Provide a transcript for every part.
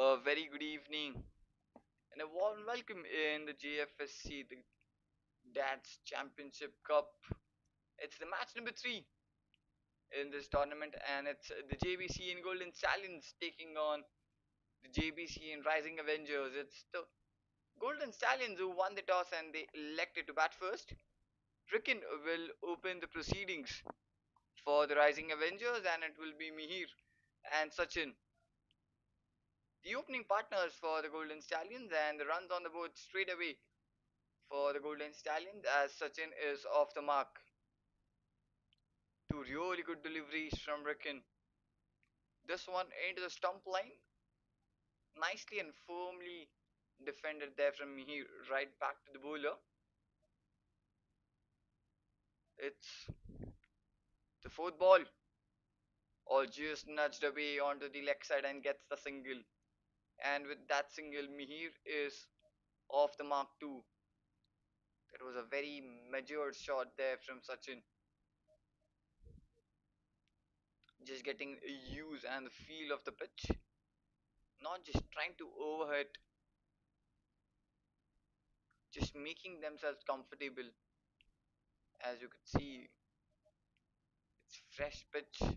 A very good evening and a warm welcome in the Jfsc, the Dad's Championship Cup. It's the match number 3 in this tournament, and it's the Jbcn Golden Stallions taking on the Jbcn Rising Avengers. It's the Golden Stallions who won the toss and they elected to bat first. Ricken will open the proceedings for the Rising Avengers, and it will be Mihir and Sachin, the opening partners for the Golden Stallions, and the runs on the board straight away for the Golden Stallions as Sachin is off the mark. Two really good deliveries from Ricken. This one into the stump line, nicely and firmly defended there from Mihir, right back to the bowler. It's the fourth ball, or just nudged away onto the leg side and gets the single. And with that single, Mihir is off the mark too. That was a very measured shot there from Sachin. Just getting a use and the feel of the pitch, not just trying to overhit, just making themselves comfortable. As you could see, it's fresh pitch.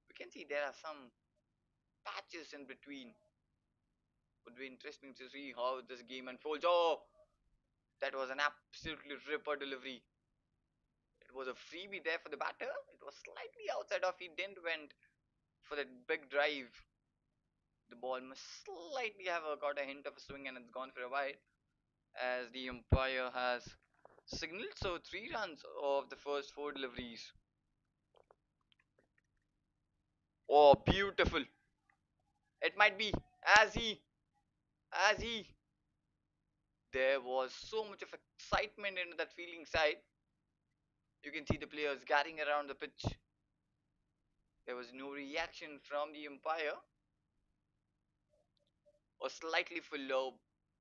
We can see there are some patches in between. Would be interesting to see how this game unfolds. Oh, that was an absolutely ripper delivery. It was a freebie there for the batter. It was slightly outside of. He didn't went for that big drive. The ball must slightly have got a hint of a swing and it's gone for a wide, as the umpire has signaled. So 3 runs of the first 4 deliveries. Oh, beautiful. It might be as he there was so much of excitement in that fielding side. You can see the players gathering around the pitch. There was no reaction from the umpire, or slightly full low,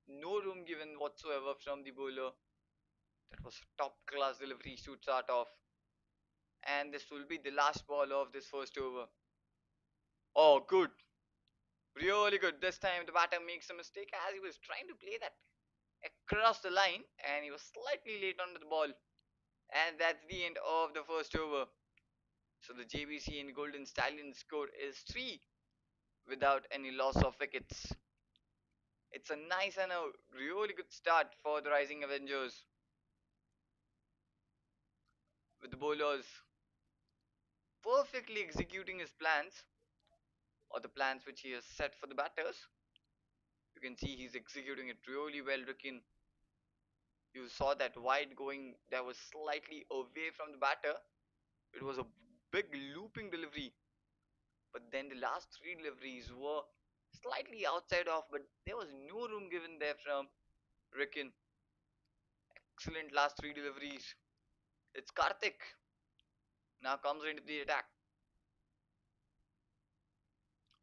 no room given whatsoever from the bowler. That was top class delivery to start off, and this will be the last ball of this first over. Oh, good, really good. This time the batter makes a mistake as he was trying to play that across the line and he was slightly late onto the ball, and that's the end of the first over. So the Jbcn Golden Stallions score is 3 without any loss of wickets. It's a nice and a really good start for the Rising Avengers, with the bowlers perfectly executing his plans, or the plans which he has set for the batters. You can see he's executing it really well, Rikin. You saw that wide going that was slightly away from the batter. It was a big looping delivery, but then the last 3 deliveries were slightly outside of, but there was no room given there from Rikin. Excellent last 3 deliveries. It's Karthik now comes into the attack.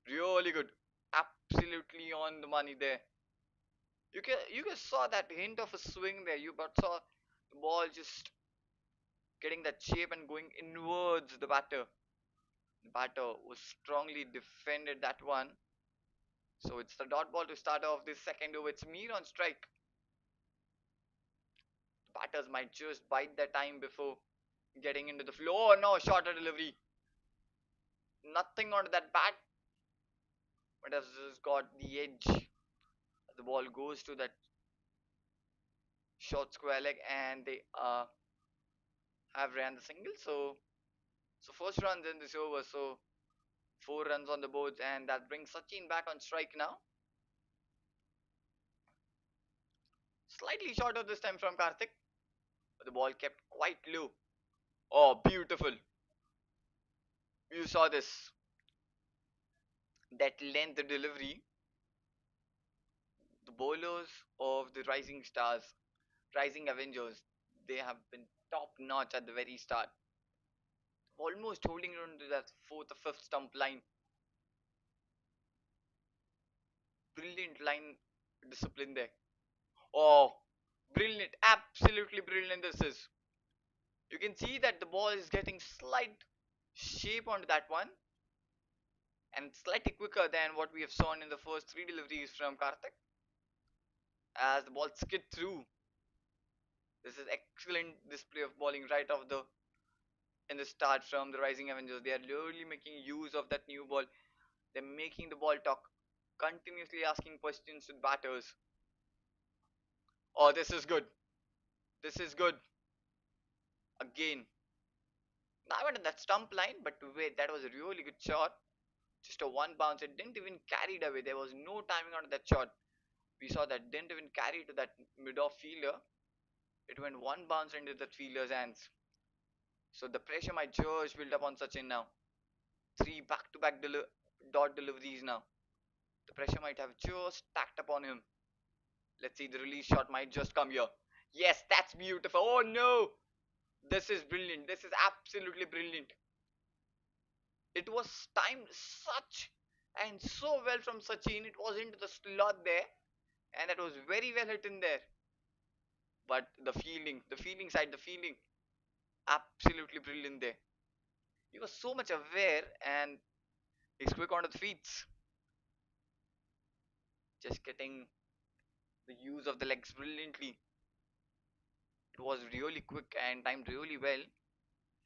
Really good. Absolutely on the money there. You can saw that hint of a swing there. You but saw the ball just getting that shape and going inwards the batter. The batter was strongly defended that one. So it's the dot ball to start off this second over. It's Mir on strike. The batters might just bite their time before getting into the flow. Oh no, shorter delivery. Nothing onto that bat, but has just got the edge. The ball goes to that short square leg and they have ran the single. So first runs in this over. So 4 runs on the boards, and that brings Sachin back on strike now. Slightly shorter this time from Karthik, but the ball kept quite low. Oh, beautiful. You saw this. That length delivery. The bowlers of the Rising Stars, Rising Avengers, they have been top notch at the very start. Almost holding on to that 4th or 5th stump line. Brilliant line discipline there. Oh, brilliant. Absolutely brilliant this is. You can see that the ball is getting slight shape onto that one. and slightly quicker than what we have seen in the first three deliveries from Karthik. As the ball skid through, this is excellent display of bowling right off the in the start from the Rising Avengers. They are really making use of that new ball. They're making the ball talk, continuously asking questions to the batters. Oh, this is good. This is good. Again, I went at that stump line, but wait, that was a really good shot. Just a one bounce. It didn't even carry it away. There was no timing on that shot. We saw that didn't even carry to that mid-off fielder. It went one bounce into the fielder's hands. So the pressure might just build up on Sachin now. Three back-to-back dot deliveries now. The pressure might have just stacked upon him. Let's see, the release shot might just come here. Yes, that's beautiful. Oh no! This is brilliant. This is absolutely brilliant. It was timed such and so well from Sachin. It was into the slot there, and that was very well hit in there. But the fielding side, the fielding, absolutely brilliant there. He was so much aware, and he's quick onto the feet, just getting the use of the legs brilliantly. It was really quick and timed really well.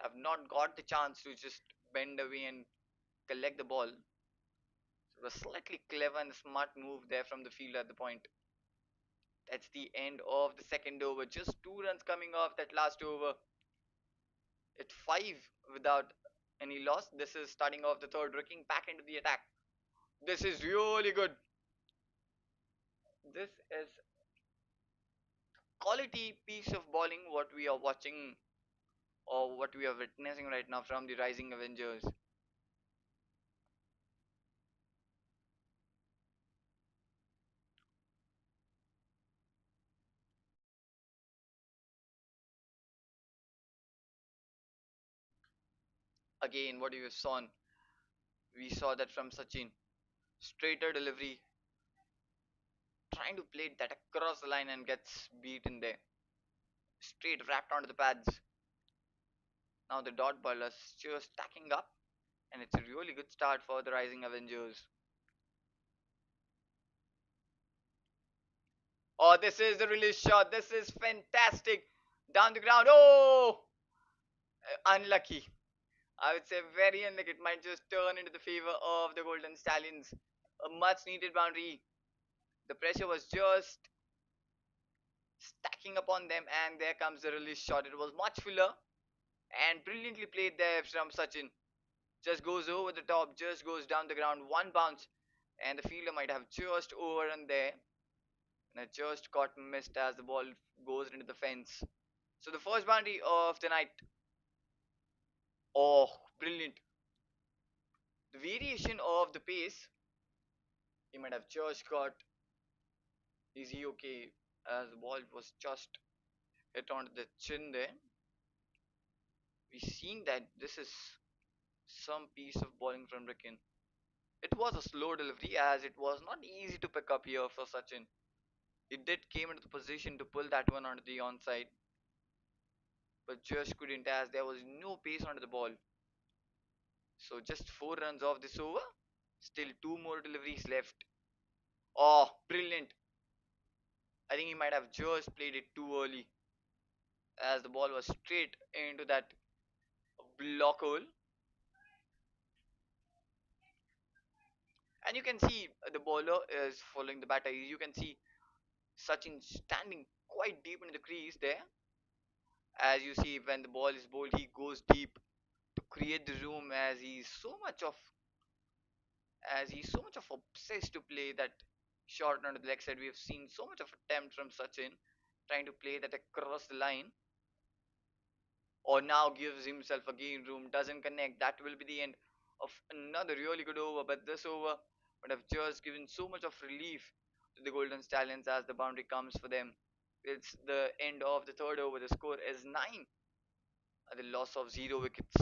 I've not got the chance to just bend away and collect the ball. So it was slightly clever and smart move there from the field at the point. That's the end of the second over. Just 2 runs coming off that last over. It's 5 without any loss. This is starting off the third, looking back into the attack. This is really good. This is quality piece of bowling what we are watching or what we are witnessing right now from the Rising Avengers. Again, what you saw, we saw that from Sachin. Straighter delivery, trying to play that across the line and gets beaten there. Straight wrapped onto the pads. Now the dot bowlers just stacking up, and it's a really good start for the Rising Avengers. Oh, this is the release shot. This is fantastic. Down the ground. Oh, unlucky. I would say very unlucky. It might just turn into the favor of the Golden Stallions. A much needed boundary. The pressure was just stacking upon them, and there comes the release shot. It was much fuller and brilliantly played there from Sachin. Just goes over the top, just goes down the ground, one bounce, and the fielder might have just overrun there. And it just got missed as the ball goes into the fence. So the first boundary of the night. Oh, brilliant. The variation of the pace, he might have just got. Is he okay? As the ball was just hit onto the chin there. We seen that this is some piece of bowling from Ricken. It was a slow delivery as it was not easy to pick up here for Sachin. He did came into the position to pull that one onto the onside, but just couldn't as there was no pace onto the ball. So just 4 runs off this over. Still two more deliveries left. Oh, brilliant. I think he might have just played it too early as the ball was straight into that block hole. And you can see the bowler is following the batter. You can see Sachin standing quite deep in the crease there. As you see, when the ball is bowled, he goes deep to create the room as he's so much of obsessed to play that short onto the leg side. We have seen so much of attempt from Sachin trying to play that across the line, or now gives himself again room, doesn't connect. That will be the end of another really good over. But this over would have just given so much of relief to the Golden Stallions as the boundary comes for them. It's the end of the third over. The score is 9 at the loss of 0 wickets.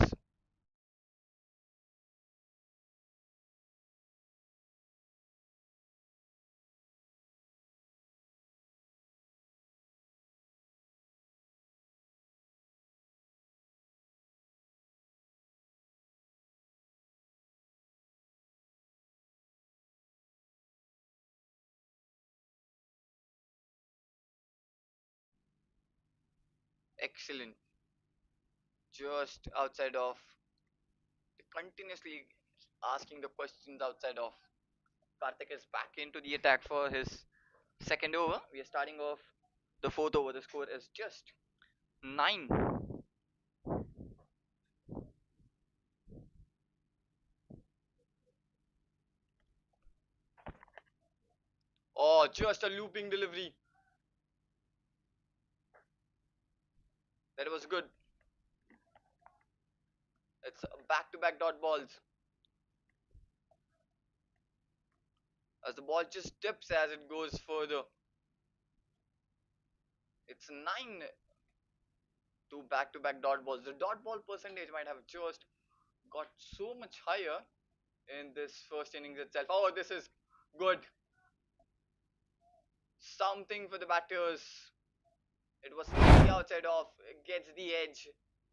excellent. Just outside of, continuously asking the questions outside of. Karthik is back into the attack for his second over. We are starting off the fourth over. The score is just 9. Oh, just a looping delivery. That was good. It's back to back dot balls. As the ball just dips as it goes further. It's 9 to back dot balls. The dot ball percentage might have just got so much higher in this first innings itself. Oh, this is good. Something for the batters. It was slightly outside off. It gets the edge.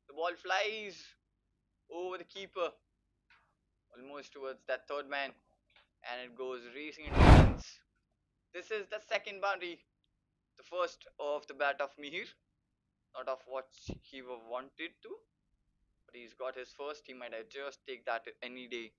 The ball flies over the keeper, almost towards that third man, and it goes racing into the fence. This is the second boundary. The first of the bat of Mihir. Not of what he wanted to, but he's got his first. He might just take that any day.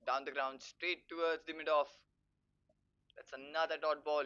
Down the ground, straight towards the mid off. That's another dot ball.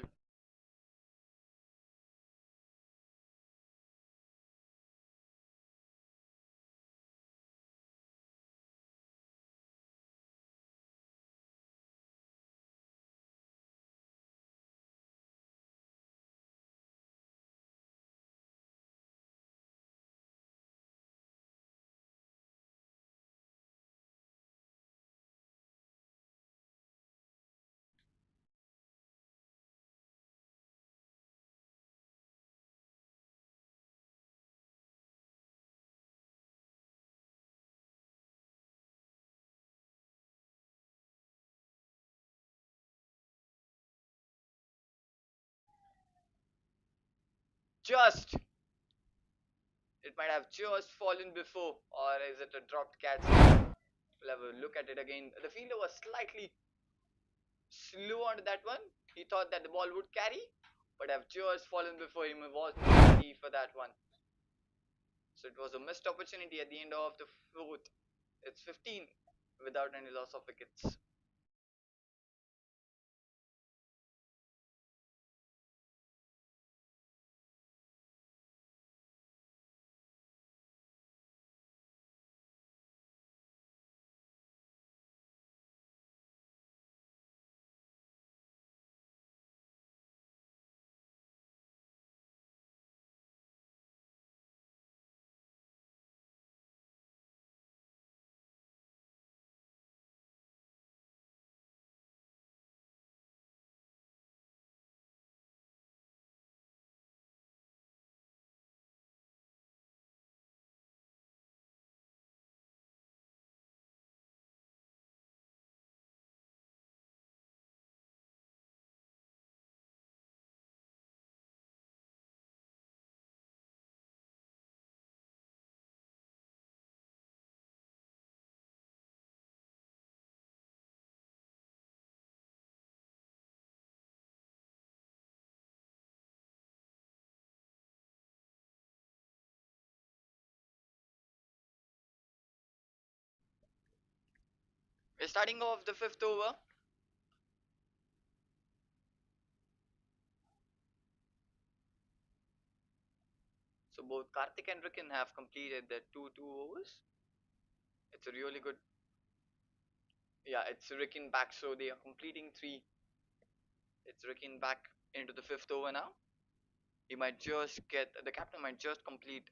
Just, it might have just fallen before, or is it a dropped catch? We'll have a look at it again. The fielder was slightly slow on that one. He thought that the ball would carry, but have just fallen before him. He wasn't ready for that one. So it was a missed opportunity at the end of the fourth. It's 15 without any loss of wickets. We're starting off the fifth over. So both Karthik and Rikin have completed their 2-2 overs. It's a really good. Yeah, it's Rikin back, so they are completing 3. It's Rikin back into the fifth over now. He might just get, the captain might just complete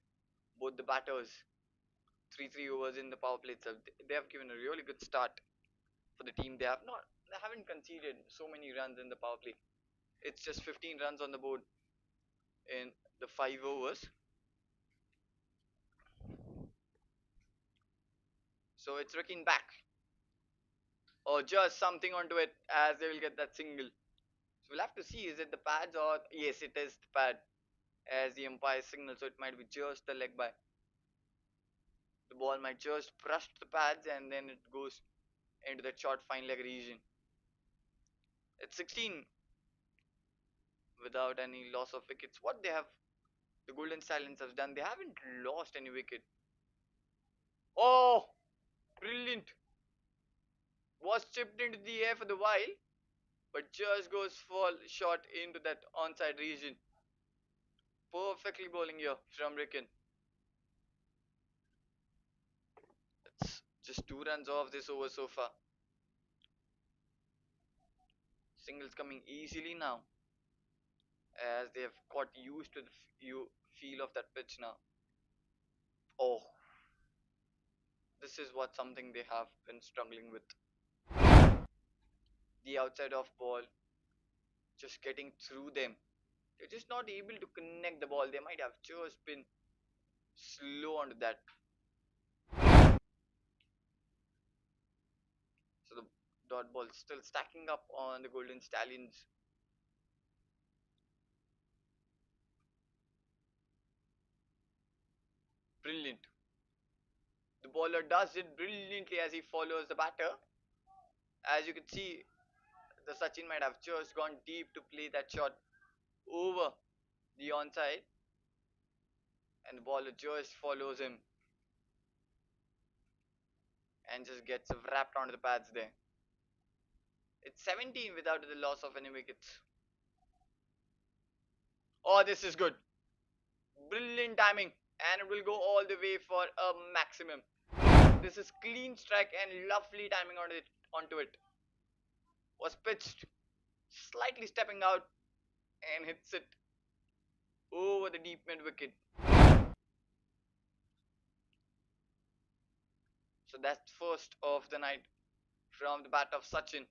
both the batters. 3 overs in the power play itself. They have given a really good start for the team. They haven't conceded so many runs in the power play. It's just 15 runs on the board in the 5 overs. So it's looking back or just something onto it as they will get that single. So we'll have to see, is it the pads or yes, it is the pad as the umpire signal. So it might be just the leg by. The ball might just brush the pads and then it goes into that short fine leg region. It's 16 without any loss of wickets. What they have, the Golden Stallions have done, they haven't lost any wicket. Oh, brilliant! Was chipped into the air for the while, but just goes fall short into that onside region. Perfectly bowling here from Ricken. It's just 2 runs off this over so far. Singles coming easily now as they have got used to the feel of that pitch now. Oh, this is what something they have been struggling with. The outside off ball just getting through them. They're just not able to connect the ball. They might have just been slow onto that. So the dot ball still stacking up on the Golden Stallions. Brilliant. The bowler does it brilliantly as he follows the batter. As you can see, the Sachin might have just gone deep to play that shot over the onside, and the bowler just follows him and just gets wrapped onto the pads there. It's 17 without the loss of any wickets. Oh, this is good. Brilliant timing, and it will go all the way for a maximum. This is clean strike and lovely timing onto it. Was pitched, slightly stepping out and hits it over the deep mid wicket. So that's first of the night from the bat of Sachin.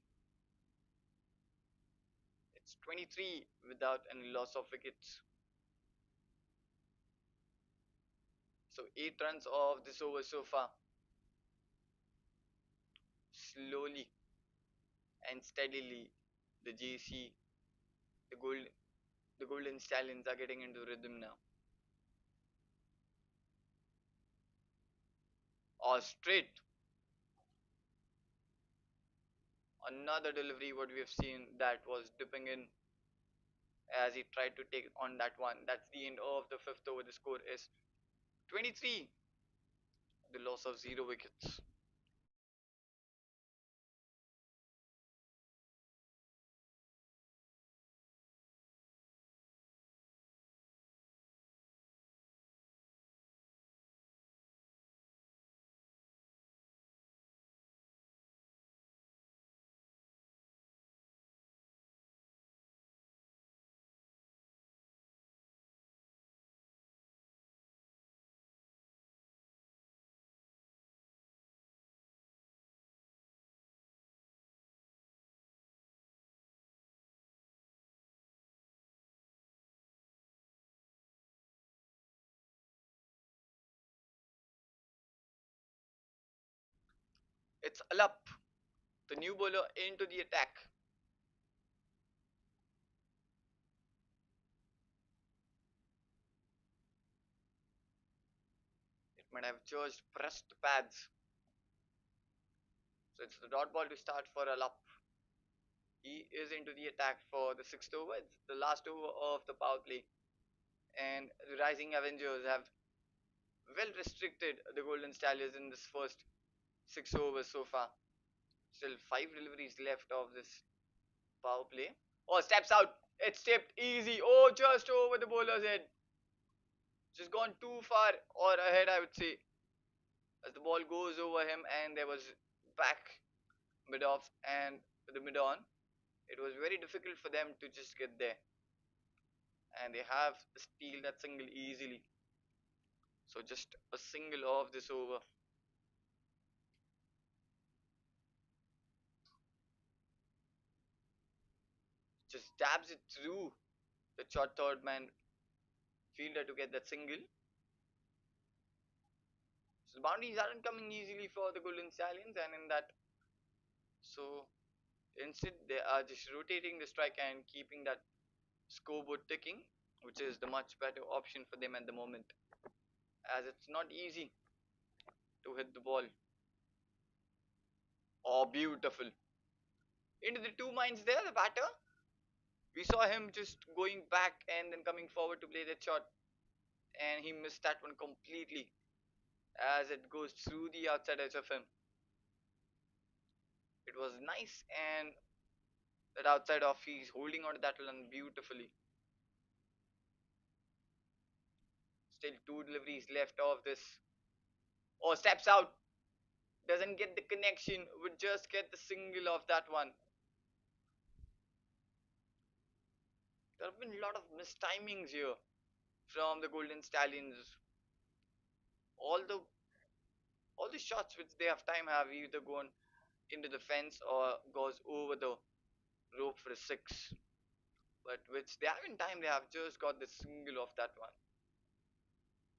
It's 23 without any loss of wickets. So 8 runs of this over so far. Slowly and steadily, the JC, the gold, the Golden Stallions are getting into rhythm now. Or straight. Another delivery what we have seen that was dipping in as he tried to take on that one. That's the end of the 5th over. The score is 23. The loss of 0 wickets. It's Alap, the new bowler, into the attack. It might have just pressed the pads. So it's the dot ball to start for Alap. He is into the attack for the 6th over. It's the last over of the power play. And the Rising Avengers have well restricted the Golden Stallions in this first 6 overs so far. Still 5 deliveries left of this power play. Oh, steps out. It's tipped easy. Oh, just over the bowler's head. Just gone too far or ahead, I would say. As the ball goes over him and there was back mid off and the mid on. It was very difficult for them to just get there. And they have steal that single easily. So just a single off this over. Just dabs it through the short third man fielder to get that single. So the boundaries aren't coming easily for the Golden Stallions, and in that, so instead they are just rotating the strike and keeping that scoreboard ticking, which is the much better option for them at the moment, as it's not easy to hit the ball. Oh, beautiful. Into the two minds there, the batter. We saw him just going back and then coming forward to play that shot, and he missed that one completely as it goes through the outside edge of him. It was nice, and that outside off, he's holding on to that one beautifully. Still two deliveries left of this. Oh, steps out. Doesn't get the connection. Would just get the single of that one. There have been a lot of mistimings here from the Golden Stallions. All the all the shots which they have time have either gone into the fence or goes over the rope for a six. But which they have in time, they have just got the single of that one.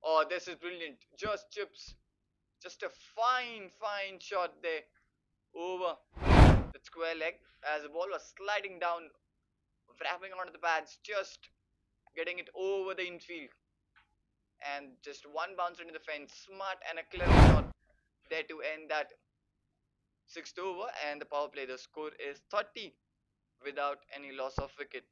Oh, this is brilliant. Just chips. Just a fine shot there over the square leg as the ball was sliding down, wrapping onto the pads, just getting it over the infield. And just one bounce into the fence. Smart and a clever shot there to end that sixth over. And the power play, the score is 30 without any loss of wicket.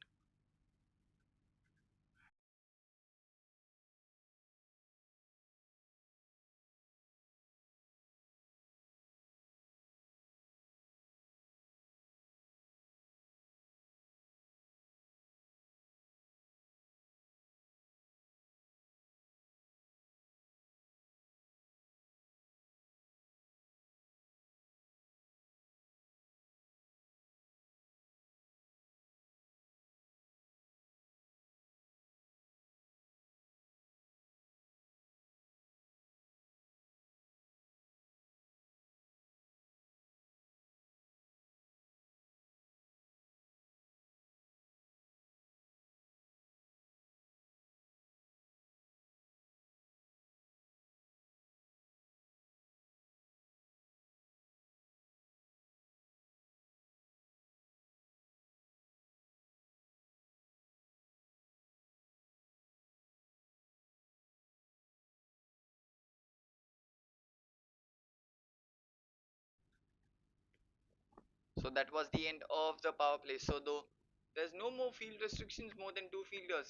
So that was the end of the power play. So though there's no more field restrictions, more than two fielders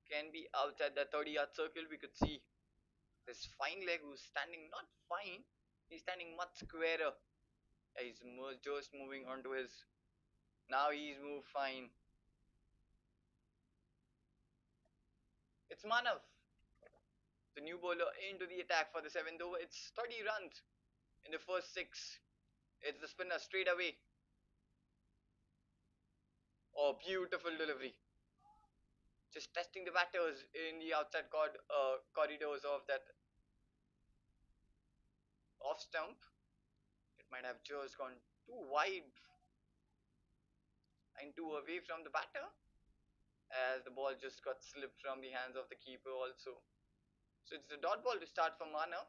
can be outside the 30-yard circle. We could see this fine leg who's standing not fine, he's standing much squarer. He's just moving on to his. Now he's moved fine. It's Manav, the new bowler, into the attack for the seventh over. It's 30 runs in the first six. It's the spinner straight away. Oh, beautiful delivery. Just testing the batters in the outside corridors of that off stump. It might have just gone too wide and too away from the batter as the ball just got slipped from the hands of the keeper also. So it's the dot ball to start for Mana.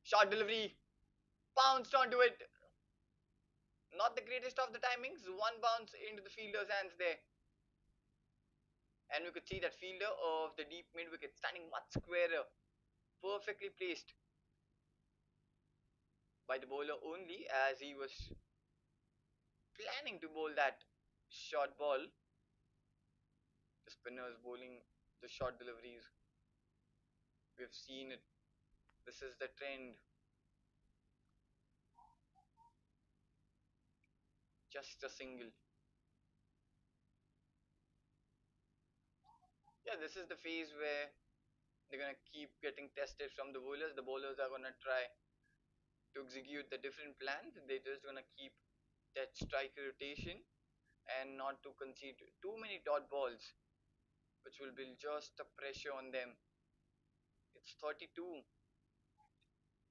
Short delivery, bounced onto it. Not the greatest of the timings. One bounce into the fielder's hands there. And we could see that fielder of the deep mid wicket standing much squarer. Perfectly placed by the bowler only as he was planning to bowl that short ball. The spinners bowling the short deliveries. We've seen it. This is the trend. Just a single. Yeah, this is the phase where they're gonna keep getting tested from the bowlers. The bowlers are gonna try to execute the different plans. They're just gonna keep that strike rotation and not to concede too many dot balls which will build just a pressure on them. It's 32.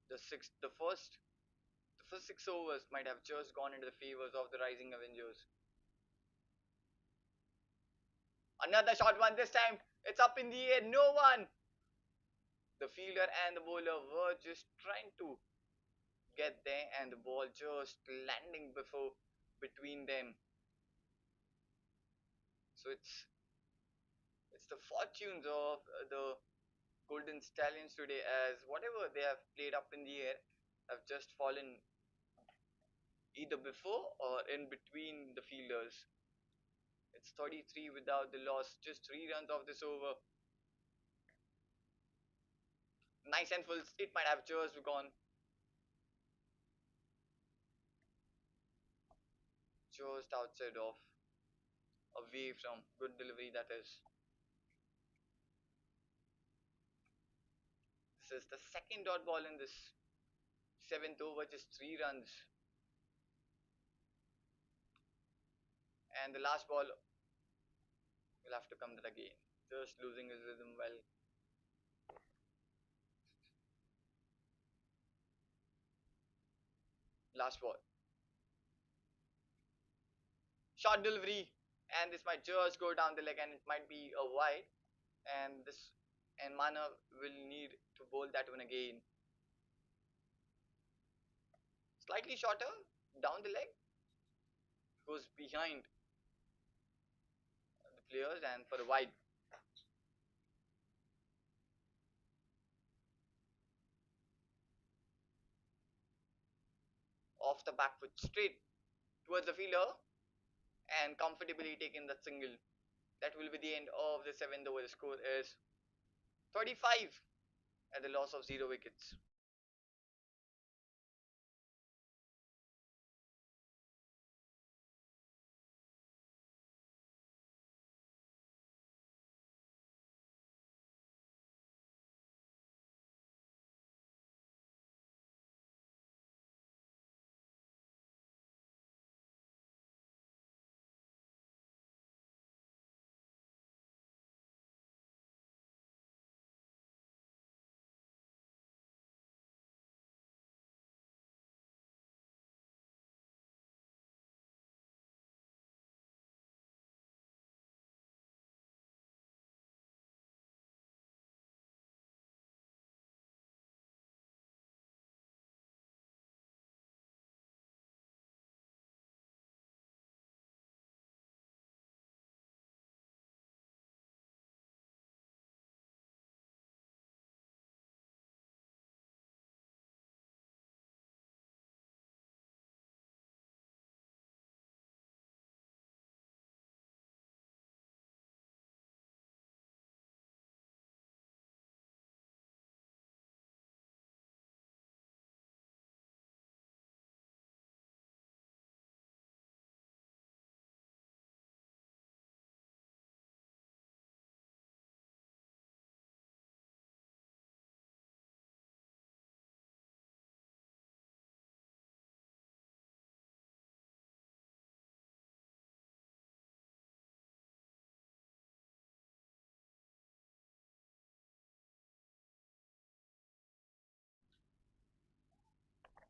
The first 6 overs might have just gone into the favors of the rising Avengers. Another short one this time. It's up in the air. No one. The fielder and the bowler were just trying to get there, and the ball just landing before between them. So it's the fortunes of the Golden Stallions today, as whatever they have played up in the air have just fallen either before or in between the fielders. It's 33 without the loss, just 3 runs off this over. Nice and full. It might have just gone just outside of, away from good delivery, that is. This is the second dot ball in this seventh over, just 3 runs. And the last ball will have to come that again. Just losing his rhythm well. Last ball. Short delivery. And this might just go down the leg and it might be a wide. And Mana will need to bowl that one again. Slightly shorter, down the leg. Goes behind the players and for a wide. Off the back foot, straight towards the fielder, and comfortably taking that single. That will be the end of the seventh over. The score is 35 at the loss of 0 wickets.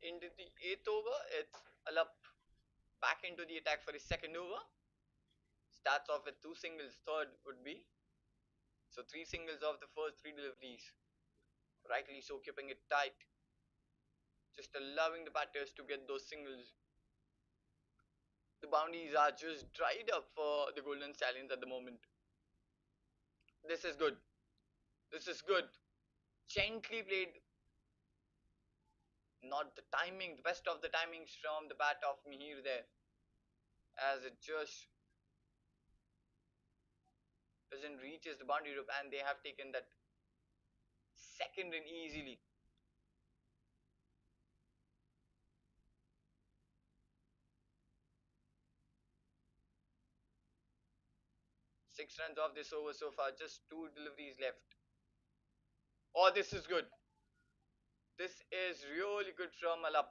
Into the eighth over, it's Alap back into the attack for his second over. Starts off with 2 singles, third would be. So 3 singles of the first 3 deliveries. Rightly so, keeping it tight. Just allowing the batters to get those singles. The boundaries are just dried up for the Golden Stallions at the moment. This is good. This is good. Gently played. Not the timing, the best of the timings from the bat of Mihir there. As it just doesn't reaches the boundary rope, and they have taken that second in easily. Six runs off this over so far, just 2 deliveries left. Oh, this is good. This is really good from Alap.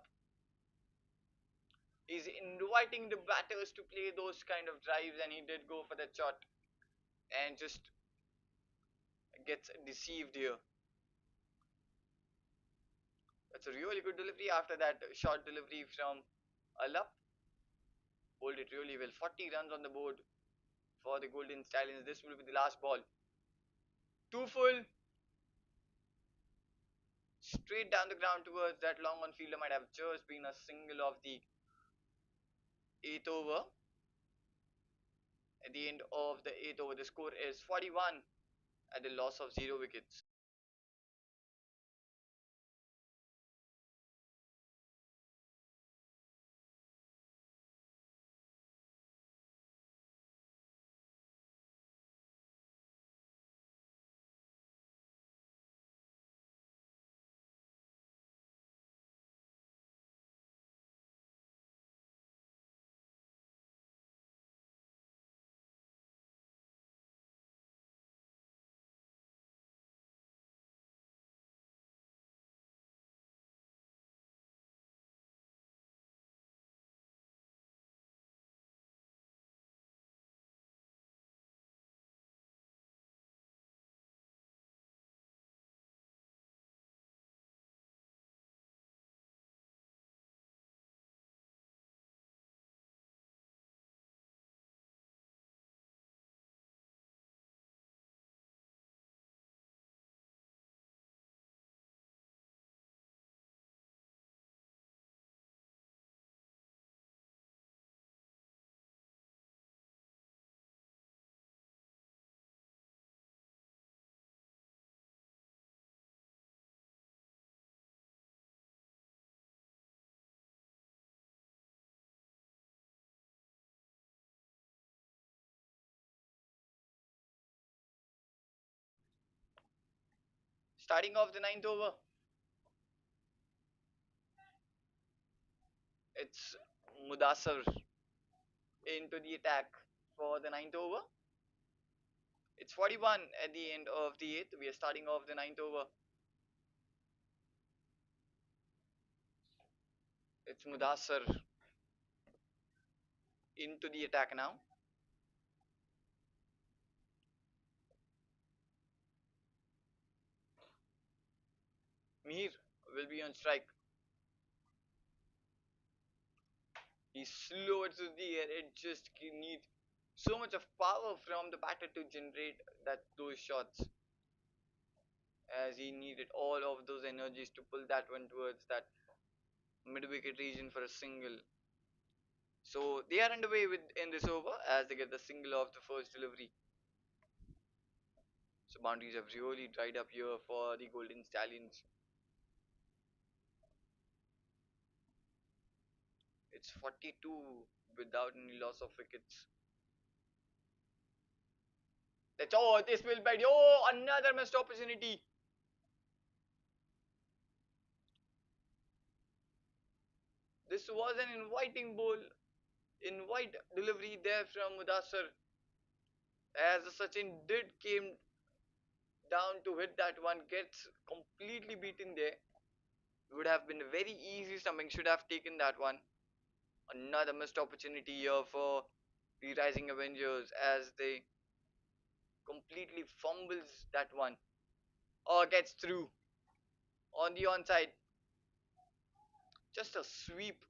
He's inviting the batters to play those kind of drives, and he did go for that shot. And just gets deceived here. That's a really good delivery after that short delivery from Alap. Hold it really well. 40 runs on the board for the Golden Stallions. This will be the last ball. Two full. Straight down the ground towards that long on fielder. Might have just been a single of the 8th over. At the end of the 8th over, the score is 41 at the loss of 0 wickets. Starting off the 9th over, it's Mudassar into the attack for the 9th over. It's 41 at the end of the 8th. We are starting off the 9th over. It's Mudassar into the attack now. Mir will be on strike. He's slow to the air. It just needs so much of power from the batter to generate those shots, as he needed all of those energies to pull that one towards that mid-wicket region for a single. So they are underway in this over as they get the single of the first delivery. So boundaries have really dried up here for the Golden Stallions. It's 42 without any loss of wickets. This will bite. Oh, another missed opportunity. This was an inviting bowl, invite delivery there from Mudassar, as Sachin did came down to hit that one, gets completely beaten there. Would have been a very easy stumping, should have taken that one. Another missed opportunity here for the Rising Avengers as they completely fumbles that one. Or gets through on the onside. Just a sweep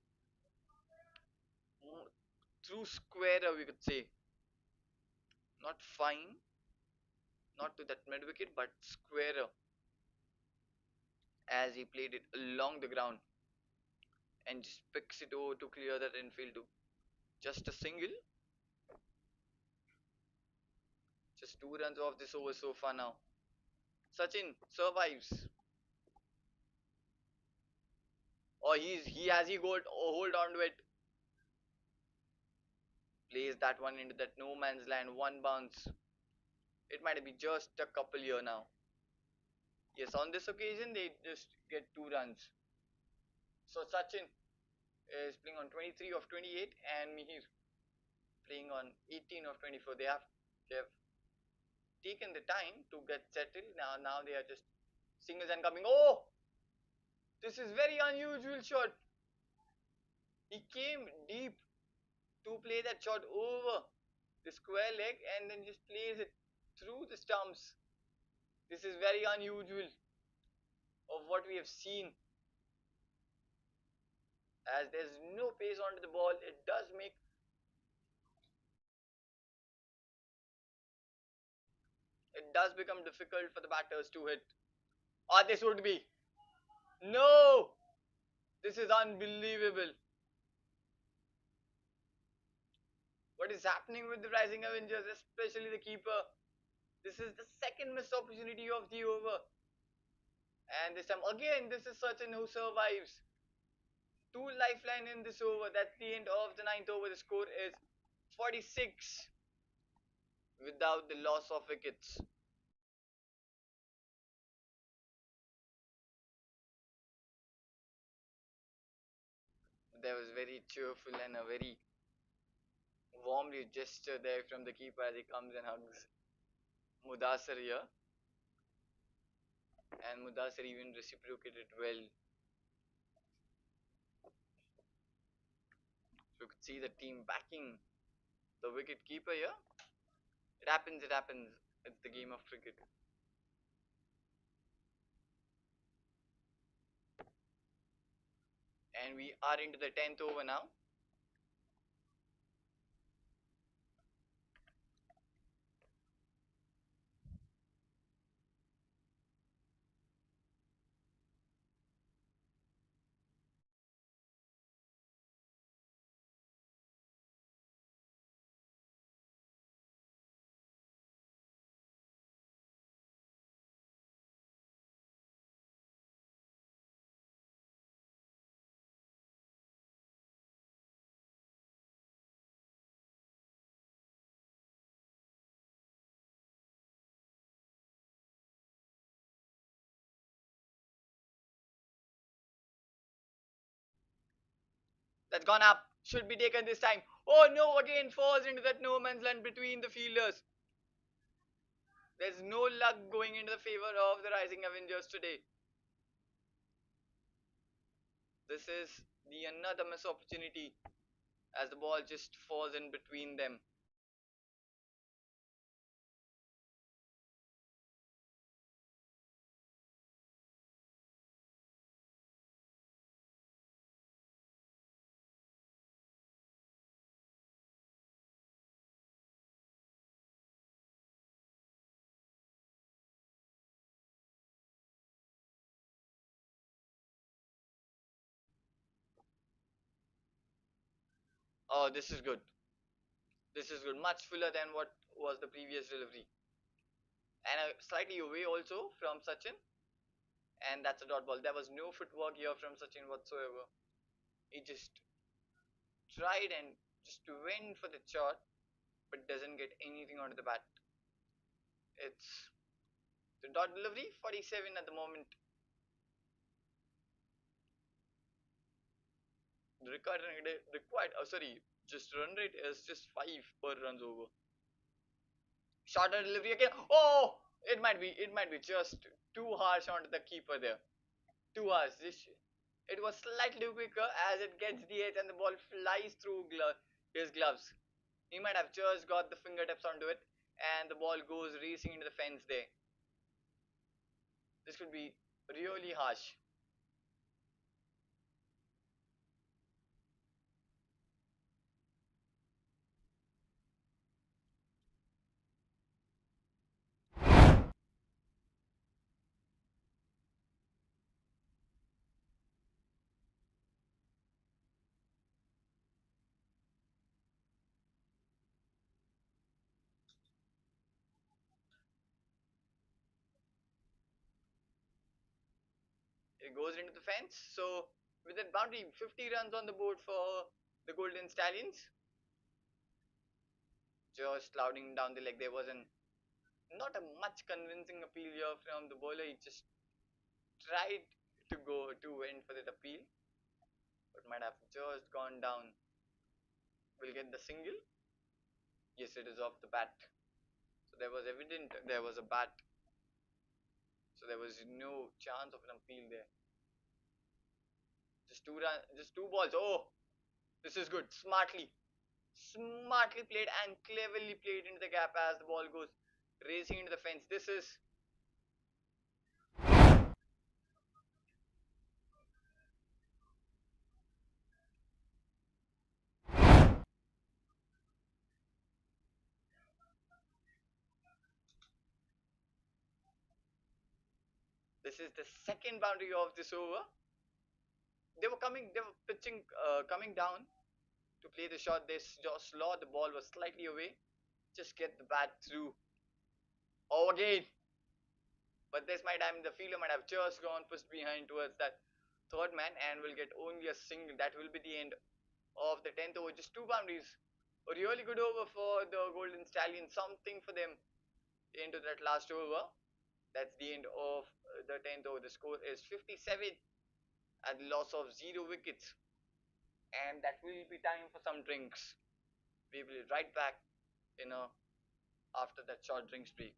through squarer, we could say. Not fine, not to that mid wicket, but squarer as he played it along the ground and just picks it over to clear that infield to just a single. Just 2 runs off this over so far now. Sachin survives. Or he got a hold on to it. Plays that one into that no man's land. One bounce. It might be just a couple here now. Yes, on this occasion they just get 2 runs. So Sachin is playing on 23 of 28 and Mihir playing on 18 of 24. They have taken the time to get settled. Now they are just singles and coming. Oh, this is very unusual shot. He came deep to play that shot over the square leg and then just plays it through the stumps. This is very unusual of what we have seen, as there's no pace onto the ball. It does become difficult for the batters to hit. Ah, this would be. No! This is unbelievable. What is happening with the Rising Avengers, especially the keeper? This is the second missed opportunity of the over. And this time again, this is Sachin who survives. Two lifeline in this over. That's the end of the ninth over. The score is 46 without the loss of wickets. There was very cheerful and a very warmly gesture there from the keeper as he comes and hugs Mudasar here. And Mudasar even reciprocated well. So you could see the team backing the wicket keeper here. It happens, it happens. It's the game of cricket. And we are into the 10th over now. That's gone up. Should be taken this time. Oh no, again falls into that no man's land between the fielders. There's no luck going into the favor of the Rising Avengers today. This is the another miss opportunity as the ball just falls in between them. Oh, this is good. This is good. Much fuller than what was the previous delivery. And slightly away also from Sachin. And that's a dot ball. There was no footwork here from Sachin whatsoever. He just tried and just went for the shot, but doesn't get anything onto the bat. It's the dot delivery, 47 at the moment. The just run rate is just 5 per runs over. Shorter delivery again. Oh, it might be just too harsh onto the keeper there. Too harsh. It was slightly quicker as it gets the edge and the ball flies through his gloves. He might have just got the fingertips onto it and the ball goes racing into the fence there. This could be really harsh. It goes into the fence. So with that boundary, 50 runs on the board for the Golden Stallions. Just clouding down the leg. There was not a much convincing appeal here from the bowler. He just tried to go to win for that appeal, but might have just gone down. Will get the single. Yes, it is off the bat. So there was evident there was a bat. So there was no chance of an appeal there. Just two balls. Oh, this is good. Smartly played and cleverly played into the gap as the ball goes racing into the fence. This is This is the second boundary of this over. They were pitching, coming down to play the shot. They just saw the ball was slightly away. Just get the bat through. Oh, again. But this might time the fielder might have just gone pushed behind towards that third man and will get only a single. That will be the end of the 10th over. Just two boundaries. A really good over for the Golden Stallions. Something for them into that last over. That's the end of the 10th over. The score is 57 at the loss of 0 wickets. And that will be time for some drinks. We will be right back in a after that short drink break.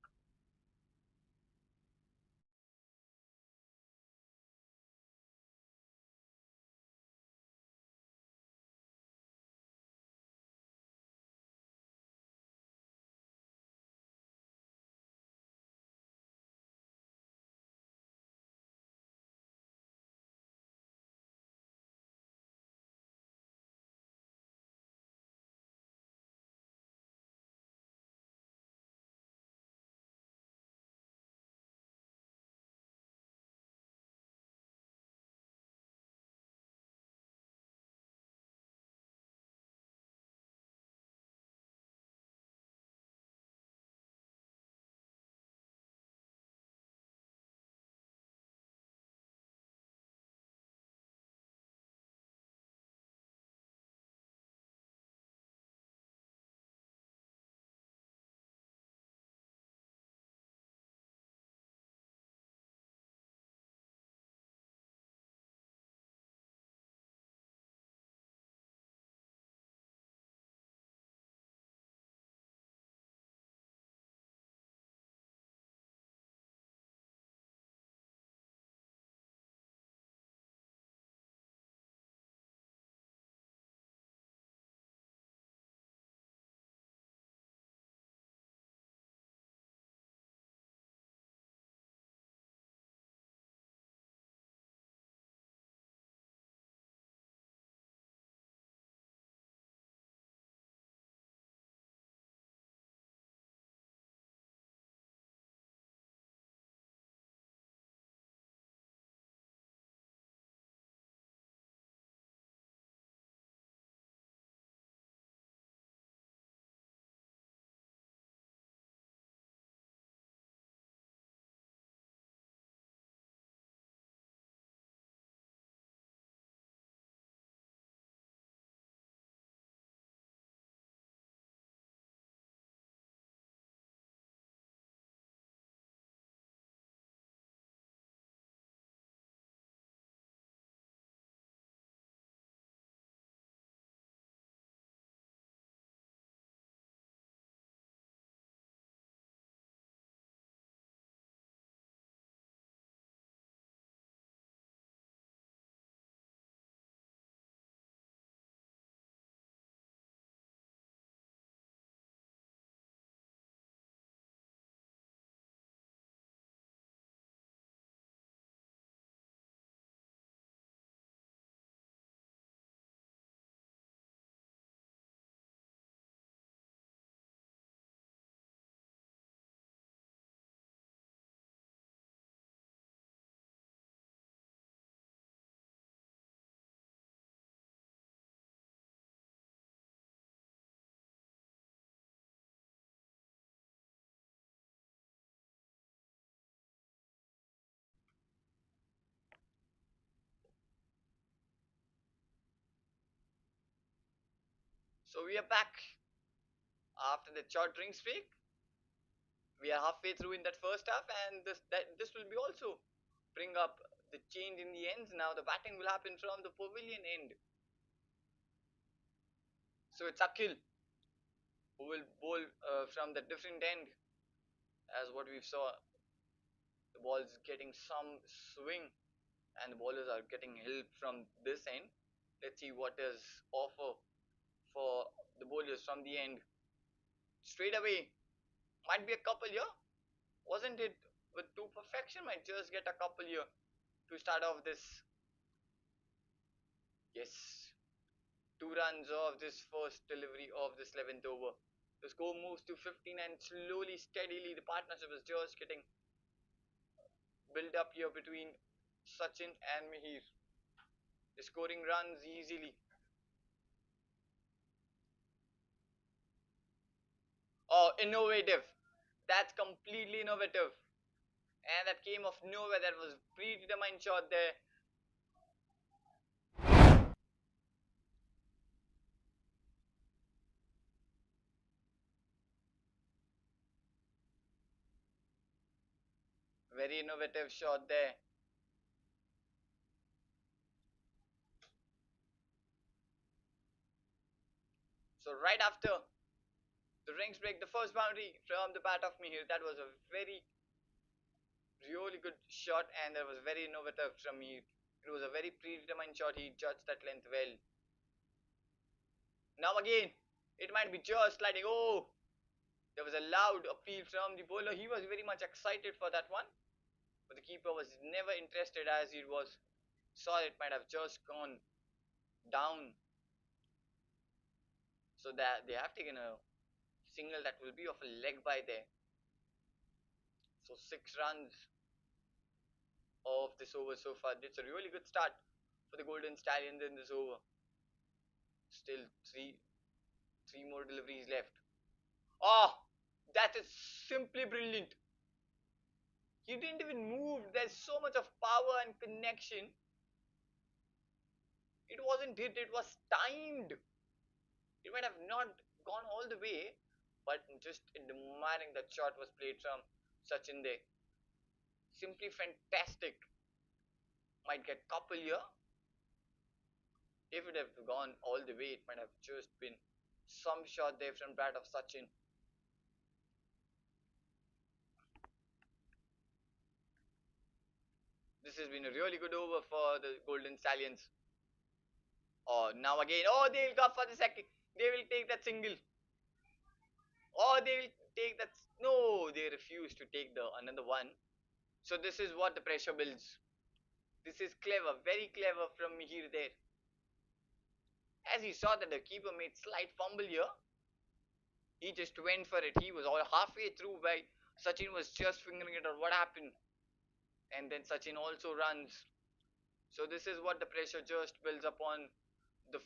So we are back after the short drink break. We are halfway through in that first half, and this will be also bring up the change in the ends. Now the batting will happen from the pavilion end. So it's Akil who will bowl from the different end, as what we saw. The ball is getting some swing, and the bowlers are getting help from this end. Let's see what is offer for the bowlers from the end. Straight away, might be a couple here, wasn't it? With two perfection, might just get a couple here to start off this. Yes, 2 runs of this first delivery of this 11th over. The score moves to 15, and slowly, steadily, the partnership is just getting build up here between Sachin and Mihir. They're scoring runs easily. Oh, innovative. That's completely innovative. And that came off nowhere. That was predetermined shot there. Very innovative shot there. So right after the rings break, the first boundary from the bat of Mihir, that was a very really good shot, and that was very innovative from Mihir. It was a very predetermined shot. He judged that length well. Now again, it might be just sliding. Oh, there was a loud appeal from the bowler. He was very much excited for that one, but the keeper was never interested as he was saw it might have just gone down. So that they have taken a single that will be of a leg by there. So 6 runs of this over so far. It's a really good start for the Golden Stallions in this over. Still three more deliveries left. Oh, that is simply brilliant. He didn't even move. There's so much of power and connection. It wasn't hit, it was timed. It might have not gone all the way, but just admiring that shot was played from Sachin there. Simply fantastic. Might get couple here. If it had gone all the way, it might have just been some shot there from bat of Sachin. This has been a really good over for the Golden Stallions. Oh, now again. Oh, they will go for the second. They will take that single. Oh, they will take that. No, they refuse to take the another one. So this is what the pressure builds. This is clever, very clever from Mihir there. As he saw that the keeper made slight fumble here, he just went for it. He was all halfway through by Sachin was just figuring it out what happened. And then Sachin also runs. So this is what the pressure just builds upon the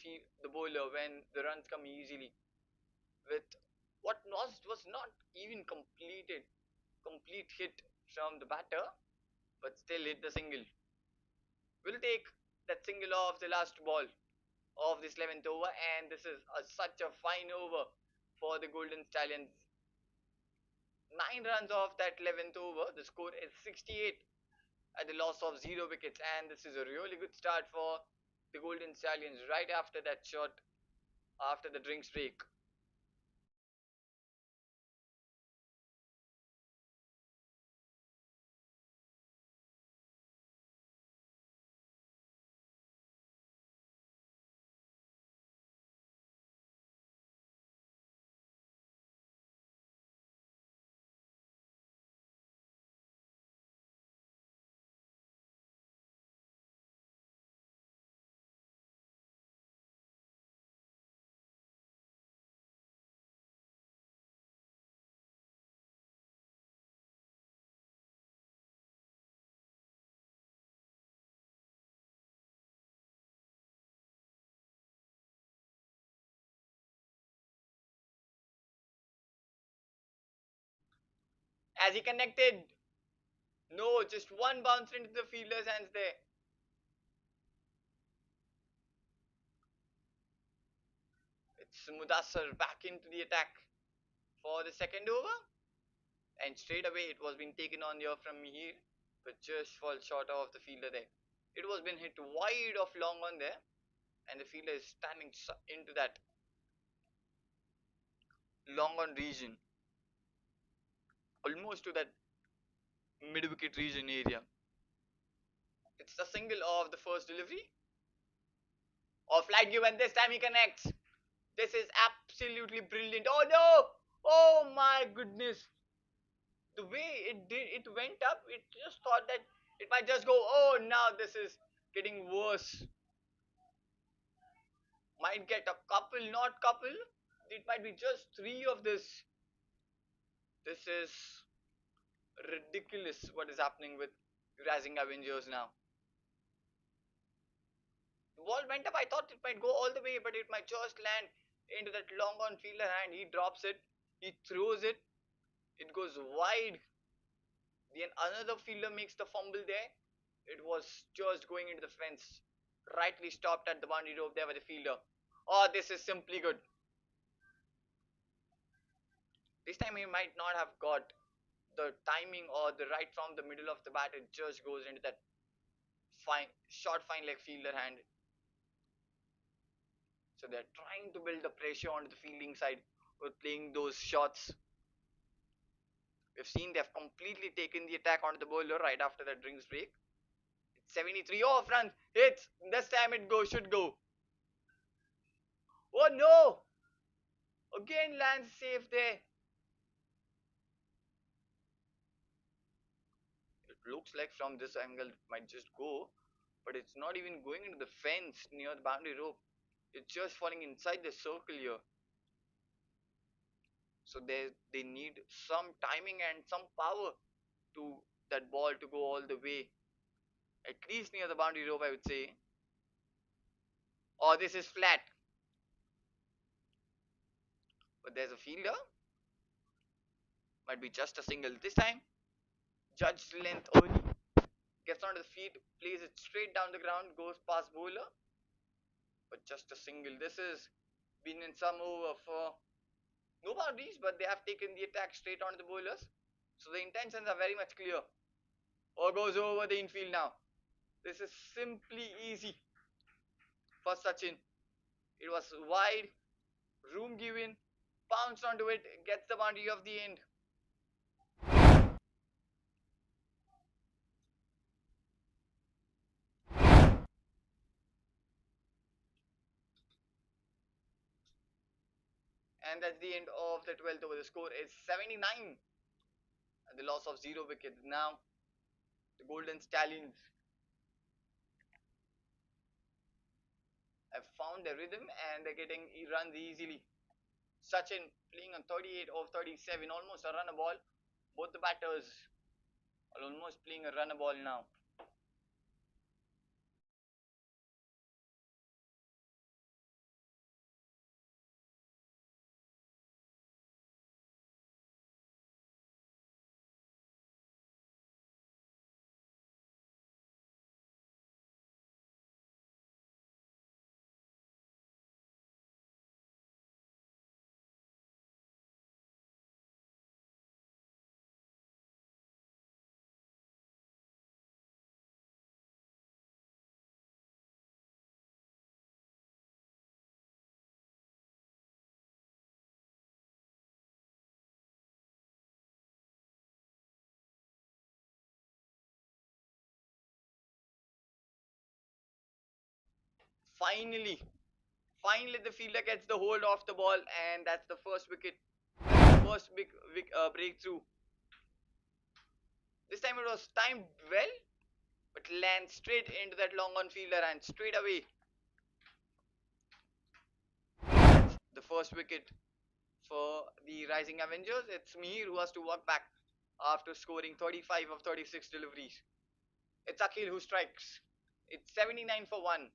bowler when the runs come easily. With what was not even complete hit from the batter, but still hit the single. We'll take that single off the last ball of this 11th over, and this is such a fine over for the Golden Stallions. 9 runs off that 11th over. The score is 68 at the loss of 0 wickets, and this is a really good start for the Golden Stallions right after that shot after the drinks break. As he connected, no, just one bounce into the fielder's hands there. It's Mudassar back into the attack for the second over, and straight away it was being taken on here from Mihir, but just falls short of the fielder there. It was been hit wide of long on there, and the fielder is standing into that long on region, almost to that mid wicket region area. It's the single of the first delivery of light give, and this time he connects. This is absolutely brilliant. Oh no! Oh my goodness! The way it went up, it just thought that it might just go. Oh, now this is getting worse. Might get a couple, not couple. It might be just 3 of this. This is ridiculous what is happening with Rising Avengers now. The ball went up. I thought it might go all the way, but it might just land into that long on fielder hand. He drops it. He throws it. It goes wide. Then another fielder makes the fumble there. It was just going into the fence. Rightly stopped at the boundary rope there by the fielder. Oh, this is simply good. This time he might not have got the timing or the right from the middle of the bat. It just goes into that fine leg fielder hand. So they're trying to build the pressure onto the fielding side with playing those shots. We've seen they've completely taken the attack onto the bowler right after that drinks break. It's 73 off runs. Hits. This time it should go. Oh no! Again lands safe there. It looks like from this angle it might just go, but it's not even going into the fence near the boundary rope. It's just falling inside the circle here. So they need some timing and some power to that ball to go all the way. At least near the boundary rope, I would say. Oh, this is flat. But there's a fielder. Might be just a single. This time, judged length early. Gets onto the feet, plays it straight down the ground, goes past bowler. But just a single. This has been in some over for no boundaries, but they have taken the attack straight onto the bowlers. So the intentions are very much clear. Or goes over the infield now. This is simply easy for Sachin. It was wide, room given, pounced onto it, gets the boundary of the end. And that's the end of the 12th over. The score is 79. And the loss of 0 wickets. Now, the Golden Stallions have found their rhythm and they're getting runs easily. Sachin playing on 38 of 37, almost a runner ball. Both the batters are almost playing a runner ball now. Finally, the fielder gets the hold of the ball, and that's the first wicket. First big breakthrough. This time it was timed well, but lands straight into that long on fielder and straight away. That's the first wicket for the Rising Avengers. It's Mihir who has to walk back after scoring 35 of 36 deliveries. It's Akhil who strikes. It's 79 for 1.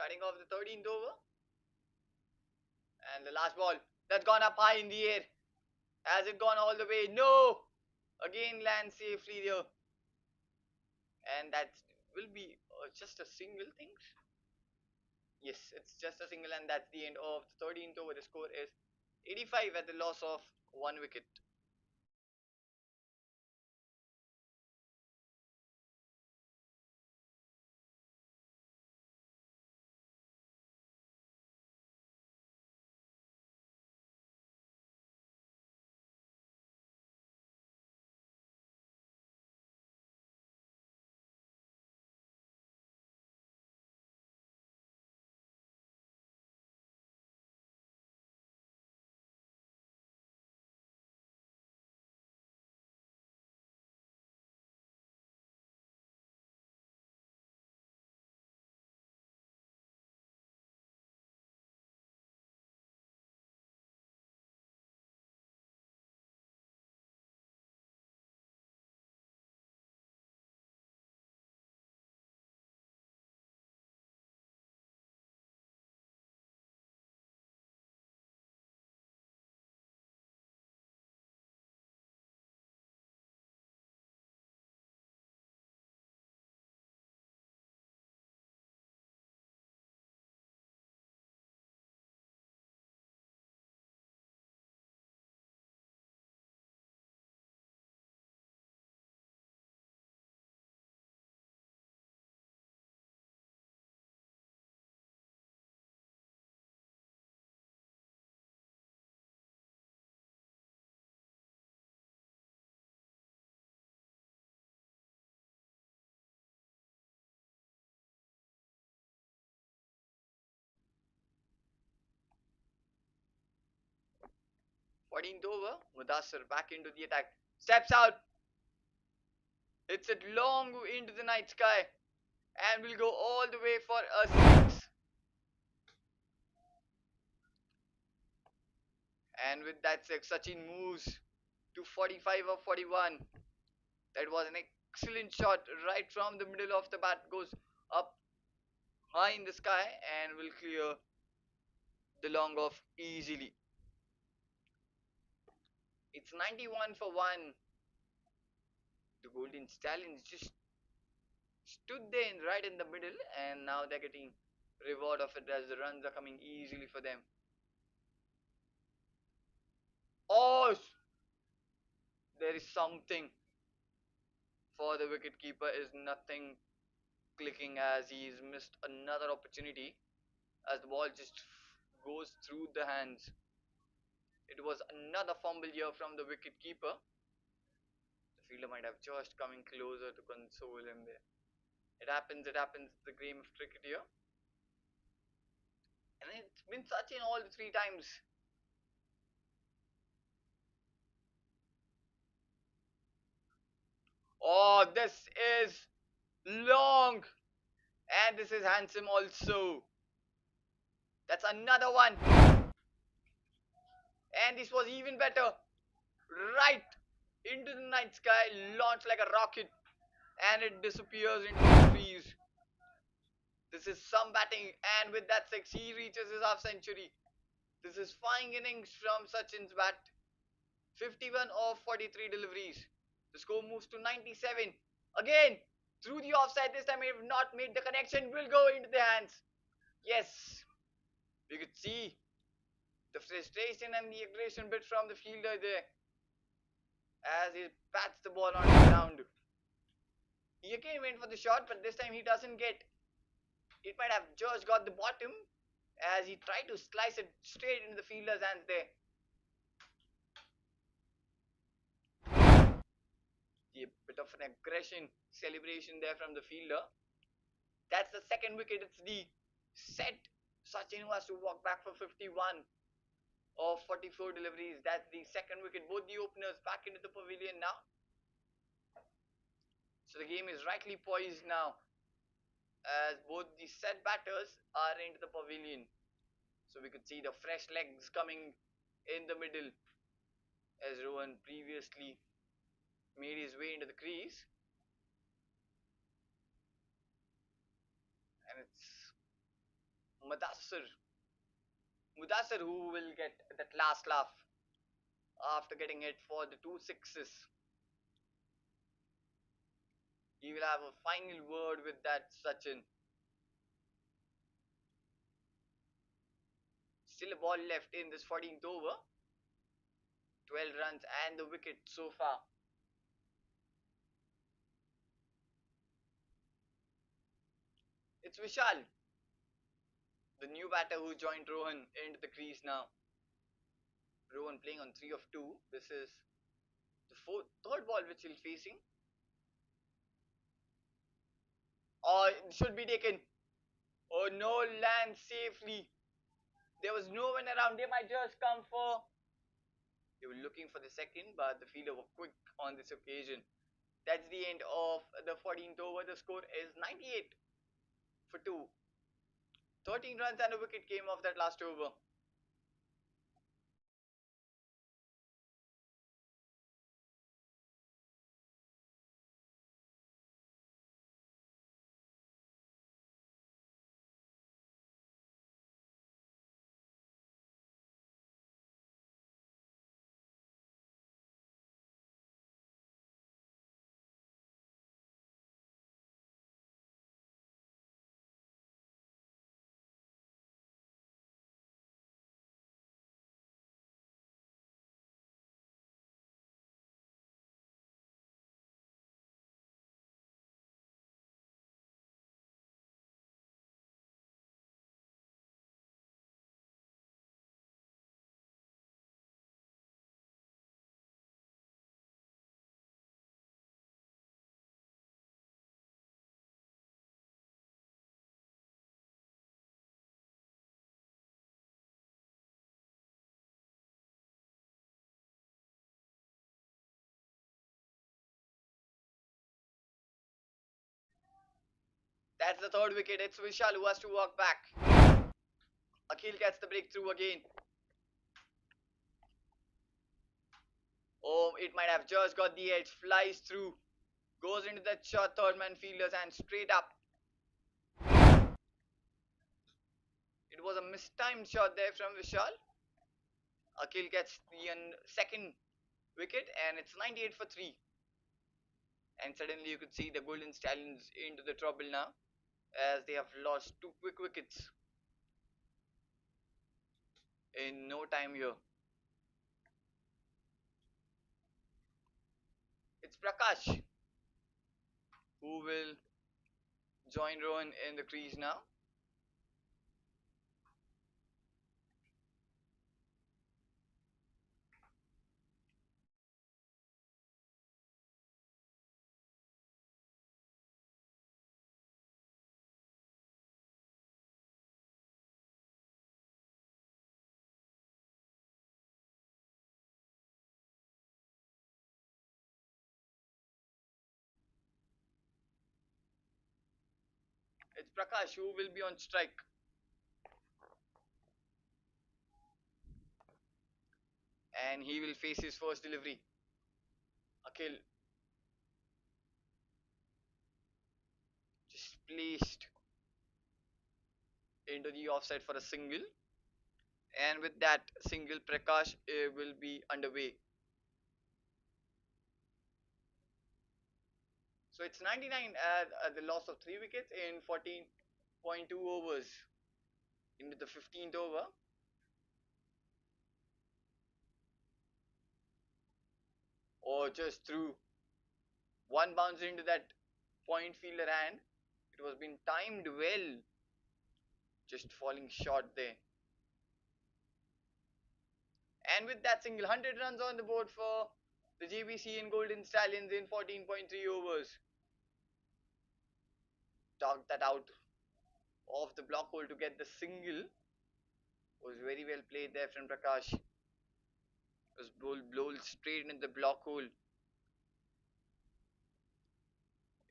Starting off the 13th over. And the last ball. That's gone up high in the air. Has it gone all the way? No! Again lands safely there. And that will be just a single thing. Yes, it's just a single, and that's the end of the 13th over. The score is 85 at the loss of 1 wicket. 14th over. Mudassir back into the attack. Steps out. Hits it long into the night sky. And will go all the way for a 6. And with that 6, Sachin moves to 45 or 41. That was an excellent shot right from the middle of the bat. Goes up high in the sky and will clear the long off easily. It's 91 for 1. The Golden Stallions just stood there right in the middle, and now they're getting reward of it as the runs are coming easily for them. Oh, there is something for the wicket keeper. Is nothing clicking as he's missed another opportunity as the ball just goes through the hands. It was another fumble here from the wicket keeper. The fielder might have just coming closer to console him there. It happens, the game of cricket here. And it's been Sachin all the 3 times. Oh, this is long. And this is handsome also. That's another one. And this was even better. Right into the night sky, launched like a rocket. And it disappears into the trees. This is some batting. And with that 6, he reaches his half century. This is fine innings from Sachin's bat. 51 of 43 deliveries. The score moves to 97. Again, through the offside. This time, if not made the connection, will go into the hands. Yes, we could see the frustration and the aggression bit from the fielder there as he bats the ball on the ground. He again went for the shot, but this time he doesn't get. It might have just got the bottom as he tried to slice it straight into the fielder's hands there. A bit of an aggression celebration there from the fielder. That's the second wicket. It's the set Sachin who has to walk back for 51 of 44 deliveries. That's the second wicket. Both the openers back into the pavilion now. So the game is rightly poised now as both the set batters are into the pavilion. So we could see the fresh legs coming in the middle as Rohan previously made his way into the crease. And it's Mudassir. Mudassir, who will get that last laugh after getting hit for the two sixes. He will have a final word with that Sachin. Still a ball left in this 14th over. 12 runs and the wicket so far. It's Vishal, the new batter who joined Rohan into the crease now. Rohan playing on 3 of 2. This is the third ball which he's facing. Oh, it should be taken. Oh no, lands safely. There was no one around. They might just come for. They were looking for the second, but the fielder were quick on this occasion. That's the end of the 14th over. The score is 98 for 2. 13 runs and a wicket came off that last over. That's the third wicket. It's Vishal who has to walk back. Akhil gets the breakthrough again. Oh, it might have just got the edge. Flies through. Goes into that shot, third man fielders and straight up. It was a mistimed shot there from Vishal. Akhil gets the second wicket and it's 98 for 3. And suddenly you could see the Golden Stallions into the trouble now as they have lost 2 quick wickets in no time here. It's Prakash who will join Rohan in the crease now. It's Prakash who will be on strike. And he will face his first delivery. Akhil just placed into the offside for a single. And with that single, Prakash will be underway. So it's 99 at the loss of 3 wickets in 14.2 overs. Into the 15th over. Or just through one bounce into that point fielder hand. It was been timed well. Just falling short there. And with that single, 100 runs on the board for the Jbcn Golden Stallions in 14.3 overs. Talked that out of the block hole to get the single. Was very well played there from Prakash. Was blown straight into the block hole.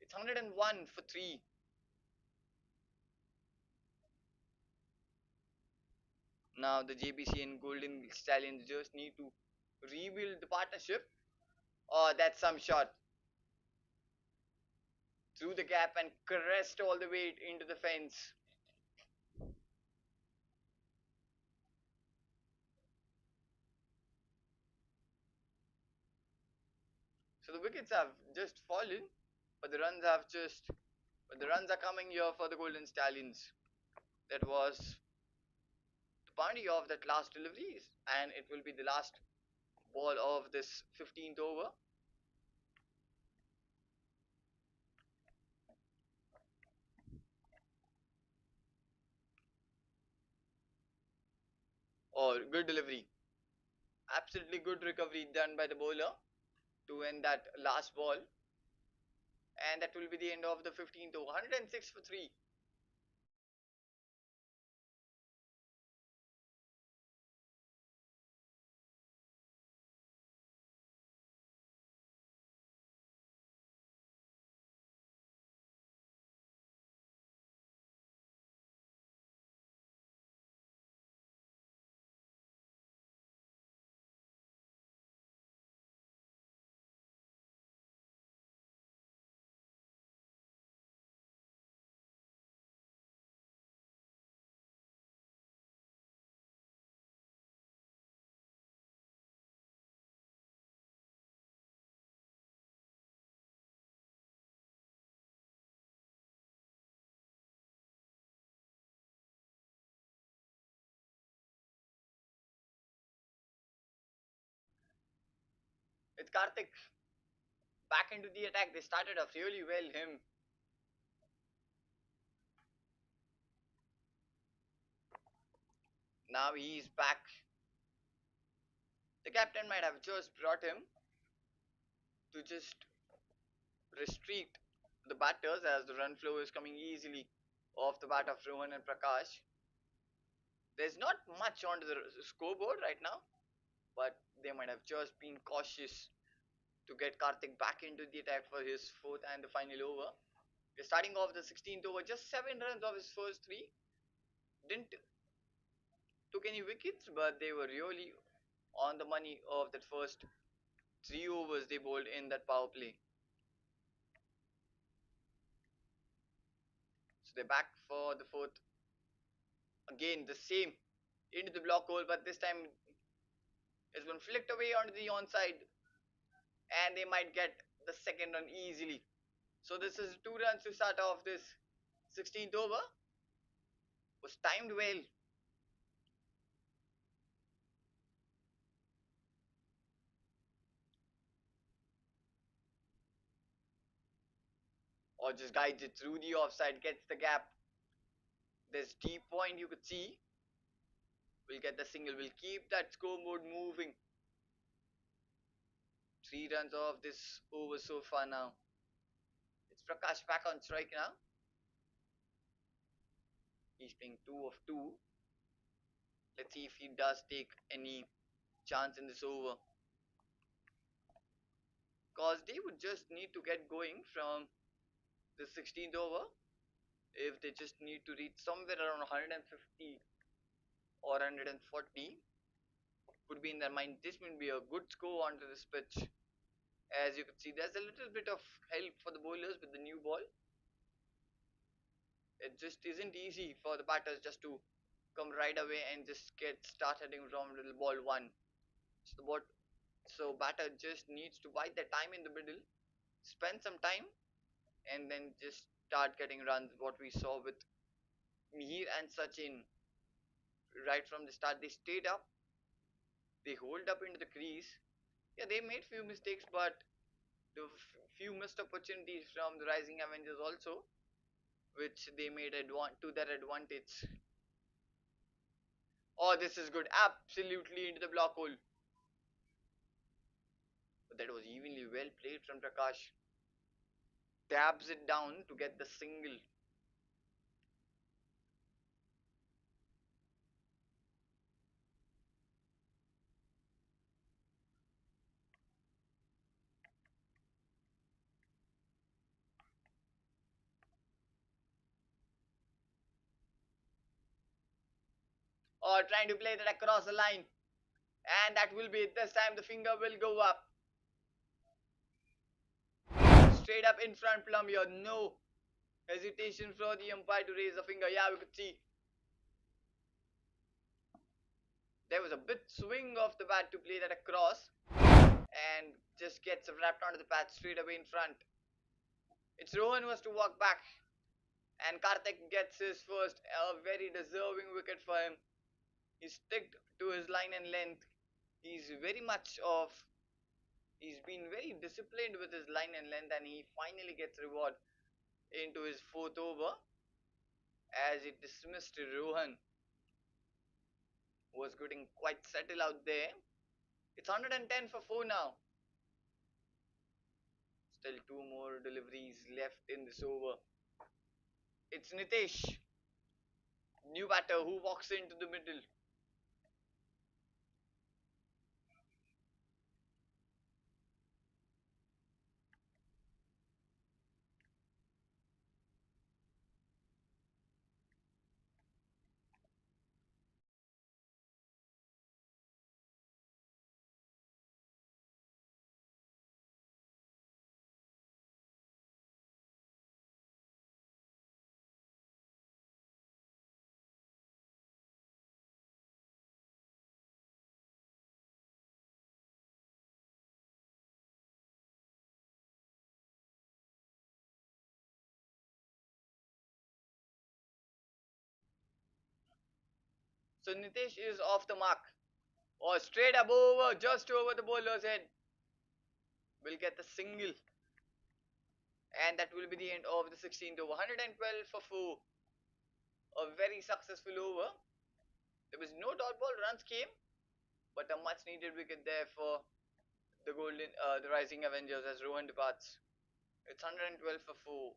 It's 101 for 3. Now the Jbcn Golden Stallions just need to rebuild the partnership. Oh, that's some shot. Through the gap and caressed all the way into the fence. So the wickets have just fallen, but the runs have just but the runs are coming here for the Golden Stallions. That was the boundary of that last delivery, and it will be the last ball of this 15th over. Or good delivery. Absolutely good recovery done by the bowler to end that last ball. And that will be the end of the 15th over. 106 for 3. It's Karthik back into the attack. They started off really well. Now he's back. The captain might have just brought him to just restrict the batters as the run flow is coming easily off the bat of Rohan and Prakash. There's not much on the scoreboard right now, but they might have just been cautious to get Karthik back into the attack for his fourth and the final over. We're starting off the 16th over, just 7 runs of his first 3. Didn't took any wickets, but they were really on the money of that first 3 overs they bowled in that power play. So they're back for the fourth. Again, the same into the block hole, but this time it's been flicked away onto the onside, and they might get the second run easily. So this is 2 runs to start off this 16th over. Was timed well. Or just guides it through the offside, gets the gap. This deep point you could see. We'll get the single. We'll keep that scoreboard moving. 3 runs off this over so far now. It's Prakash back on strike now. He's playing 2 of 2. Let's see if he does take any chance in this over. Because they would just need to get going from the 16th over. If they just need to reach somewhere around 150 or 140, could be in their mind. This will be a good score onto this pitch. As you can see, there's a little bit of help for the bowlers with the new ball. It just isn't easy for the batters just to come right away and just get start hitting from little ball 1. So batter just needs to bide the time in the middle, spend some time, and then just start getting runs. What we saw with Mihir and Sachin right from the start, they stayed up, they hold up into the crease. Yeah, they made few mistakes, but the few missed opportunities from the rising Avengers also, which they made to their advantage. Oh, this is good. Absolutely into the block hole. But that was evenly well played from Prakash. Dabs it down to get the single. Or trying to play that across the line. And that will be it. This time the finger will go up. Straight up in front plumb here. No hesitation for the umpire to raise the finger. Yeah, we could see. There was a bit swing of the bat to play that across. and just gets wrapped onto the patch straight away in front. It's Rohan who has to walk back, and Karthik gets his first, a very deserving wicket for him. He sticked to his line and length. He's very much of he's been very disciplined with his line and length, and he finally gets reward into his fourth over as it dismissed Rohan, who was getting quite settled out there. It's 110 for 4 now. Still two more deliveries left in this over. It's Nitesh, new batter, who walks into the middle. So Nitesh is off the mark. Or straight up over, just over the bowler's head. Will get the single. And that will be the end of the 16th over. 112 for 4. A very successful over. There was no dot ball, runs came, but a much needed wicket there for the rising Avengers as Rohan departs. It's 112 for 4.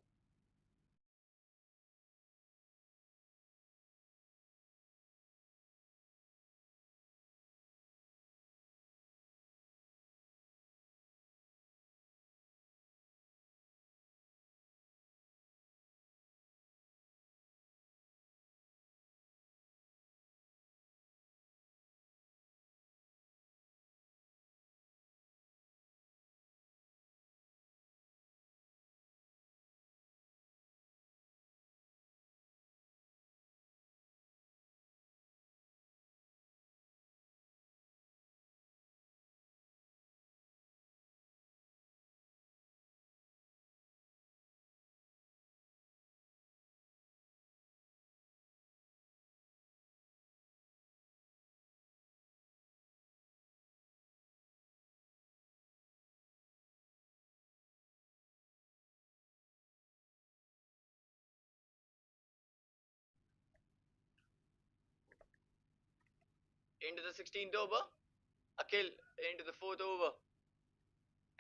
Into the 16th over. Akhil into the 4th over.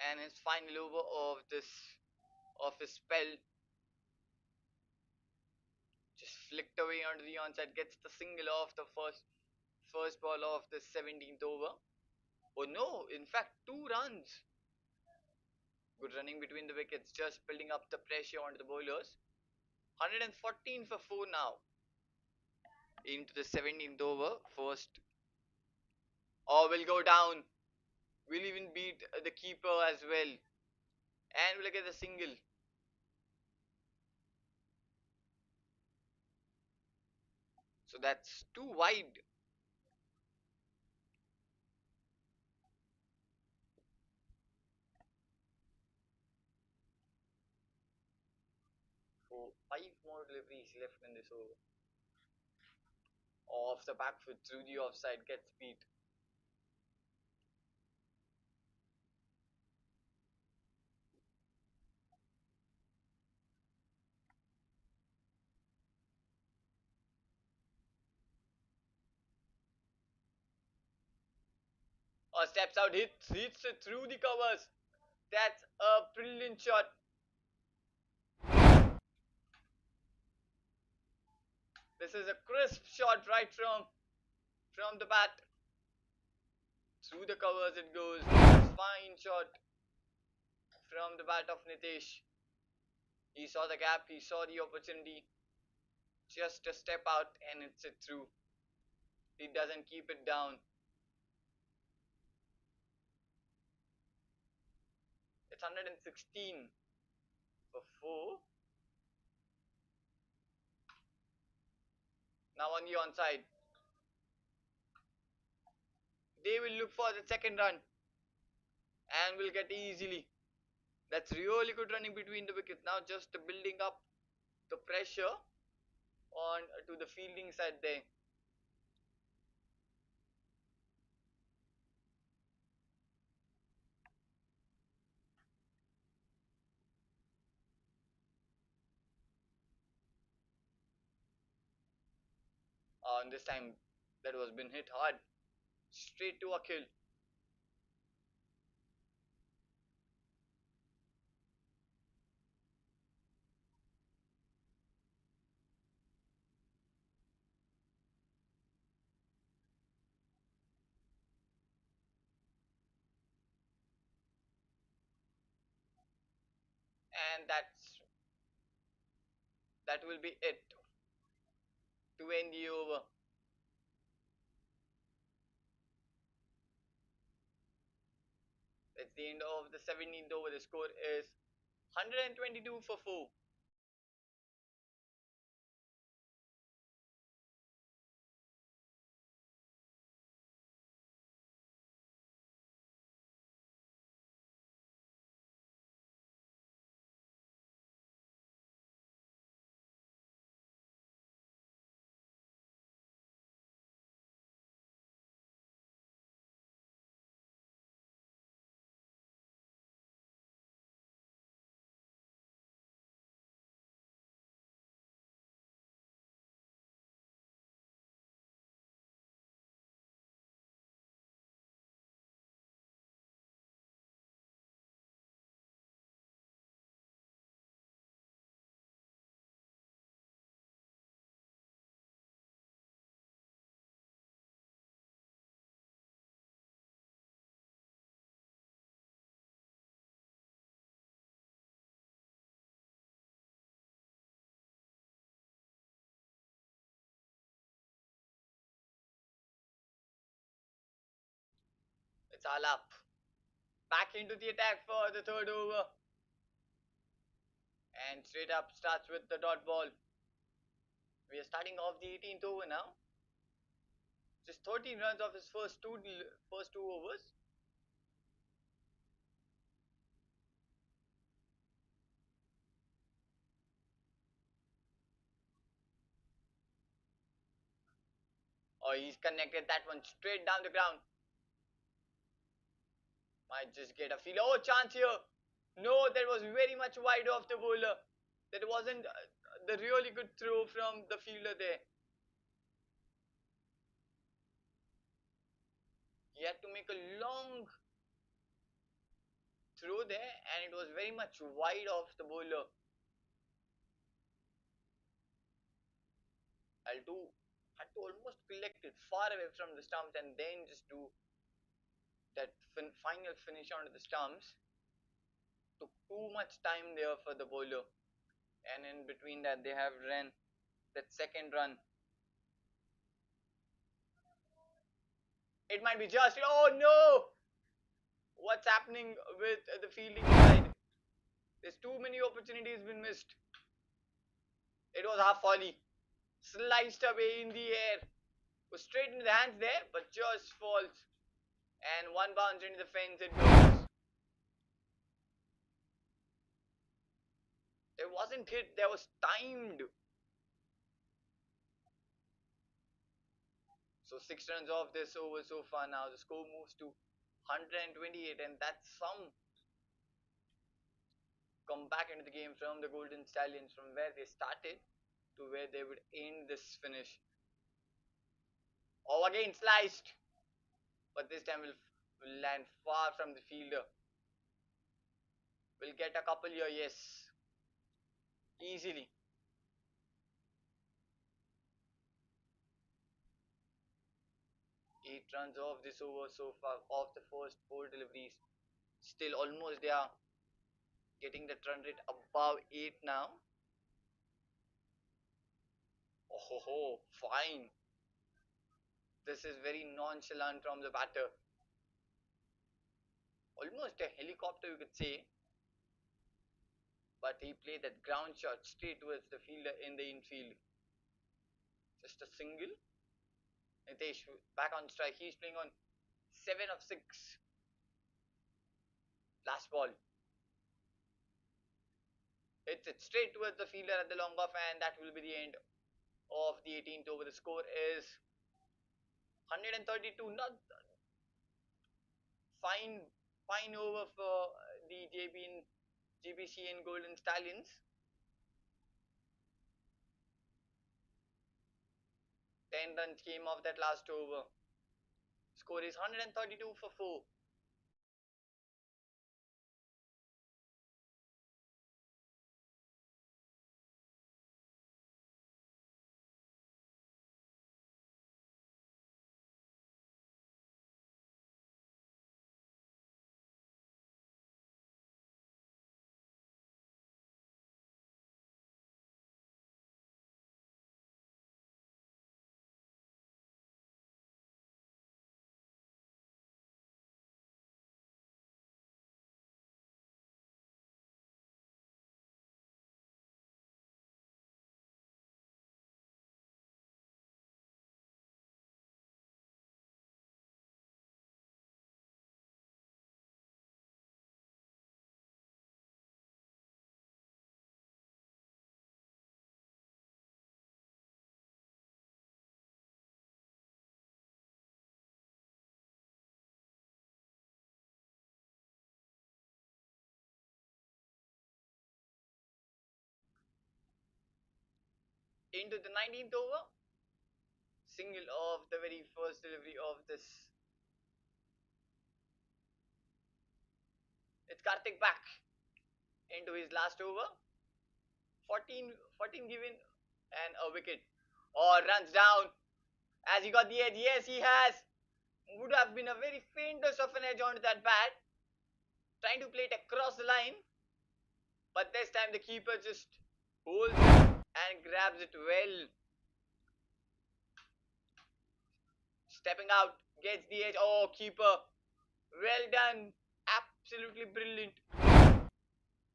And his final over of his spell just flicked away onto the onside. Gets the single off the first ball of the 17th over. Oh no, in fact 2 runs. Good running between the wickets, just building up the pressure onto the bowlers. 114 for 4 now. Into the 17th over. First. Or will go down. Will even beat the keeper as well. And will get the single. So that's too wide. So 5 more deliveries left in this over. Off the back foot through the offside, gets beat. Or steps out, hits it through the covers. That's a brilliant shot. This is a crisp shot right from the bat. Through the covers it goes. Fine shot from the bat of Nitesh. He saw the gap, he saw the opportunity. Just a step out and hits it through. He doesn't keep it down. It's 116 for 4. Now on the onside. They will look for the second run. and will get easily. That's really good running between the wickets. Now just building up the pressure on to the fielding side there. And this time that was been hit hard, straight to a kill. And that will be it to end the over. It's the end of the 17th over. The score is 122 for 4. It's all up. Back into the attack for the third over. And straight up starts with the dot ball. We are starting off the 18th over now. Just 13 runs off his first two overs. Oh, he's connected that one straight down the ground. Might just get a feel. Oh, chance here. No, that was very much wide off the bowler. That wasn't the really good throw from the fielder there. He had to make a long throw there, and it was very much wide off the bowler. I'll do had to almost collect it far away from the stumps and then just do that final finish onto the stumps. Took too much time there for the bowler, and in between that they have ran that second run. It might be just, oh no, what's happening with the fielding side? There's too many opportunities been missed. It was half volley, sliced away in the air, was straight into the hands there, but just falls, and one bounce into the fence it goes. It wasn't hit, there was timed. So 6 runs off this over so far now. The score moves to 128, and that's some come back into the game from the Golden Stallions from where they started to where they would end this finish. Oh, again sliced, but this time will land far from the fielder. We'll get a couple here, yes, easily. 8 runs off this over so far, off the first 4 deliveries. Still almost there, getting the run rate above 8 now. Oh, fine. This is very nonchalant from the batter. Almost a helicopter, you could say. But he played that ground shot straight towards the fielder in the infield. Just a single. Nitesh back on strike. He's playing on 7 of 6. Last ball. Hits it straight towards the fielder at the long off, and that will be the end of the 18th over. The score is 132. Not fine, fine over for the Jbcn Golden Stallions. 10 runs came off that last over. Score is 132 for 4. Into the 19th over. Single of the very first delivery of this. It's Karthik back into his last over. 14 given and a wicket. Or runs down. Has he got the edge? Yes, he has. Would have been a very faintest of an edge onto that bat. Trying to play it across the line. But this time the keeper just holds it and grabs it well. Stepping out, gets the edge. Oh, keeper. Well done. Absolutely brilliant.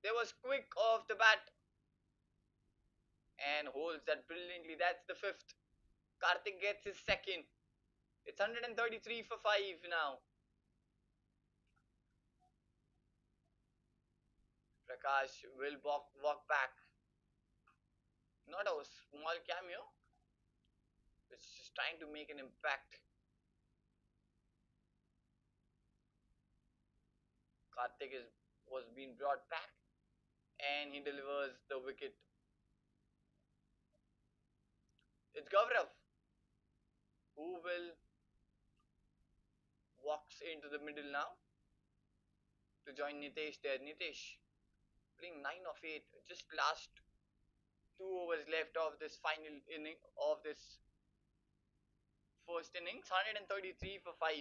There was quick off the bat. And holds that brilliantly. That's the 5th. Karthik gets his 2nd. It's 133 for 5 now. Prakash will walk back. Not a small cameo. It's just trying to make an impact. Karthik was being brought back and he delivers the wicket. It's Gaurav who will walks into the middle now to join Nitesh there. Nitesh playing 9 of 8. Just last 2 overs left of this final inning of this first innings. 133 for 5.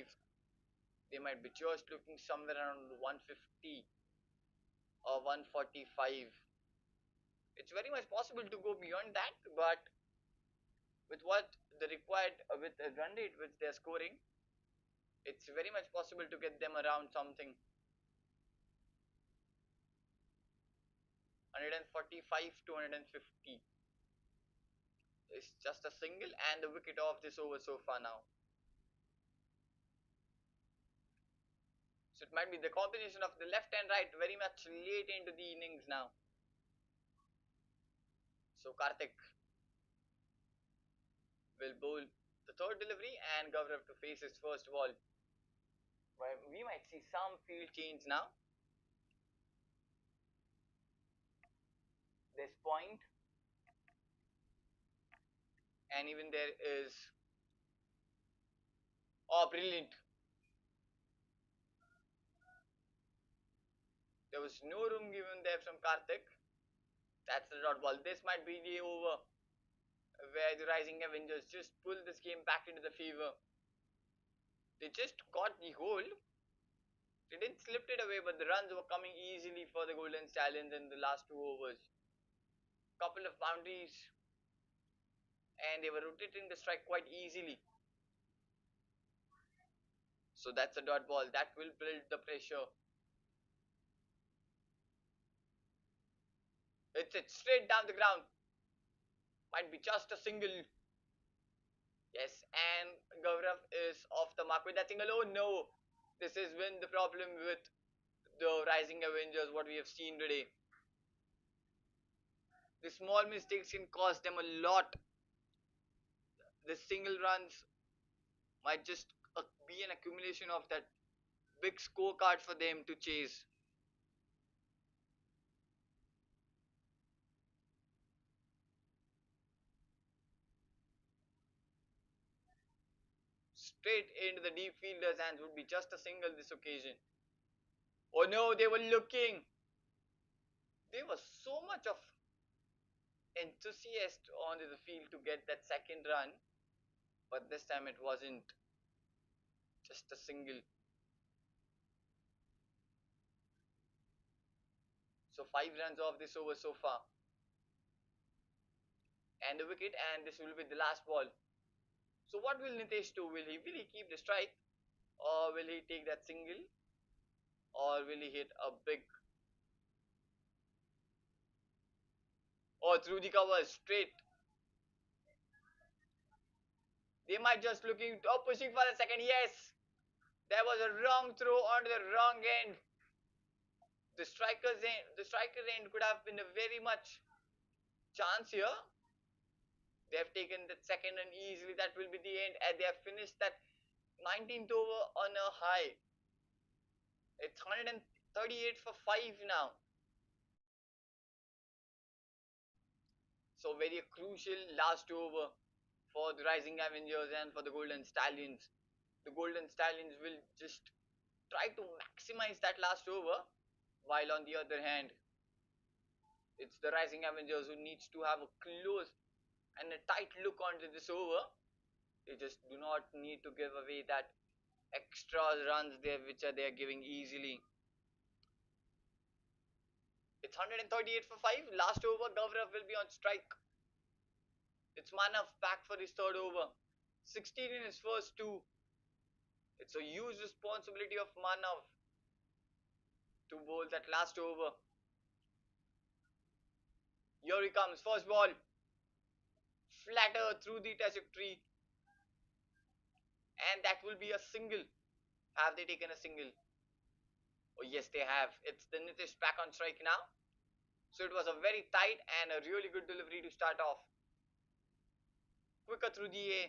They might be just looking somewhere around 150 or 145. It's very much possible to go beyond that, but with what the required with the run rate which they're scoring, it's very much possible to get them around something 145 to 150. It's just a single and the wicket off this over so far now. So it might be the combination of the left and right very much late into the innings now. So Karthik will bowl the 3rd delivery and Gaurav to face his first ball. We might see some field change now. This point, and even there is, oh, brilliant. There was no room given there from Karthik. That's the dot ball. This might be the over where the Rising Avengers just pull this game back into the favor. They just got the hole. They didn't slip it away, but the runs were coming easily for the Golden Stallions in the last 2 overs. Couple of boundaries, and they were rotating the strike quite easily. So that's a dot ball. That will build the pressure. It's straight down the ground. Might be just a single. Yes, and Gaurav is off the mark with that single. Oh no! This is when the problem with the Rising Avengers, what we have seen today. The small mistakes can cost them a lot. The single runs might just be an accumulation of that big scorecard for them to chase. Straight into the deep fielder's hands would be just a single this occasion. Oh no, they were looking. They were so much of enthusiast onto the field to get that second run, but this time it wasn't just a single. So 5 runs off this over so far. And the wicket, and this will be the last ball. So what will Nitesh do? Will he keep the strike, or will he take that single, or will he hit a big, or through the cover straight? They might just looking, oh, pushing for the second. Yes, there was a wrong throw onto the wrong end. The striker end could have been a very much chance here. They have taken that second and easily that will be the end, and they have finished that 19th over on a high. It's 138 for 5 now. So very crucial last over for the Rising Avengers and for the Golden Stallions. The Golden Stallions will just try to maximize that last over, while on the other hand, it's the Rising Avengers who needs to have a close and a tight look onto this over. They just do not need to give away that extra runs there which they are giving easily. It's 138 for 5. Last over, Gaurav will be on strike. It's Manav back for his third over. 16 in his first two. It's a huge responsibility of Manav to bowl that last over. Here he comes. First ball. Flatter through the trajectory. And that will be a single. Have they taken a single? Oh yes, they have. It's the Nitish back on strike now. So it was a very tight and a really good delivery to start off. Quicker through the A.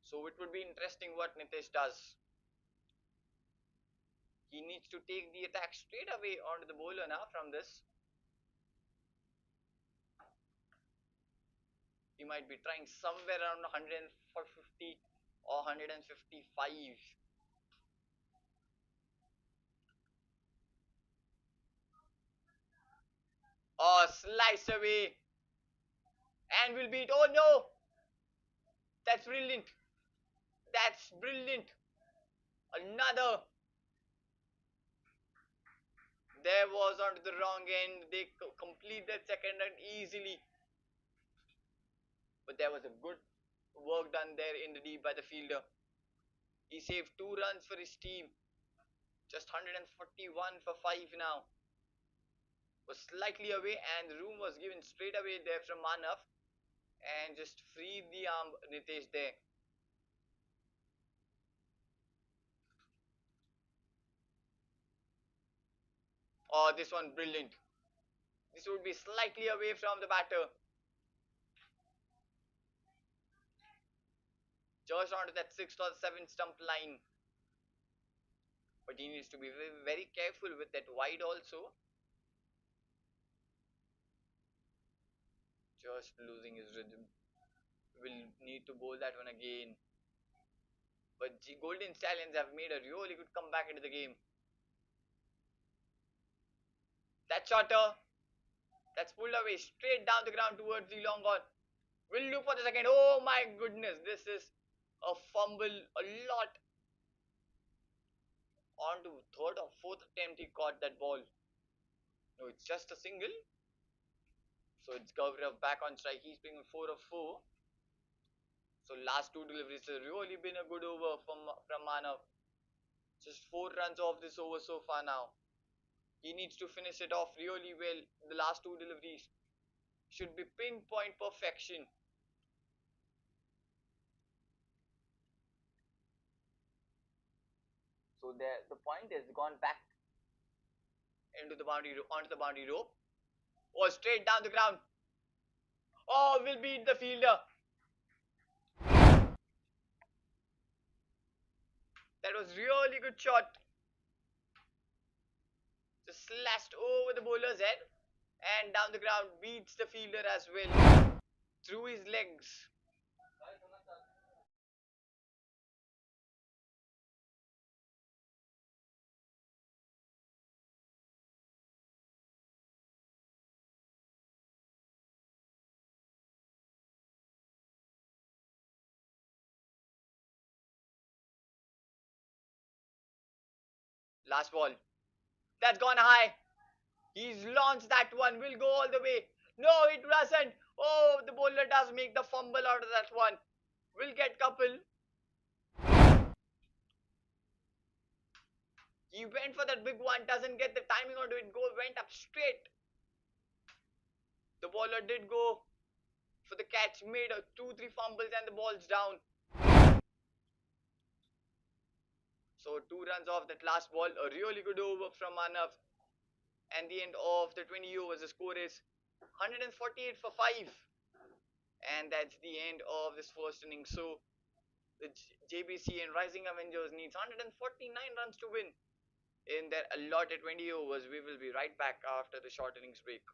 So it would be interesting what Nitish does. He needs to take the attack straight away onto the bowler now from this. He might be trying somewhere around 150 or 155. Oh, slice away. And will beat. Oh no! That's brilliant. That's brilliant. Another. There was onto the wrong end. They complete that second run easily. But there was a good work done there in the deep by the fielder. He saved 2 runs for his team. Just 141 for 5 now. Was slightly away, and the room was given straight away there from Manav, and just freed the arm Nitesh there. Oh, this one brilliant. This would be slightly away from the batter. Just onto that 6th or 7th stump line. But he needs to be very, very careful with that wide also. Just losing his rhythm. Will need to bowl that one again. But Golden Stallions have made a really good comeback into the game. That shotter, that's pulled away straight down the ground towards the long on. Will look for the second. Oh my goodness, this is a fumble a lot. On to third or fourth attempt, he caught that ball. No, it's just a single. So it's Gaurav back on strike. He's being 4 of 4. So last two deliveries have really been a good over from Manav. Just 4 runs off this over so far now. He needs to finish it off really well. The last two deliveries should be pinpoint perfection. So So there, the point is gone back into the boundary onto the boundary rope. Oh, straight down the ground. Oh, will beat the fielder. That was really good shot. Just slashed over the bowler's head and down the ground, beats the fielder as well through his legs. Last ball. That's gone high. He's launched that one. Will go all the way. No, it doesn't. Oh, the bowler does make the fumble out of that one. Will get couple. He went for that big one. Doesn't get the timing onto it. Went up straight. The bowler did go for the catch. Made a 2-3 fumbles and the ball's down. So 2 runs off that last ball. A really good over from Manav. And the end of the 20 overs, the score is 148 for 5. And that's the end of this first inning. So the Jbcn Rising Avengers needs 149 runs to win in their allotted 20 overs. We will be right back after the short innings break.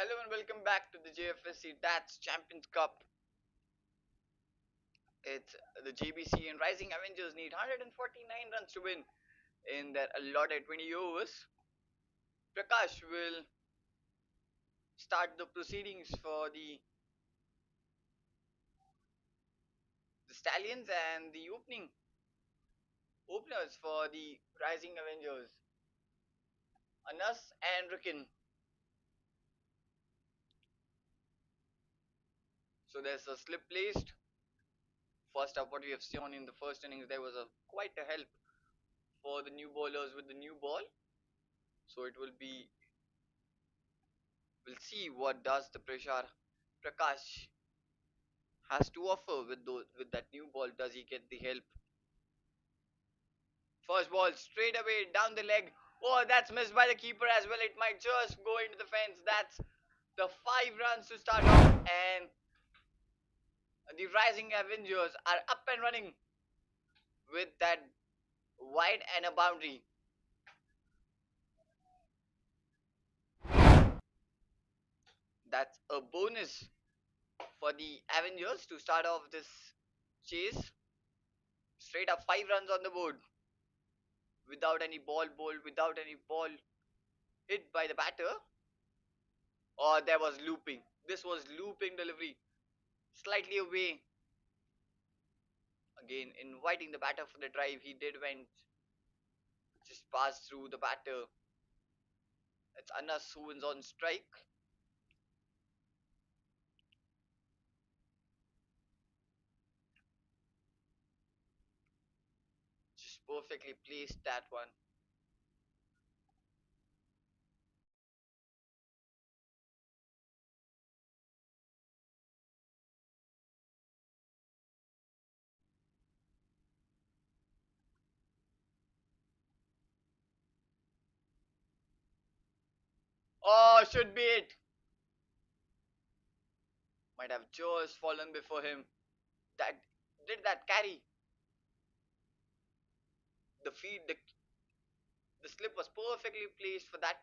Hello and welcome back to the Jfsc That's Champions Cup. It's the Jbcn and Rising Avengers need 149 runs to win in their allotted 20 overs. Prakash will start the proceedings for the Stallions and the openers for the Rising Avengers, Anas and Rikin. So there's a slip placed. First up, what we have seen in the first innings, there was quite a help for the new bowlers with the new ball. So it will be, we'll see what does the Prakash has to offer with that new ball. Does he get the help? First ball straight away down the leg. Oh, that's missed by the keeper as well. It might just go into the fence. That's the 5 runs to start off, and the Rising Avengers are up and running with that wide and a boundary. That's a bonus for the Avengers to start off this chase. Straight up 5 runs on the board without any ball bowled, without any ball hit by the batter. Or there was looping. This was looping delivery. Slightly away. Again, inviting the batter for the drive. He did went just passed through the batter. It's Anas who is on strike. Just perfectly placed that one. Oh, should be it. Might have just fallen before him. That did that carry. The feed, the slip was perfectly placed for that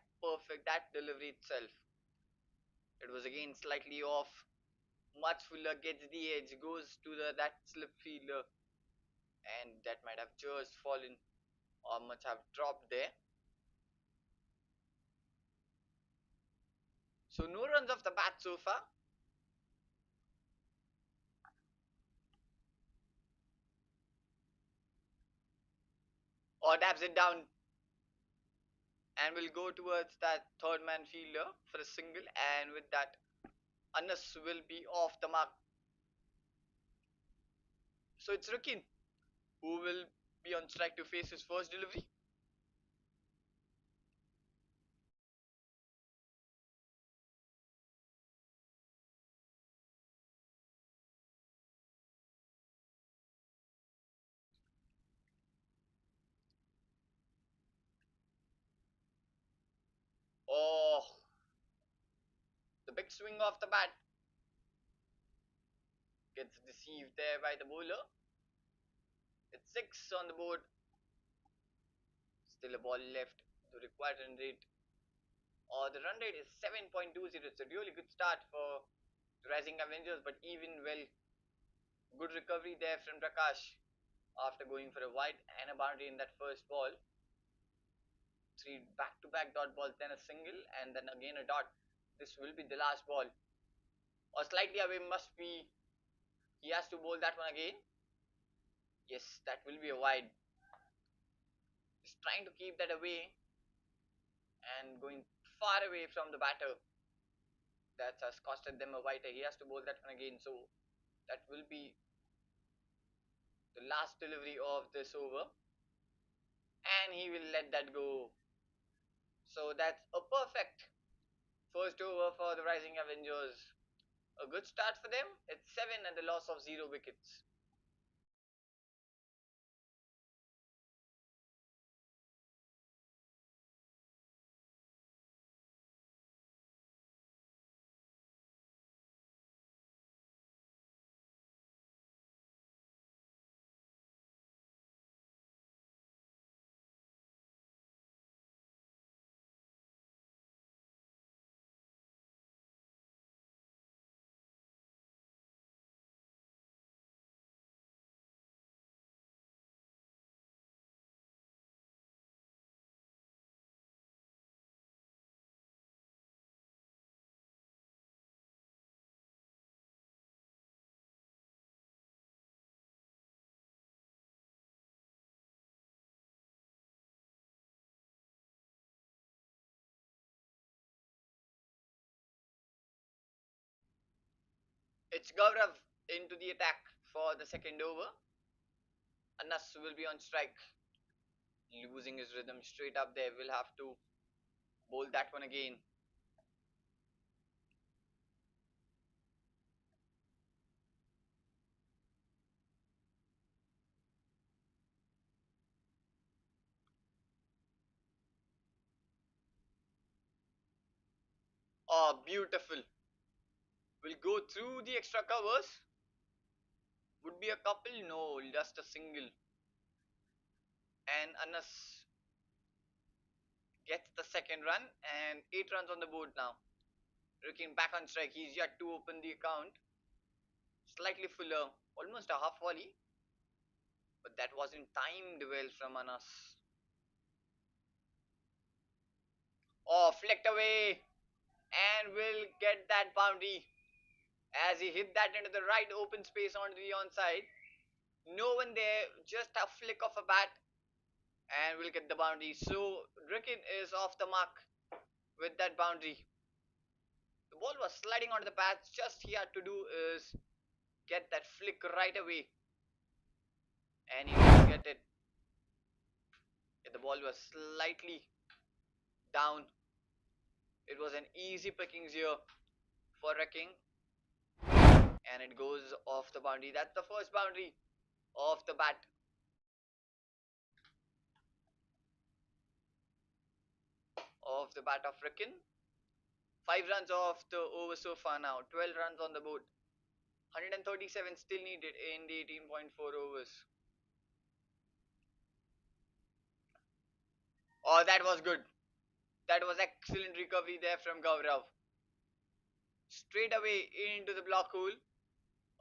delivery itself. It was again slightly off. Much fuller gets the edge, goes to that slip fielder, and that might have just fallen or much have dropped there. So no runs off the bat so far. Or dabs it down and will go towards that third man fielder for a single, and with that Anas will be off the mark. So it's Rukin who will be on strike to face his first delivery. Oh, the big swing off the bat gets deceived there by the bowler. It's 6 on the board. Still a ball left. The required run rate, or the run rate, is 7.20. It's a really good start for the Rising Avengers, but even well, good recovery there from Prakash after going for a wide and a boundary in that first ball. 3 back-to-back dot balls, then a single, and then again a dot. This will be the last ball. Or slightly away must be. He has to bowl that one again. Yes, that will be a wide. He's trying to keep that away and going far away from the batter. That has costed them a wide. He has to bowl that one again. So that will be the last delivery of this over. And he will let that go. So that's a perfect first over for the Rising Avengers. A good start for them. It's 7 and the loss of 0 wickets. It's Gaurav into the attack for the second over. Anas will be on strike. Losing his rhythm straight up there. Will have to bowl that one again. Oh, beautiful. Will go through the extra covers. Would be a couple? No, just a single. And Anas gets the second run and 8 runs on the board now. Rikin back on strike. He's yet to open the account. Slightly fuller, almost a half volley, but that wasn't timed well from Anas. Oh, flicked away and will get that boundary as he hit that into the right open space onto the onside. No one there, just a flick of a bat and will get the boundary. So Rikin is off the mark with that boundary. The ball was sliding onto the pads. Just he had to do is get that flick right away, and he will get it. The ball was slightly down. It was an easy pickings here for Wrecking, and it goes off the boundary. That's the first boundary of the bat. Of the bat of Wrecking. 5 runs off the over so far now. 12 runs on the board. 137 still needed in the 18.4 overs. Oh, that was good. That was excellent recovery there from Gaurav. Straight away into the block hole.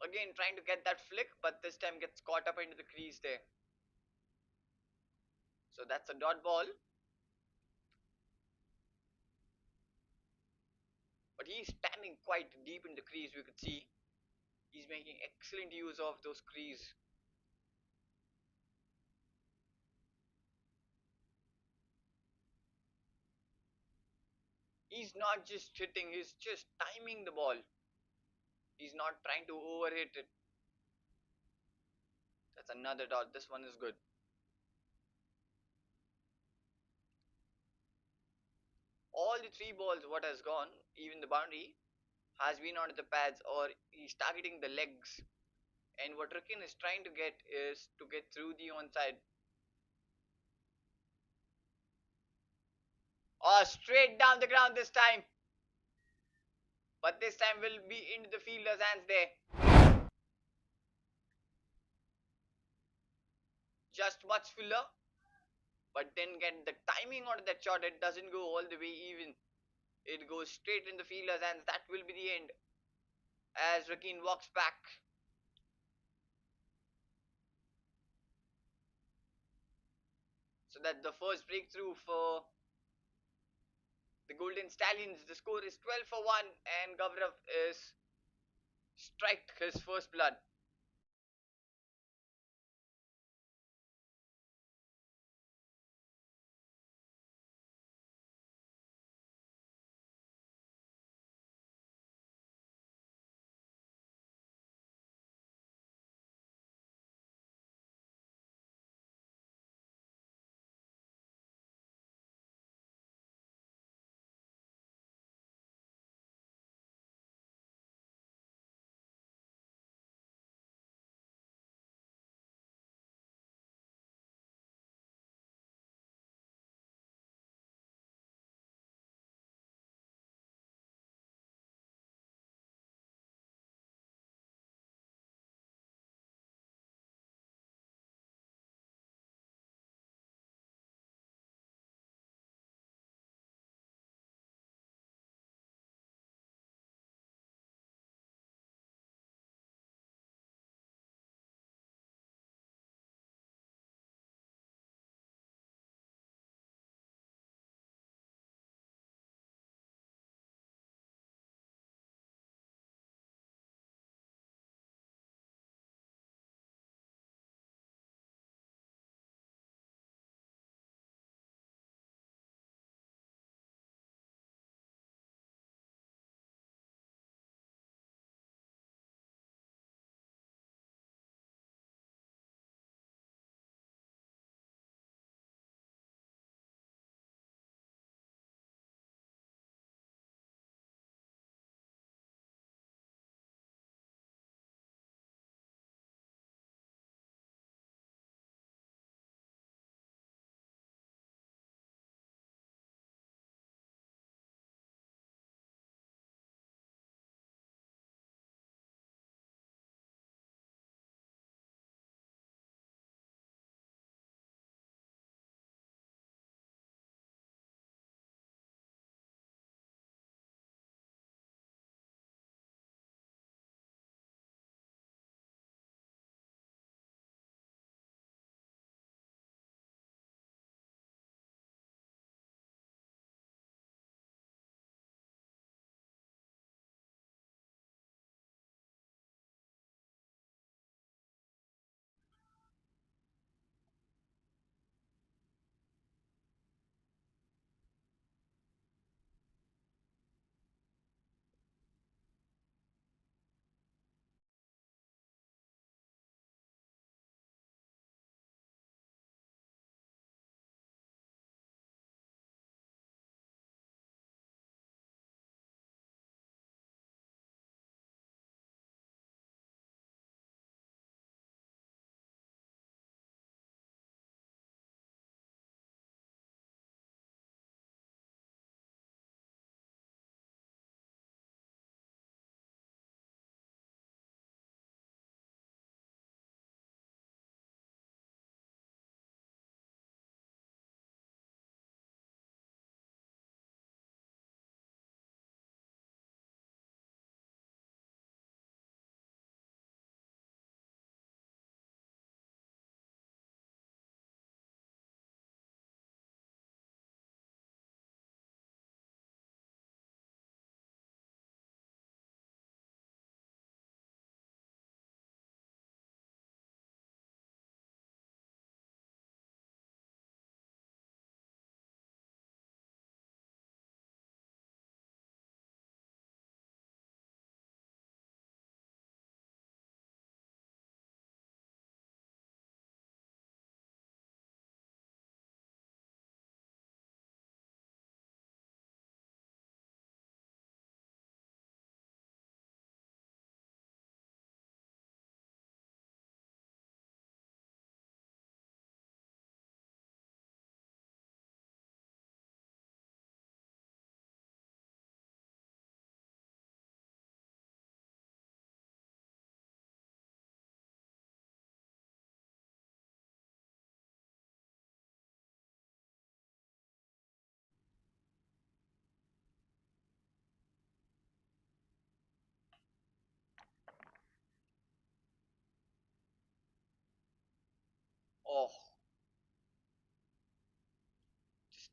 Again trying to get that flick, but this time gets caught up into the crease there. So that's a dot ball. But he's standing quite deep in the crease, we could see. He's making excellent use of those crease. He's not just hitting, he's just timing the ball. He's not trying to overhit it. That's another dot. This one is good. All the three balls, what has gone, even the boundary, has been onto the pads or he's targeting the legs. And what Rikin is trying to get is to get through the onside. Oh, straight down the ground this time. But this time will be into the fielder's hands there. Just much fuller. But then get the timing on that shot. It doesn't go all the way even. It goes straight in the fielder's hands. That will be the end. As Rakin walks back. So that's the first breakthrough for the Golden Stallions. The score is 12 for 1 and Gaurav is striked his first blood.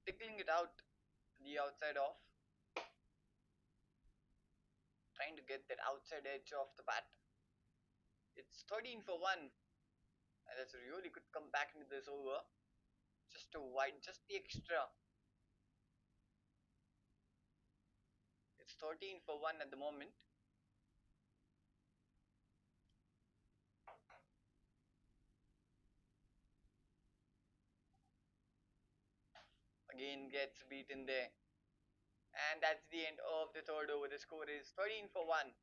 tickling it out the outside off, trying to get that outside edge of the bat. It's 13 for 1, and that's a really good comeback into this over. Just a wide, just the extra. It's 13 for 1 at the moment. Again gets beaten there. And that's the end of the third over. The score is 13 for 1.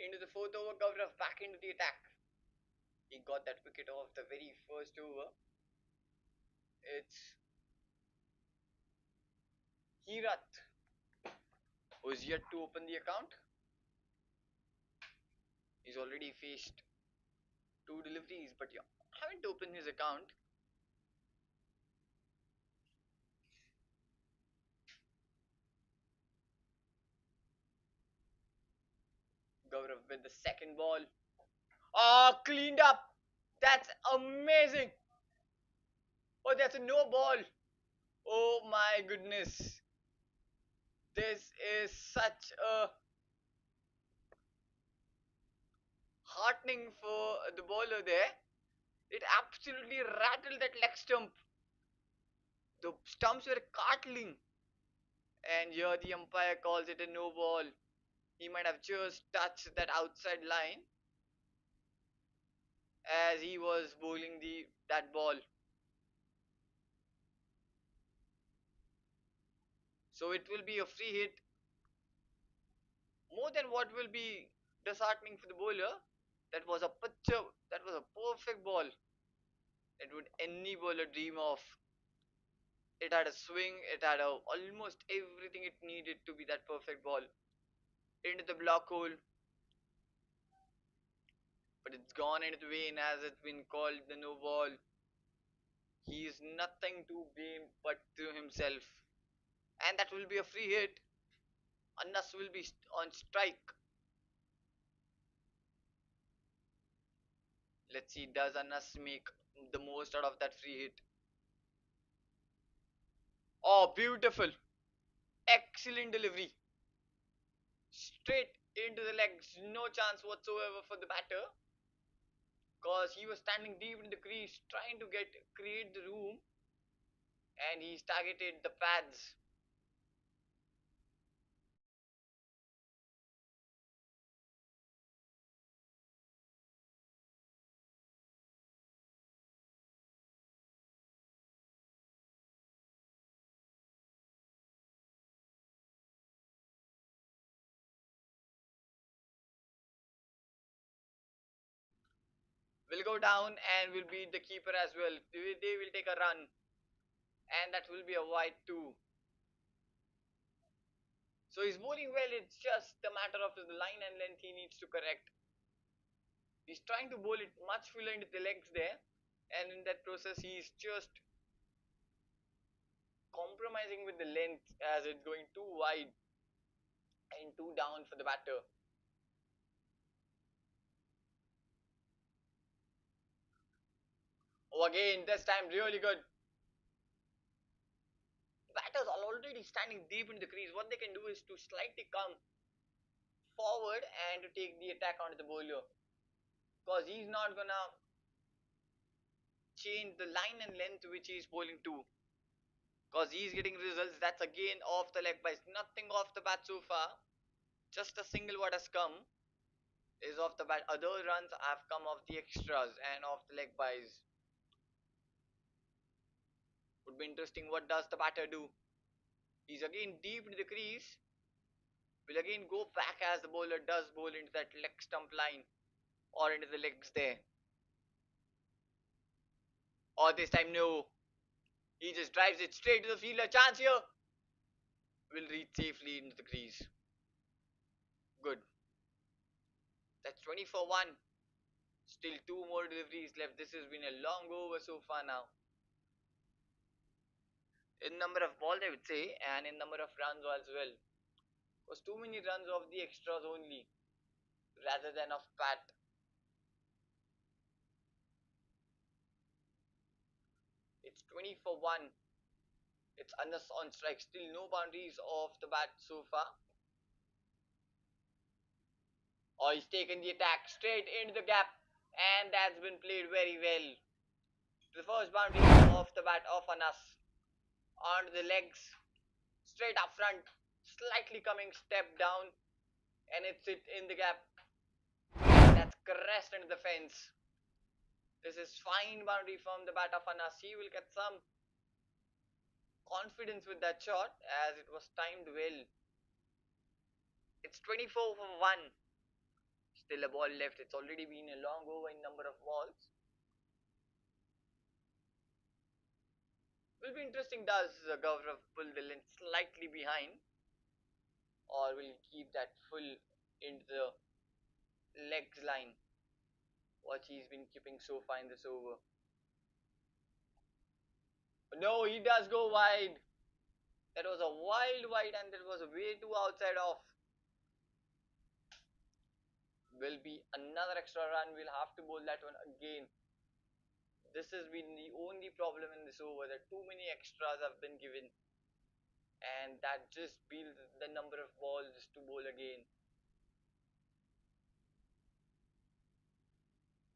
Into the fourth over, Gaurav back into the attack. He got that wicket off the very first over. It's Hirat, who's yet to open the account. He's already faced two deliveries, but you haven't opened his account. Gaurav with the second ball. Oh, cleaned up. That's amazing. Oh, that's a no ball. Oh my goodness. This is such a heartening for the bowler there. It absolutely rattled that leg stump. The stumps were cartling. And here the umpire calls it a no ball. He might have just touched that outside line as he was bowling that ball. So it will be a free hit. More than what will be disheartening for the bowler, that was a picture, that was a perfect ball. That would any bowler dream of. It had a swing, it had almost everything it needed to be that perfect ball. Into the block hole, but it's gone into the vein as it's been called the no ball. He is nothing to blame but to himself. And that will be a free hit. Anas will be on strike. Let's see, does Anas make the most out of that free hit? Oh, beautiful. Excellent delivery. Straight into the legs. No chance whatsoever for the batter. Because he was standing deep in the crease trying to create the room. And he's targeted the pads. Will go down and will beat the keeper as well. They will take a run. And that will be a wide too. So he's bowling well, it's just a matter of the line and length he needs to correct. He's trying to bowl it much fuller into the legs there, and in that process he's just compromising with the length as it's going too wide and too down for the batter. Oh, again, this time really good. The batters are already standing deep in the crease. What they can do is to slightly come forward and to take the attack onto the bowler, because he's not gonna change the line and length which he's bowling to, because he's getting results. That's again off the leg bites, nothing off the bat so far. Just a single what has come is off the bat. Other runs have come off the extras and off the leg byes. Would be interesting. What does the batter do? He's again deep into the crease. Will again go back as the bowler does bowl into that leg stump line or into the legs there. Or this time, no. He just drives it straight to the fielder. Chance here. Will reach safely into the crease. Good. That's 20 for 1. Still 2 more deliveries left. This has been a long over so far now. In number of balls, I would say, and in number of runs as well. Was too many runs of the extras only, rather than of bat. It's 20 for 1. It's Anas on strike. Still no boundaries off the bat so far. Oh, he's taken the attack straight into the gap, and that's been played very well. The first boundary off the bat of Anas. Onto the legs, straight up front, slightly coming step down, and it's it in the gap. That's crashed into the fence. This is fine boundary from the bat of Anas. He will get some confidence with that shot as it was timed well. It's 24 for 1. Still a ball left. It's already been a long over in number of balls. Will be interesting. Does Gaurav pull the length slightly behind, or will keep that full into the legs line? What he's been keeping so far in this over. No, he does go wide. That was a wild wide, and that was way too outside off. Will be another extra run. We'll have to bowl that one again. This has been the only problem in this over, that too many extras have been given, and that just builds the number of balls to bowl again.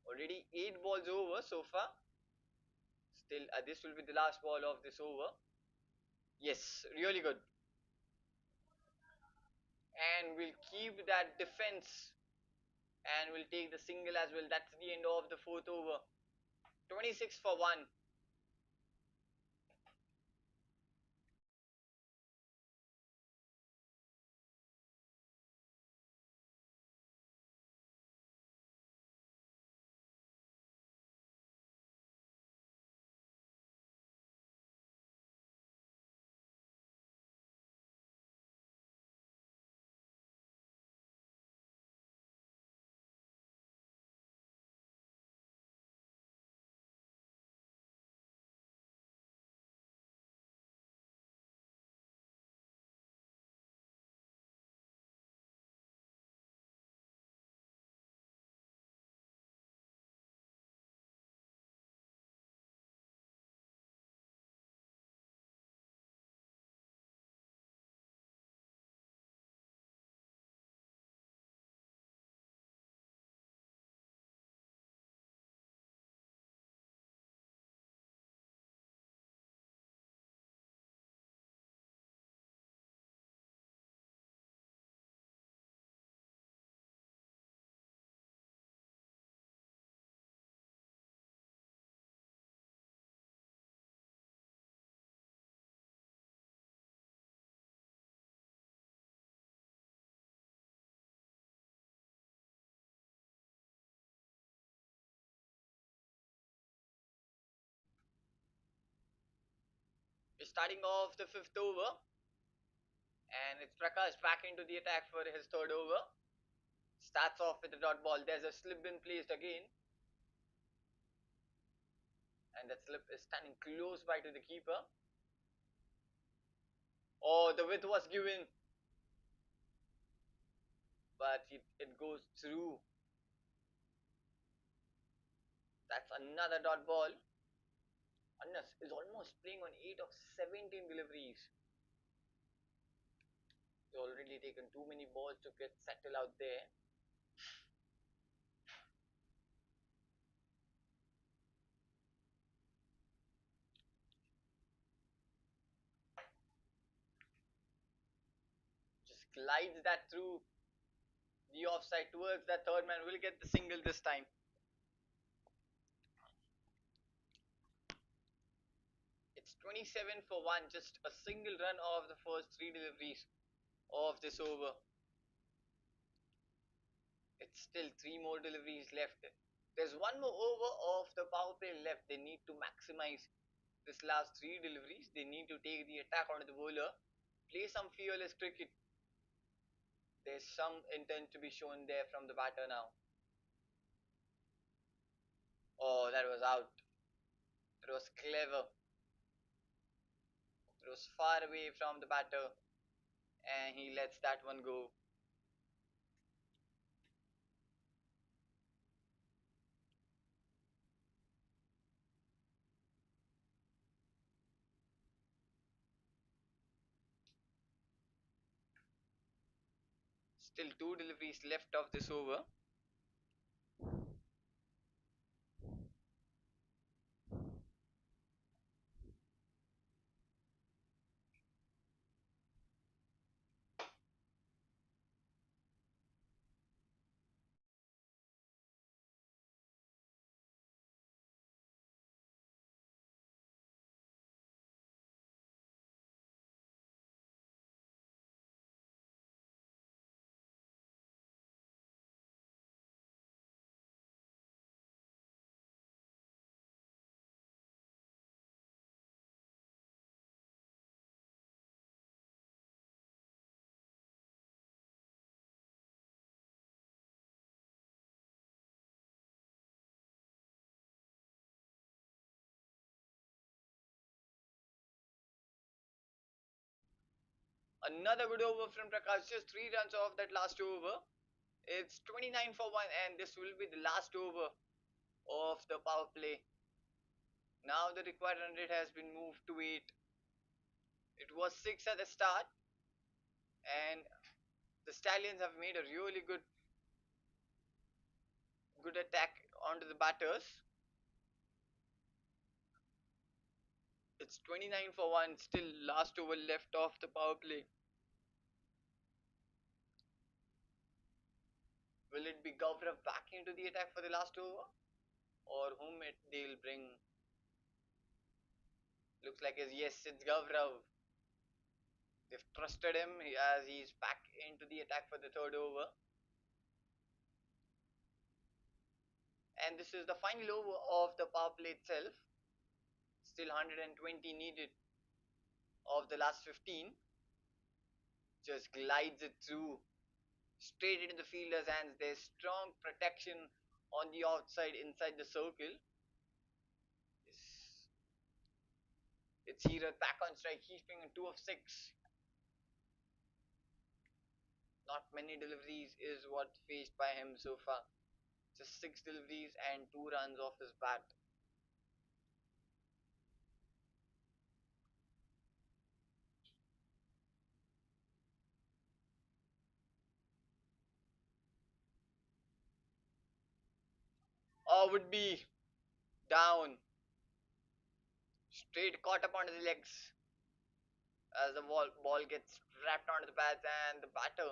Already 8 balls over so far. Still, this will be the last ball of this over. Yes, really good. And we'll keep that defense, and we'll take the single as well. That's the end of the 4th over. 26 for 1. We're starting off the 5th over, and it's Prakash back into the attack for his 3rd over. Starts off with a dot ball. There's a slip been placed again, and that slip is standing close by to the keeper. Oh, the width was given, but it goes through. That's another dot ball. Anas is almost playing on 8 of 17 deliveries. He's already taken too many balls to get settled out there. Just glides that through the offside towards that third man. Will get the single this time. It's 27 for 1, just a single run of the first three deliveries of this over. It's still three more deliveries left. There's one more over of the power play left. They need to maximize this last three deliveries. They need to take the attack onto the bowler, play some fearless cricket. There's some intent to be shown there from the batter now. Oh, that was out. It was clever. It was far away from the batter, and he lets that one go. Still two deliveries left of this over. Another good over from Prakash. Just three runs off that last over. It's 29 for 1, and this will be the last over of the power play. Now the required run rate has been moved to 8. It was 6 at the start, and the Stallions have made a really good attack onto the batters. It's 29 for 1, still last over left of the power play. Will it be Gaurav back into the attack for the last over? Or whom they'll bring? Looks like yes, it's Gaurav. They've trusted him as he's back into the attack for the third over. And this is the final over of the power play itself. Still 120 needed of the last 15. Just glides it through straight into the fielder's hands. There's strong protection on the outside inside the circle. It's Heerath back on strike, keeping a 2 of 6. Not many deliveries is what faced by him so far. Just 6 deliveries and 2 runs off his bat. Or would be down. Straight caught up onto the legs as the ball gets wrapped onto the pads, and the batter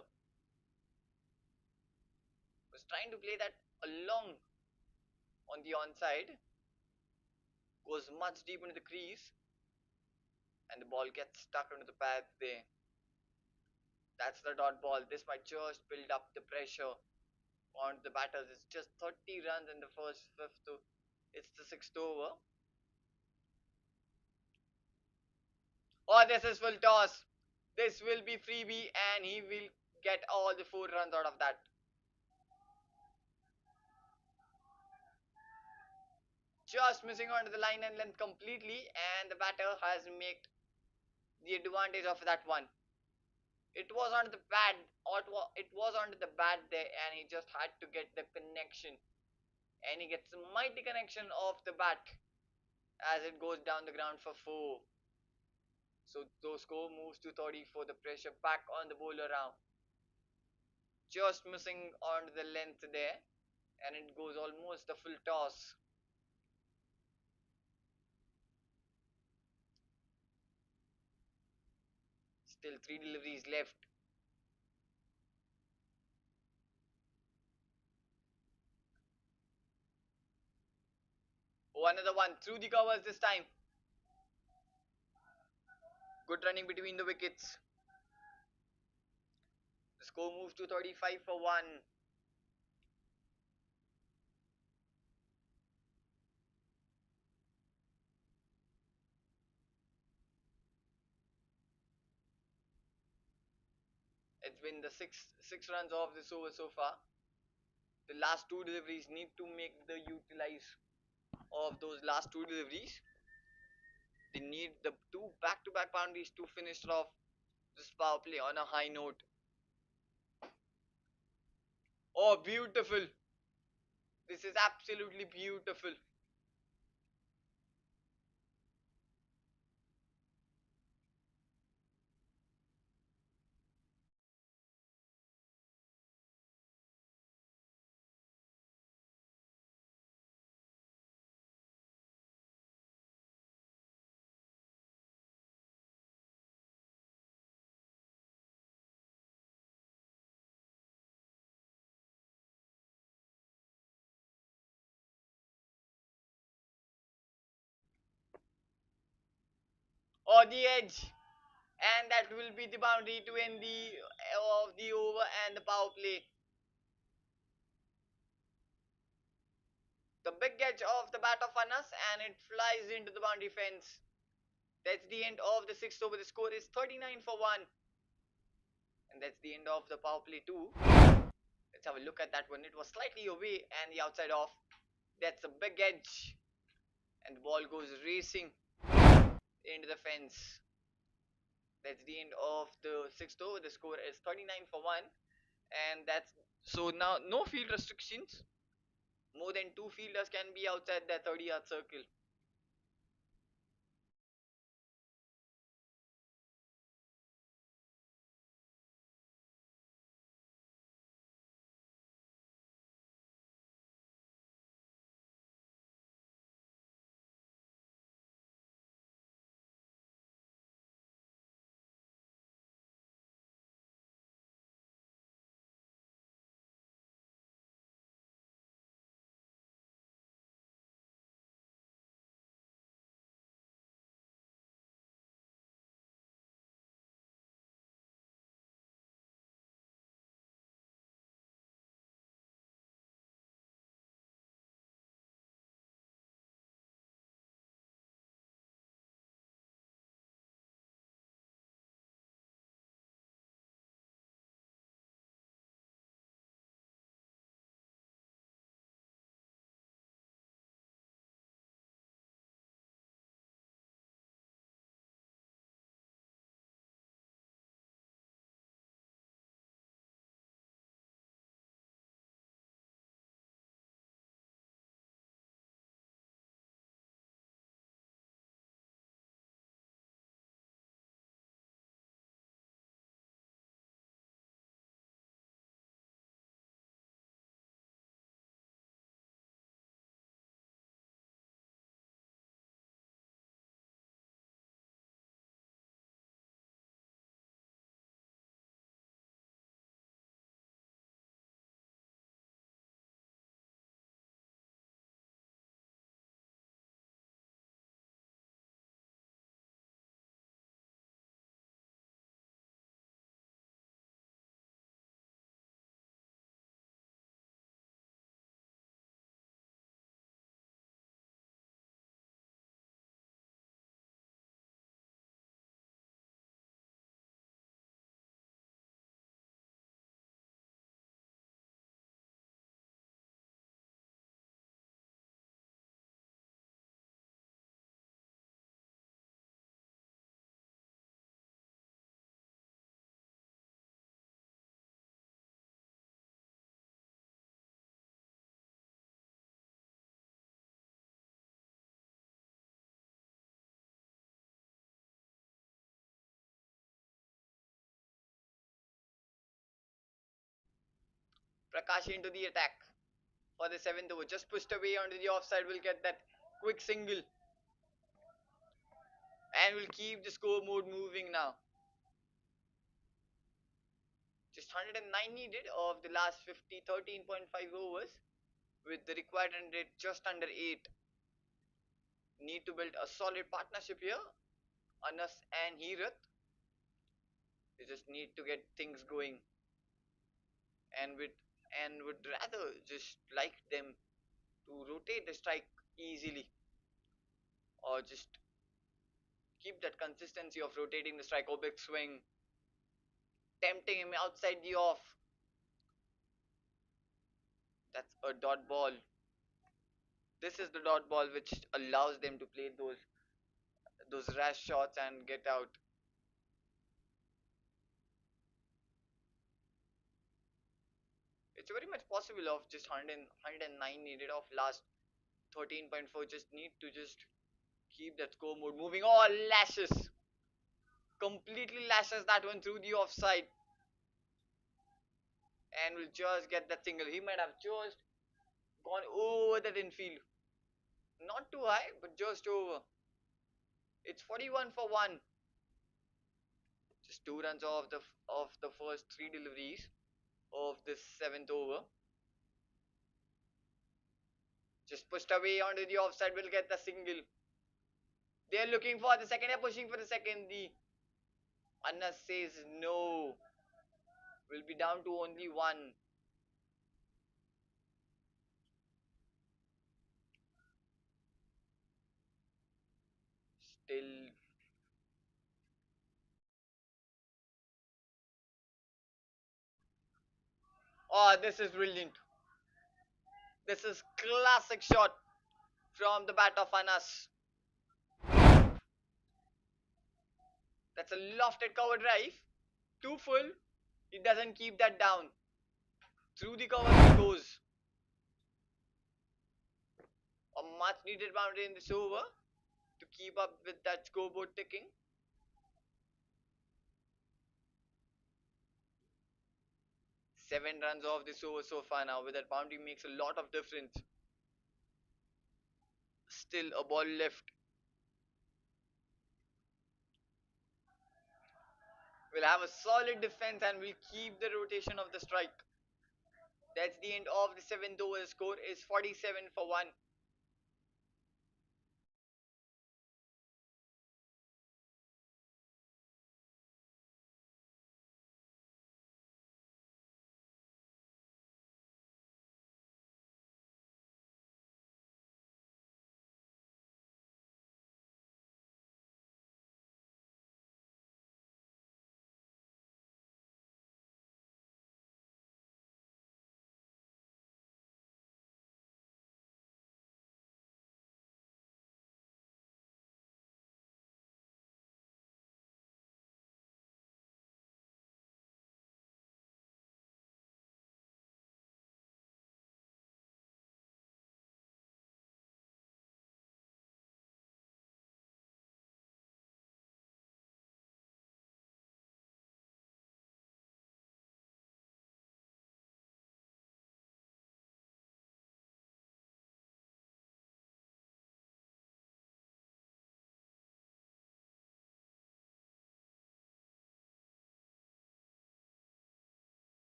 was trying to play that along on the onside. Goes much deep into the crease, and the ball gets stuck into the pads there. That's the dot ball. This might just build up the pressure on the batters. It's just 30 runs in the first fifth. It's the sixth over. Oh, this is full toss. This will be freebie, and he will get all the 4 runs out of that. Just missing onto the line and length completely, and the batter has made the advantage of that one. It was on the pad, or it was onto the bat there, and he just had to get the connection, and he gets a mighty connection of the bat as it goes down the ground for 4. So the score moves to 34. The pressure back on the bowler now. Just missing on the length there. And it goes almost the full toss. Still 3 deliveries left. Oh, another one through the covers this time. Good running between the wickets. The score moves to 35 for 1. It's been the six runs of this over so far. The last two deliveries need to make the utilize of those last two deliveries. They need the two back-to-back boundaries to finish off this power play on a high note. Oh, beautiful. This is absolutely beautiful. Oh, the edge. And that will be the boundary to end the over and the power play. The big edge of the bat of Anas and it flies into the boundary fence. That's the end of the sixth over. The score is 39 for 1. And that's the end of the power play too. Let's have a look at that one. It was slightly away and the outside off. That's a big edge. And the ball goes racing into the fence. That's the end of the sixth over. The score is 39 for 1. And that's so now no field restrictions. More than two fielders can be outside that 30-yard circle. Prakash into the attack for the seventh over. Just pushed away onto the offside. Will get that quick single. And will keep the scoreboard moving now. Just 109 needed of the last 50, 13.5 overs. With the required run rate just under 8. Need to build a solid partnership here. Anas and Hirath. They just need to get things going. And would rather just like them to rotate the strike easily, or just keep that consistency of rotating the strike or big swing, tempting him outside the off. That's a dot ball. This is the dot ball which allows them to play those rash shots and get out. It's very much possible of just 109 needed of last 13.4. Just need to just keep that score mode moving. Oh, lashes. Completely lashes that one through the offside. And will just get that single. He might have just gone over that infield. Not too high, but just over. It's 41 for 1. Just 2 runs of the first 3 deliveries of this seventh over. Just pushed away onto the offside. Will get the single. They're looking for the second. They're pushing for the second. The Anas says no. Will be down to only 1. Still. Oh, this is brilliant. This is classic shot from the bat of Anas. That's a lofted cover drive. Too full. He doesn't keep that down. Through the cover he goes. A much needed boundary in this over to keep up with that scoreboard ticking. 7 runs off this over so far now. With that boundary makes a lot of difference. Still a ball left. We'll have a solid defense and we'll keep the rotation of the strike. That's the end of the 7th over. The score is 47 for 1.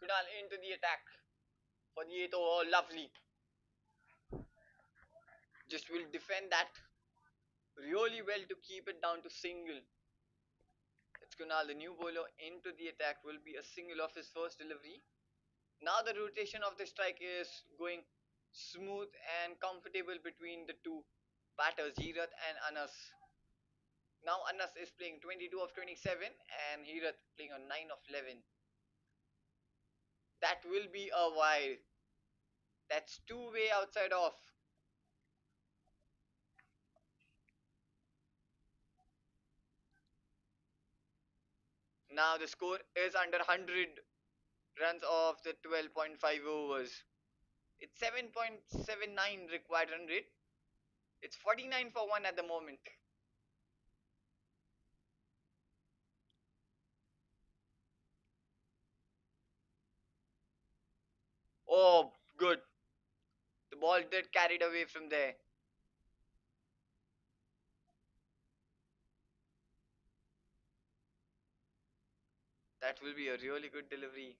Kunal into the attack for the 8th over. Lovely. Just will defend that really well to keep it down to single. It's Kunal, the new bowler, into the attack. Will be a single of his first delivery. Now the rotation of the strike is going smooth and comfortable between the two batters, Hirath and Anas. Now Anas is playing 22 of 27 and Hirath playing on 9 of 11. That will be a wide. That's two-way outside off. Now the score is under 100 runs of the 12.5 overs. It's 7.79 required run rate. It's 49 for 1 at the moment. Oh, good. The ball did carried away from there. That will be a really good delivery.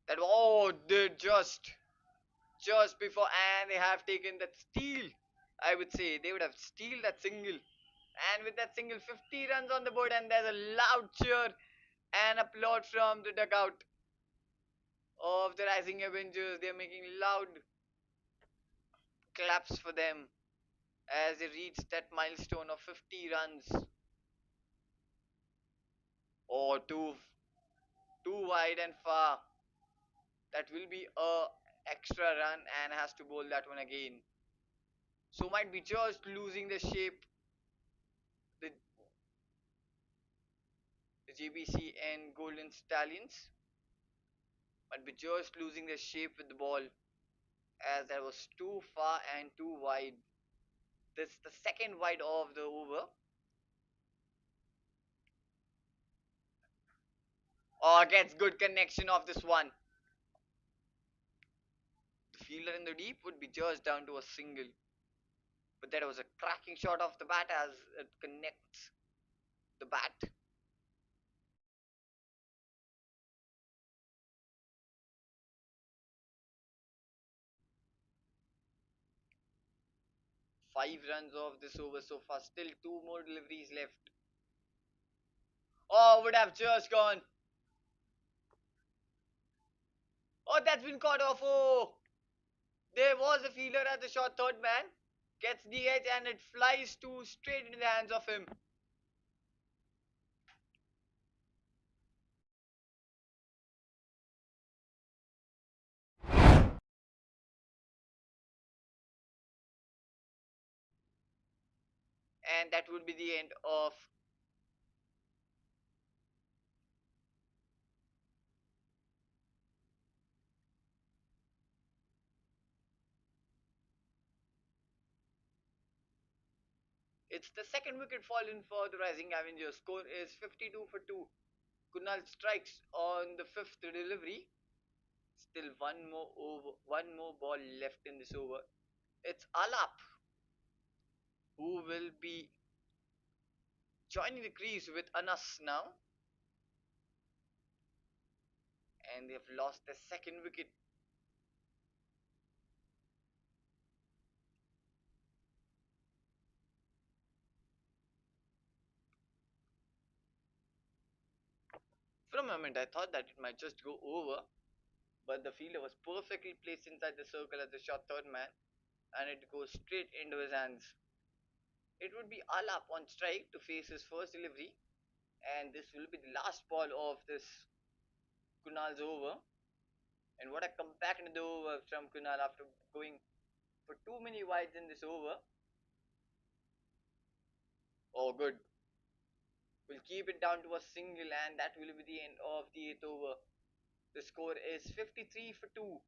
That oh, did just before, and they have taken that steal. I would say they would have steal that single, and with that single, 50 runs on the board, and there's a loud cheer and applaud from the dugout of the Rising Avengers. They're making loud claps for them as they reach that milestone of 50 runs. Or too wide and far. That will be a extra run and has to bowl that one again. So might be just losing the shape, the Jbcn and Golden Stallions. Might be just losing the shape with the ball as that was too far and too wide. This is the second wide of the over. Oh, gets good connection of this one. The fielder in the deep would be just down to a single. But that was a cracking shot off the bat as it connects the bat. 5 runs off this over so far. Still two more deliveries left. Oh, would have just gone. Oh, that's been caught off. Oh, there was a fielder at the short third man. Gets the edge and it flies to straight into the hands of him. And that would be the end of. It's the second wicket fallen for the Rising Avengers. Score is 52 for 2. Kunal strikes on the fifth delivery. Still one more ball left in this over. It's Alap who will be joining the crease with Anas now. And they have lost their second wicket. For a moment, I thought that it might just go over, but the fielder was perfectly placed inside the circle as the short third man, and it goes straight into his hands. It would be Alap on strike to face his first delivery, and this will be the last ball of this Kunal's over. And what a comeback into the over from Kunal after going for too many wides in this over. Oh, good. We'll keep it down to a single, and that will be the end of the eighth over. The score is 53 for 2.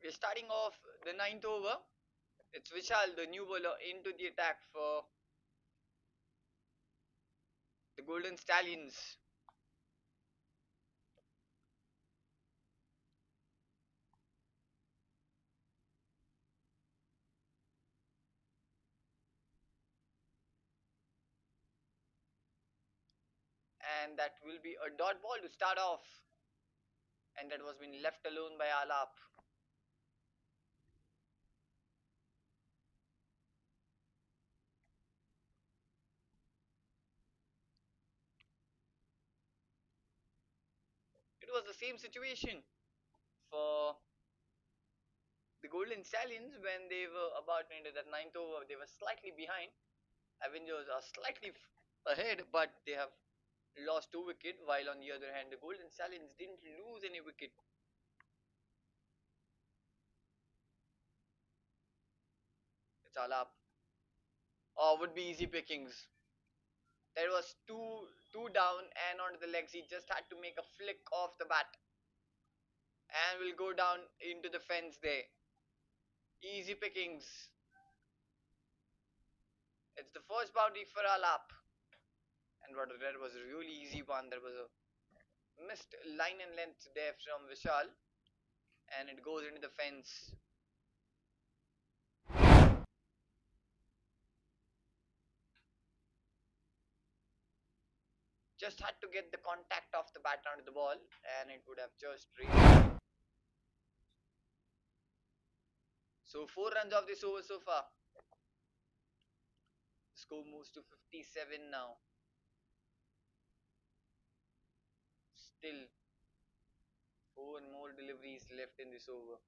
We're starting off the ninth over. It's Vishal, the new bowler, into the attack for the Golden Stallions. And that will be a dot ball to start off. And that was been left alone by Alap. It was the same situation for the Golden Stallions when they were about into that ninth over. They were slightly behind. Avengers are slightly ahead, but they have lost 2 wickets. While on the other hand, the Golden Stallions didn't lose any wicket. It's all up. Or would be easy pickings. There was two down and onto the legs. He just had to make a flick off the bat and will go down into the fence there. Easy pickings. It's the first boundary for Alap. And what that was a really easy one. There was a missed line and length there from Vishal. And it goes into the fence. Just had to get the contact of the bat onto the ball and it would have just reached. So 4 runs of this over so far. The score moves to 57 now. Still 4 more deliveries left in this over.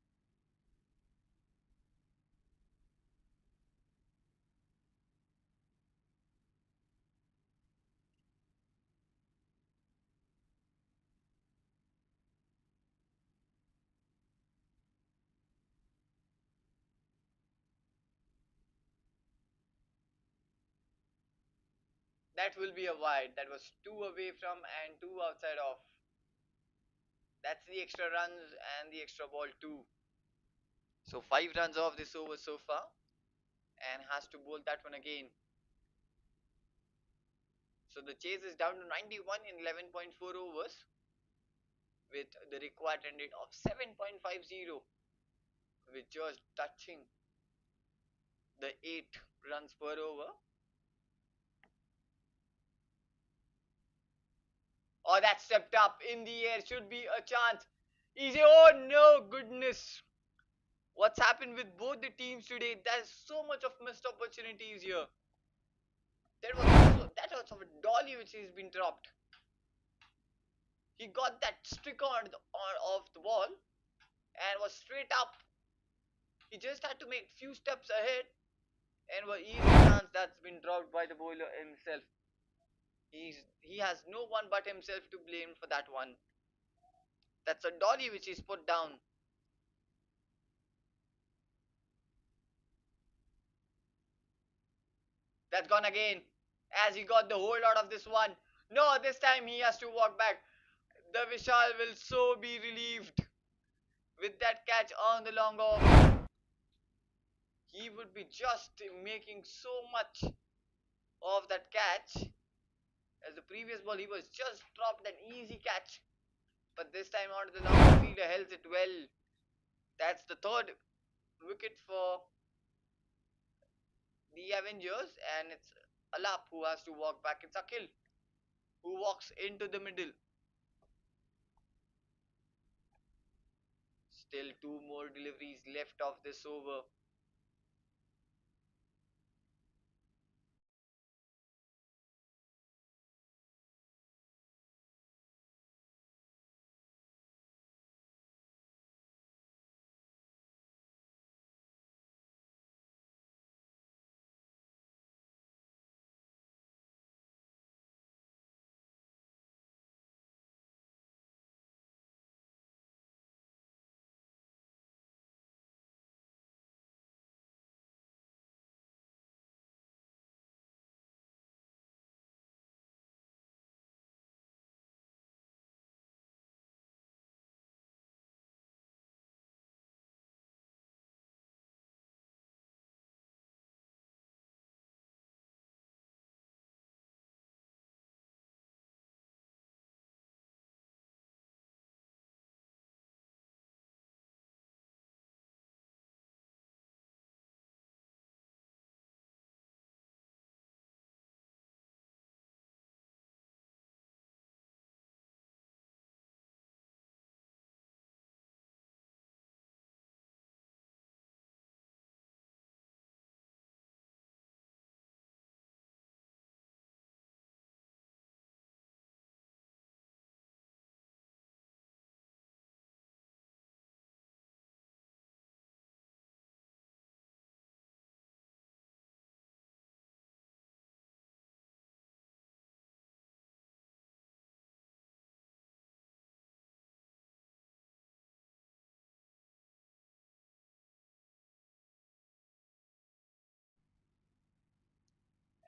That will be a wide. That was 2 away from and 2 outside off. That's the extra runs and the extra ball too. So 5 runs off this over so far and has to bowl that one again. So the chase is down to 91 in 11.4 overs with the required run rate of 7.50 with just touching the 8 runs per over. Oh, that stepped up in the air. Should be a chance. Easy. Oh no, goodness. What's happened with both the teams today? There's so much of missed opportunities here. There was also that also a dolly which has been dropped. He got that stick of the ball and was straight up. He just had to make few steps ahead and was easy chance that's been dropped by the bowler himself. He has no one but himself to blame for that one. That's a dolly which is put down. That's gone again. As he got the hold out of this one. No, this time he has to walk back. The Vishal will so be relieved with that catch on the long off. He would be just making so much of that catch. As the previous ball, he was just dropped an easy catch. But this time onto the long fielder held it well. That's the third wicket for the Avengers, and it's Alap who has to walk back. It's Akil who walks into the middle. Still 2 more deliveries left of this over.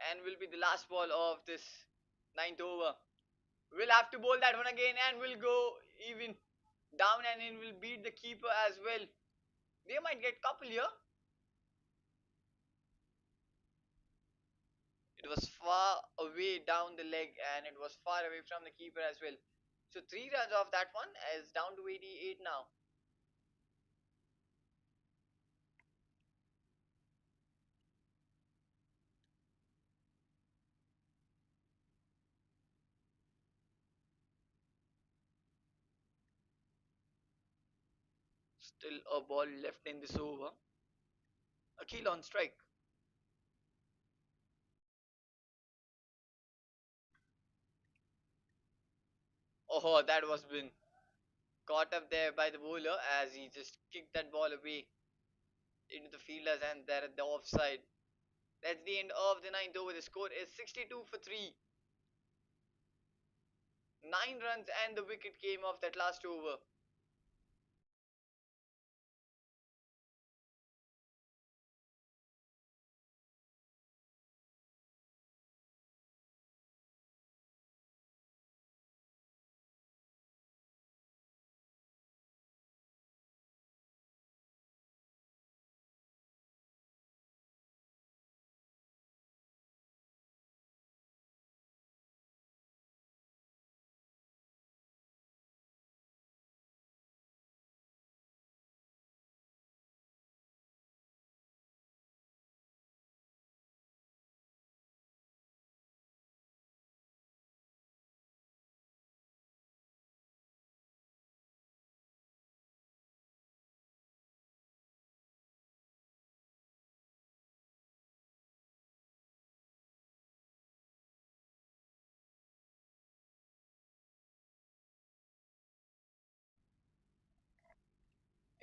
and will be the last ball of this ninth over. We'll have to bowl that one again and we'll go even down and in will beat the keeper as well. They might get couple here. It was far away down the leg and it was far away from the keeper as well. So 3 runs off that one is down to 88 now. Still a ball left in this over. Akil on strike. Oh, that was been caught up there by the bowler as he just kicked that ball away into the fielders and they're at the offside. That's the end of the ninth over. The score is 62 for 3. 9 runs and the wicket came off that last over.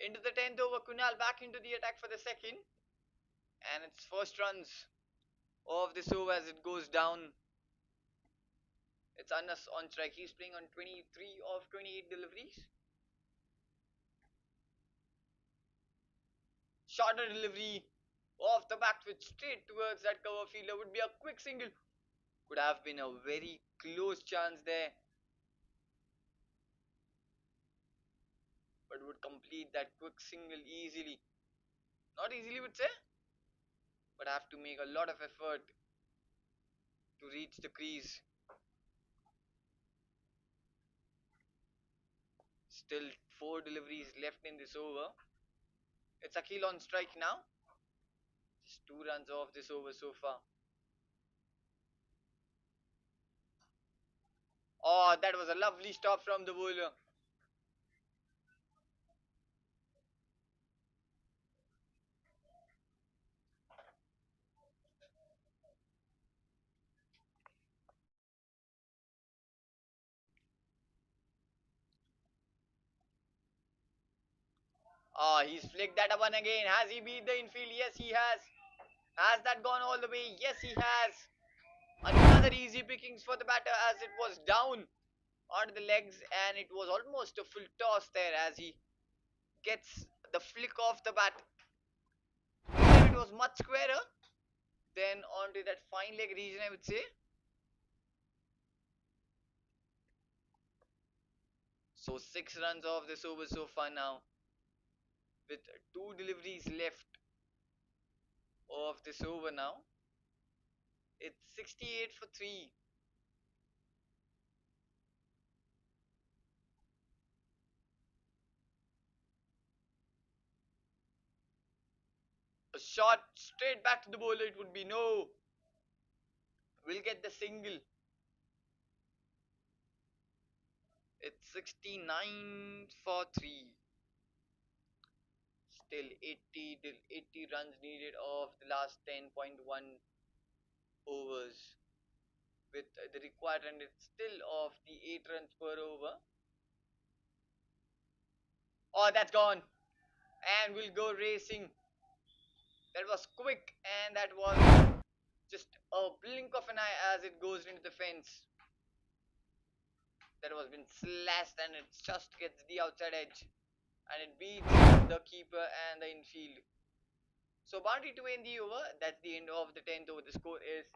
Into the 10th over, Kunal back into the attack for the second. And it's first runs of this over as it goes down. It's Anas on strike. He's playing on 23 of 28 deliveries. Shorter delivery off the back switch straight towards that cover fielder would be a quick single. Could have been a very close chance there, but would complete that quick single easily. Not easily, would say, but have to make a lot of effort to reach the crease. Still 4 deliveries left in this over. It's Akil on strike now. Just 2 runs off this over so far. Oh, that was a lovely stop from the bowler. Oh, he's flicked that one again. Has he beat the infield? Yes, he has. Has that gone all the way? Yes, he has. Another easy pickings for the batter as it was down onto the legs and it was almost a full toss there as he gets the flick off the bat. It was much squarer than onto that fine leg region, I would say. So 6 runs off this over so far now with 2 deliveries left of this over now. It's 68 for 3. A shot straight back to the bowler, it would be no. We'll get the single. It's 69 for 3. Still 80 runs needed of the last 10.1 overs. With the required run it's still of the 8 runs per over. Oh, that's gone. And we'll go racing. That was quick and that was just a blink of an eye as it goes into the fence. That was been slashed and it just gets the outside edge and it beats the keeper and the infield. So boundary to end the over. That's the end of the 10th over. The score is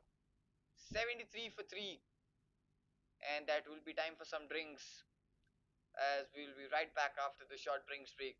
73 for 3, and that will be time for some drinks, as we'll be right back after the short drinks break.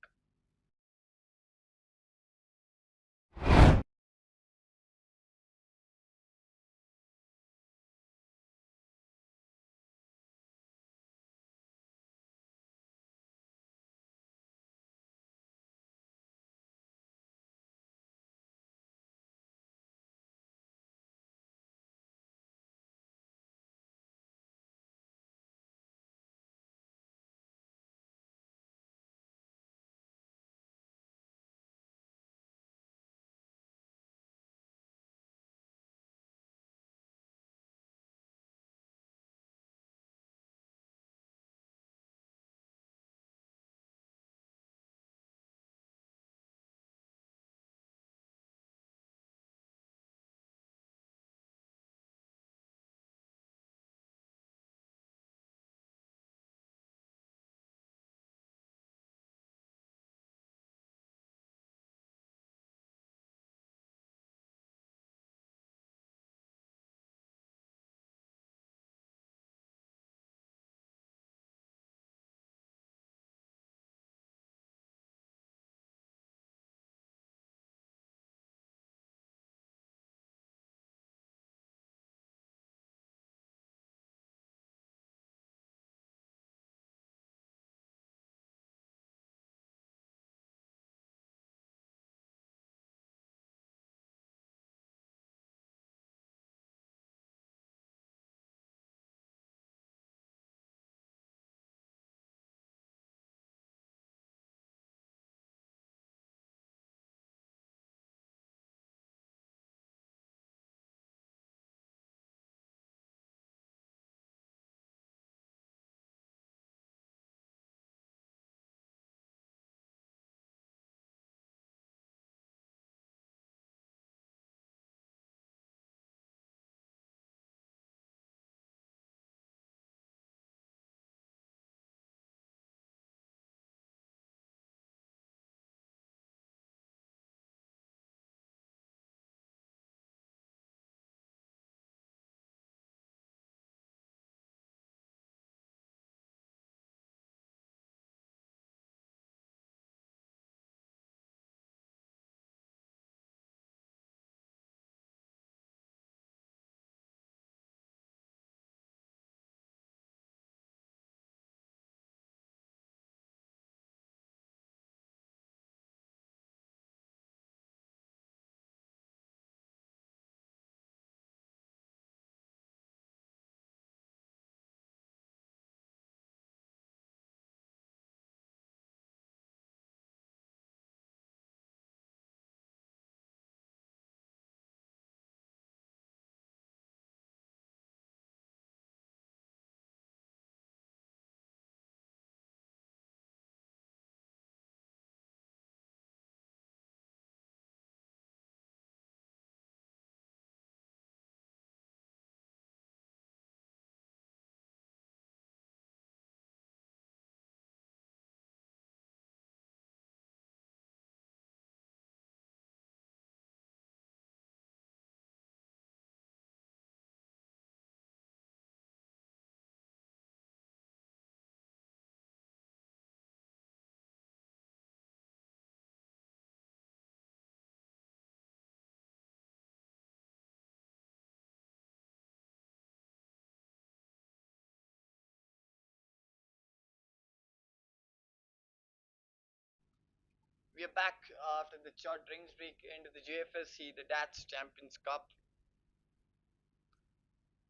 We are back after the short drinks break into the Jfsc, the Dats Champions Cup.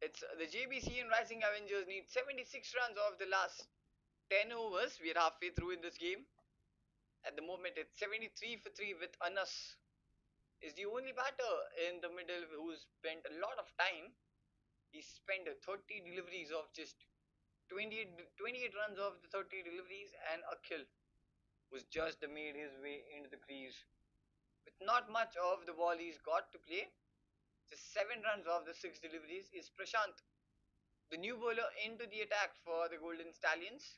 It's the Jbcn Rising Avengers need 76 runs off the last 10 overs. We are halfway through in this game. At the moment, it's 73 for 3 with Anas is the only batter in the middle who spent a lot of time. He spent 30 deliveries of just 28 runs of the 30 deliveries, and Akhil was just made his way into the crease with not much of the ball he's got to play. Just 7 runs of the 6 deliveries is Prashant, the new bowler, into the attack for the Golden Stallions.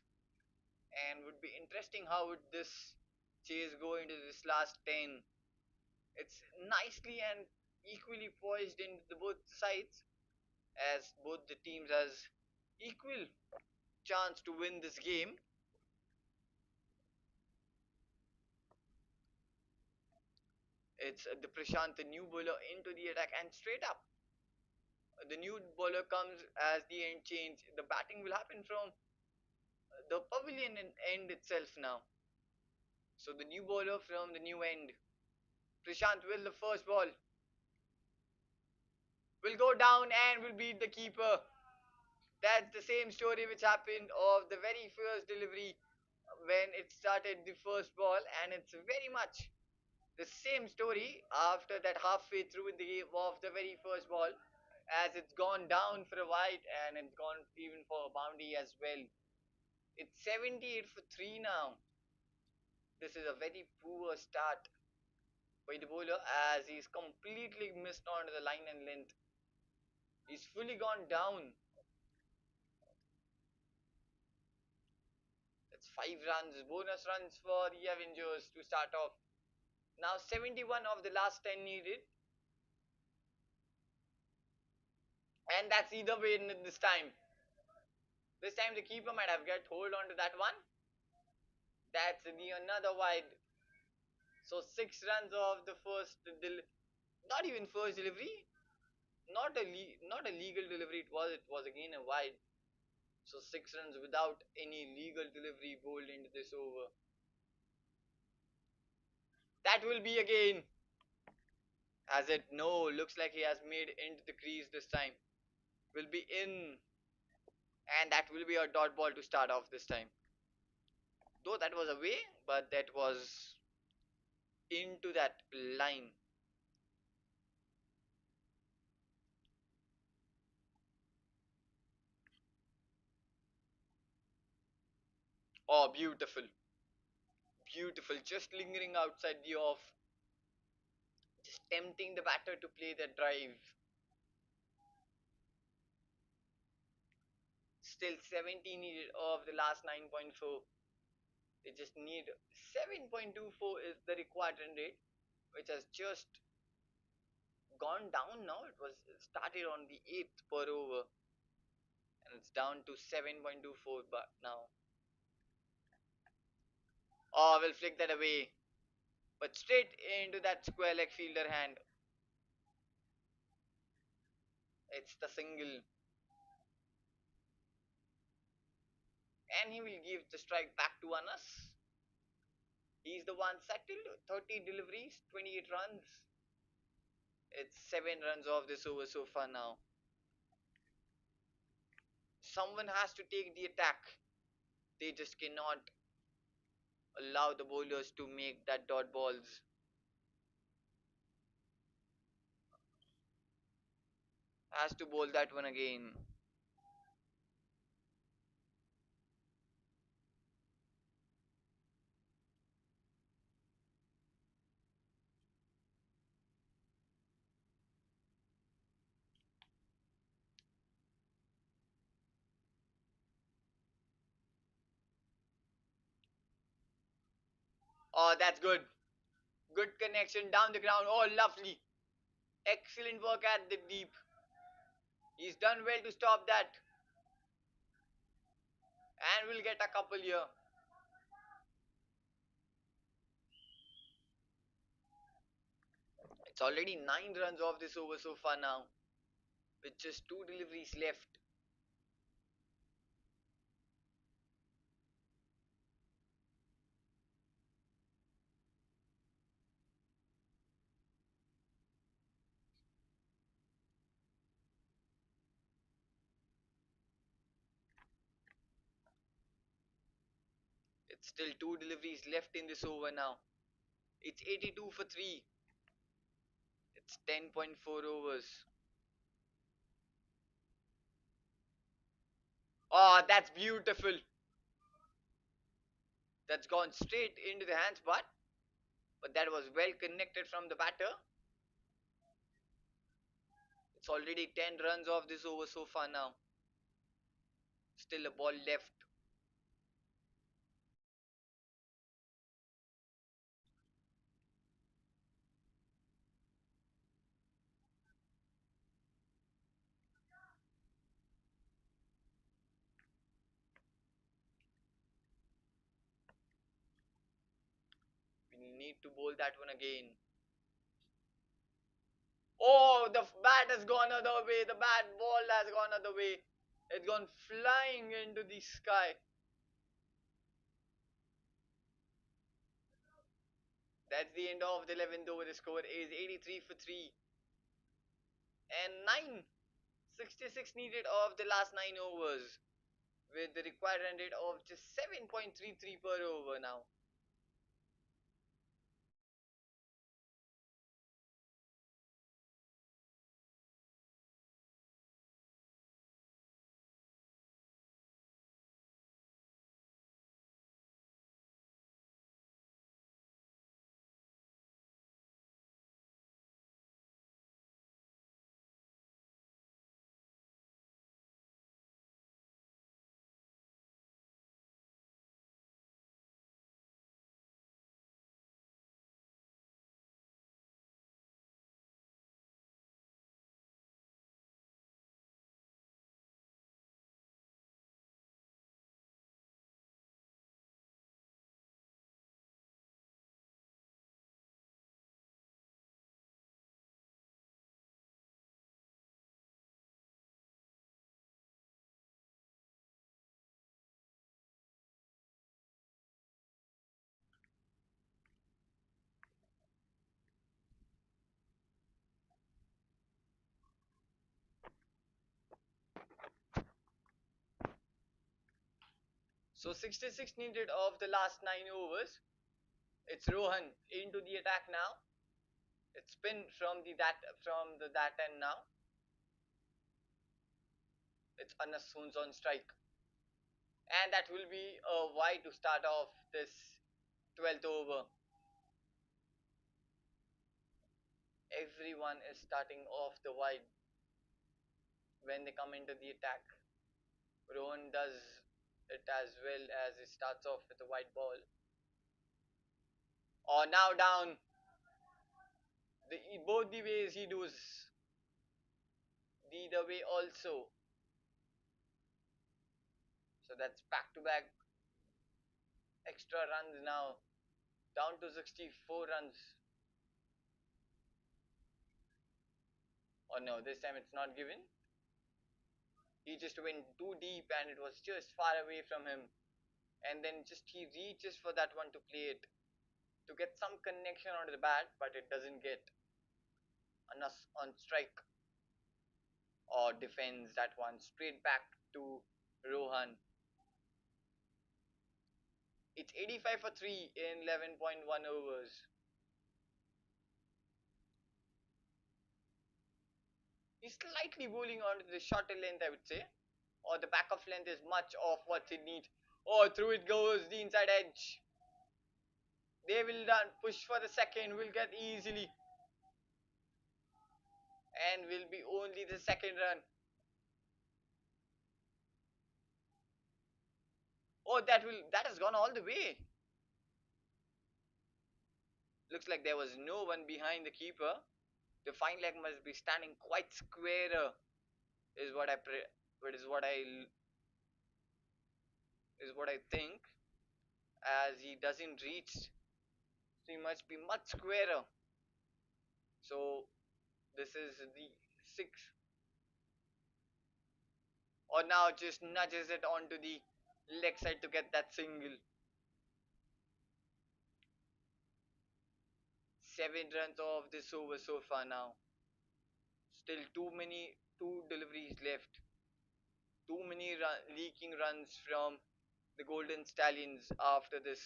And would be interesting how would this chase go into this last 10. It's nicely and equally poised in the both sides, as both the teams has equal chance to win this game. It's the Prashant, the new bowler, into the attack and straight up. The new bowler comes as the end change. The batting will happen from the pavilion end itself now. So the new bowler from the new end, Prashant, will the first ball will go down and will beat the keeper. That's the same story which happened of the very first delivery when it started the first ball, and it's very much the same story after that halfway through in the game of the very first ball, as it's gone down for a wide and it's gone even for a boundary as well. It's 78 for 3 now. This is a very poor start by the bowler as he's completely missed onto the line and length. He's fully gone down. That's 5 runs, bonus runs for the Avengers to start off. Now 71 of the last 10 needed. And that's either way this time. This time the keeper might have got hold on to that one. That's the another wide. So 6 runs of the first, not even first delivery, not a legal delivery. It was again a wide. So 6 runs without any legal delivery bowled into this over. That will be again. Has it? No, looks like he has made into the crease this time. Will be in, and that will be a dot ball to start off this time. Though that was away, but that was into that line. Oh, beautiful. Beautiful. Just lingering outside the off. Just tempting the batter to play that drive. Still 70 needed of the last 9.4. They just need 7.24 is the required run rate, which has just gone down now. It was started on the 8th per over, and it's down to 7.24 but now. Oh, we'll flick that away. But straight into that square leg fielder hand. It's the single. And he will give the strike back to Anas. He's the one settled. 30 deliveries, 28 runs. It's 7 runs off this over so far now. Someone has to take the attack. They just cannot allow the bowlers to make that dot balls. Has to bowl that one again. Oh, that's good. Good connection down the ground. Oh, lovely. Excellent work at the deep. He's done well to stop that. And we'll get a couple here. It's already 9 runs off this over so far now, with just 2 deliveries left. It's still 2 deliveries left in this over now. It's 82 for 3. It's 10.4 overs. Oh, that's beautiful. That's gone straight into the hands, but that was well connected from the batter. It's already 10 runs off this over so far now. Still a ball left. need to bowl that one again. Oh, the bat has gone other way. The bat ball has gone other way. It's gone flying into the sky. That's the end of the 11th over. The score is 83 for 3. And 966 needed of the last 9 overs. With the required run rate of just 7.33 per over now. So 66 needed of the last 9 overs. It's Rohan into the attack now. It's spin from the that end now. It's Anas Soons on strike. And that will be a wide to start off this 12th over. Everyone is starting off the wide when they come into the attack. Rohan does it as well as he starts off with a wide ball. Oh, now down. Both the ways he does. The other way also. So that's back to back extra runs now. Down to 64 runs. Oh no, this time it's not given. He just went too deep and it was just far away from him. And then just he reaches for that one to play it. To get some connection onto the bat, but it doesn't get. Anas on strike. Or defends that one straight back to Rohan. It's 85 for 3 in 11.1 overs. He's slightly bowling onto the shorter length, I would say. Or the back of length is much of what he needs. Oh, through it goes the inside edge. They will run, push for the second, will get easily. And will be only the second run. Oh, that has gone all the way. Looks like there was no one behind the keeper. The fine leg must be standing quite squarer, is what I think, as he doesn't reach, so he must be much squarer. So this is the sixth, or now just nudges it onto the leg side to get that single. 7 runs off this over so far now. Still two deliveries left. Too many leaking runs from the Golden Stallions after this.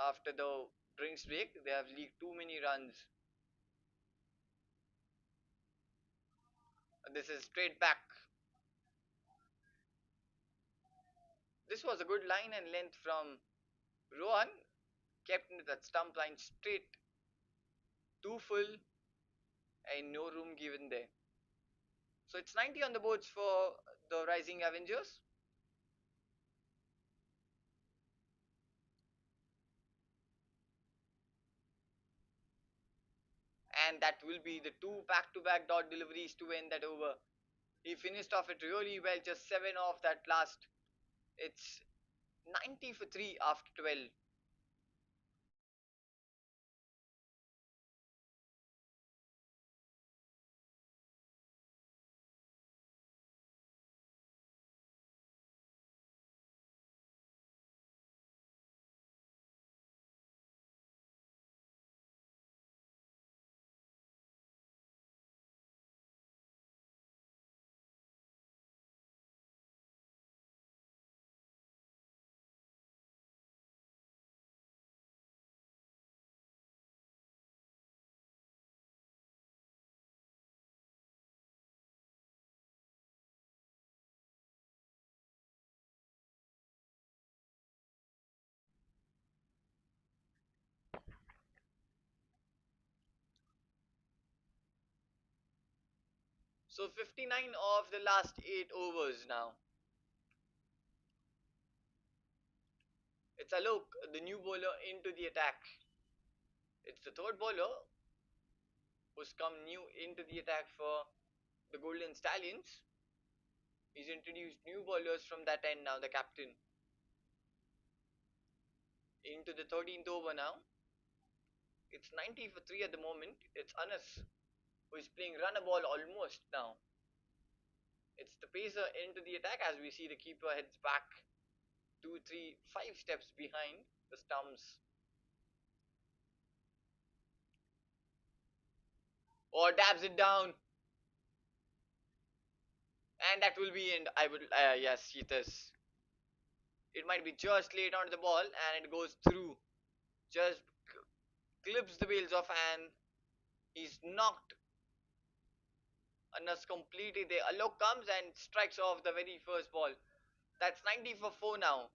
After the drinks break, they have leaked too many runs. This is straight back. This was a good line and length from Rohan. Kept into that stump line straight. Too full and no room given there. So it's 90 on the boards for the Rising Avengers. And that will be the two back-to-back dot deliveries to end that over. He finished off it really well, just 7 off that last. It's 90 for 3 after 12. So 59 of the last 8 overs now. It's Alok, the new bowler, into the attack. It's the third bowler who's come new into the attack for the Golden Stallions. He's introduced new bowlers from that end now, the captain. Into the 13th over now. It's 90 for 3 at the moment. It's Anas who is playing run a ball almost now. It's the pacer into the attack as we see the keeper heads back 2, 3, 5 steps behind the stumps. Or dabs it down. And that will be end. I would, yes, it is. It might be just late onto the ball and it goes through. Just clips the wheels off and he's knocked Anas completely there. Alok comes and strikes off the very first ball. That's 90 for 4 now.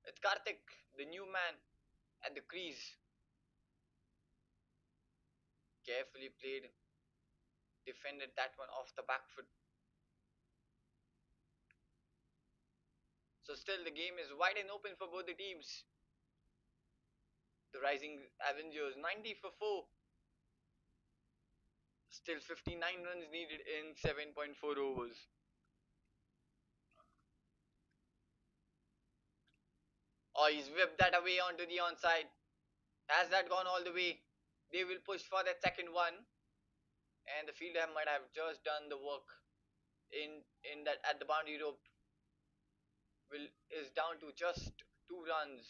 It's Karthik, the new man at the crease. Carefully played, defended that one off the back foot. So still the game is wide and open for both the teams. The rising Avengers 90 for 4. Still 59 runs needed in 7.4 overs. Oh, he's whipped that away onto the onside. Has that gone all the way? They will push for that second one. And the fielder might have just done the work in that at the boundary rope. Is down to just 2 runs.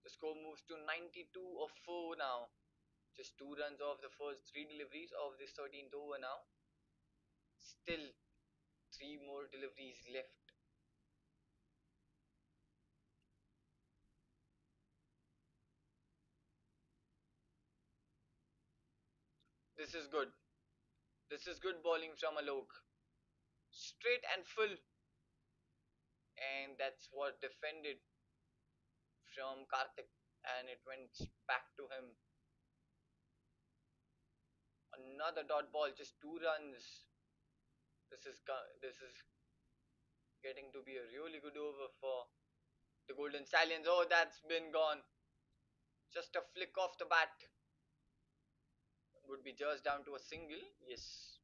The score moves to 92 of 4 now. Just 2 runs off the first 3 deliveries of this 13th over now. Still 3 more deliveries left. This is good. This is good bowling from Alok. Straight and full. And that's what defended from Karthik. And it went back to him. Another dot ball, just 2 runs. This is getting to be a really good over for the Golden Stallions. Oh, that's been gone. Just a flick off the bat. Would be just down to a single. Yes.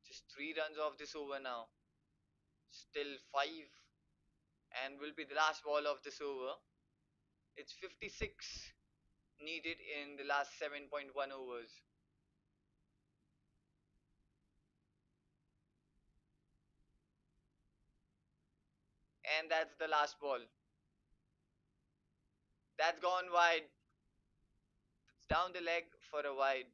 Just 3 runs off this over now. Still 5. And will be the last ball of this over. It's 56 needed in the last 7.1 overs. And that's the last ball. That's gone wide. It's down the leg for a wide.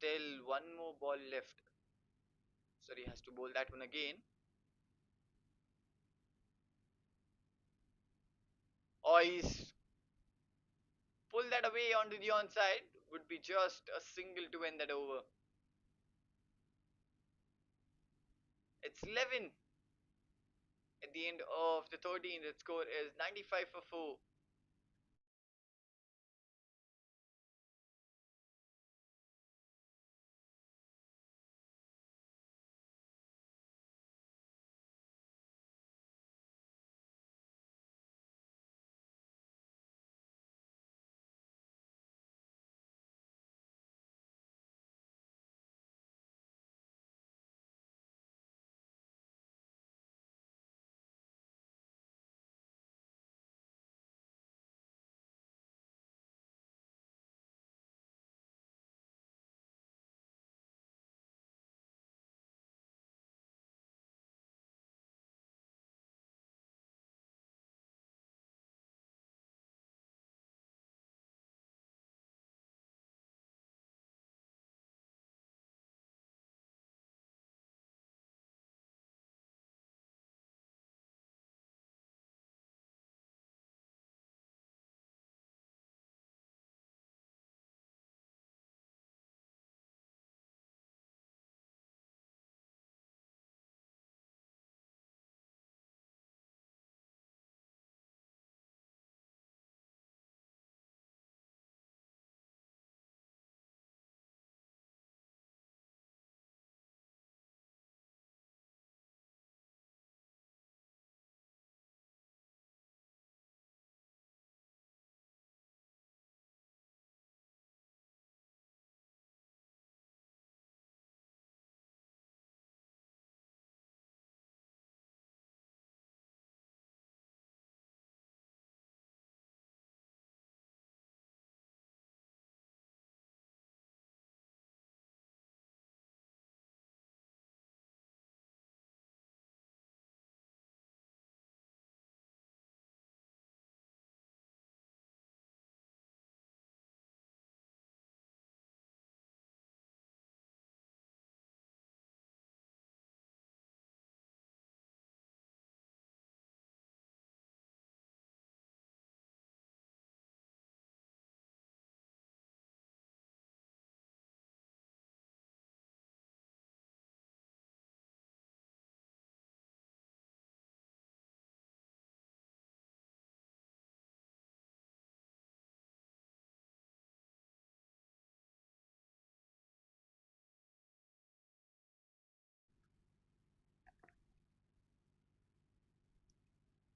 Still one more ball left. Sorry, has to bowl that one again. Oh, he's pulled that away onto the onside. Would be just a single to end that over. It's 11 at the end of the 13th. The score is 95 for 4.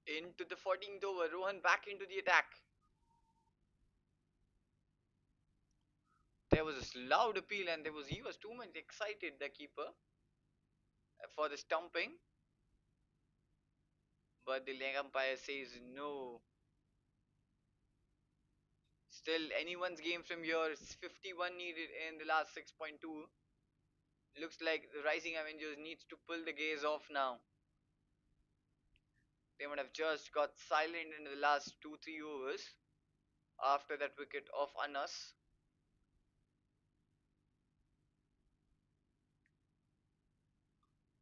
Into the 14th over. Rohan back into the attack. There was a loud appeal and he was too much excited, the keeper, for the stumping. But the leg umpire says no. Still anyone's game from here. 51 needed in the last 6.2. Looks like the Rising Avengers needs to pull the gaze off now. They would have just got silent in the last 2-3 overs after that wicket of Anas.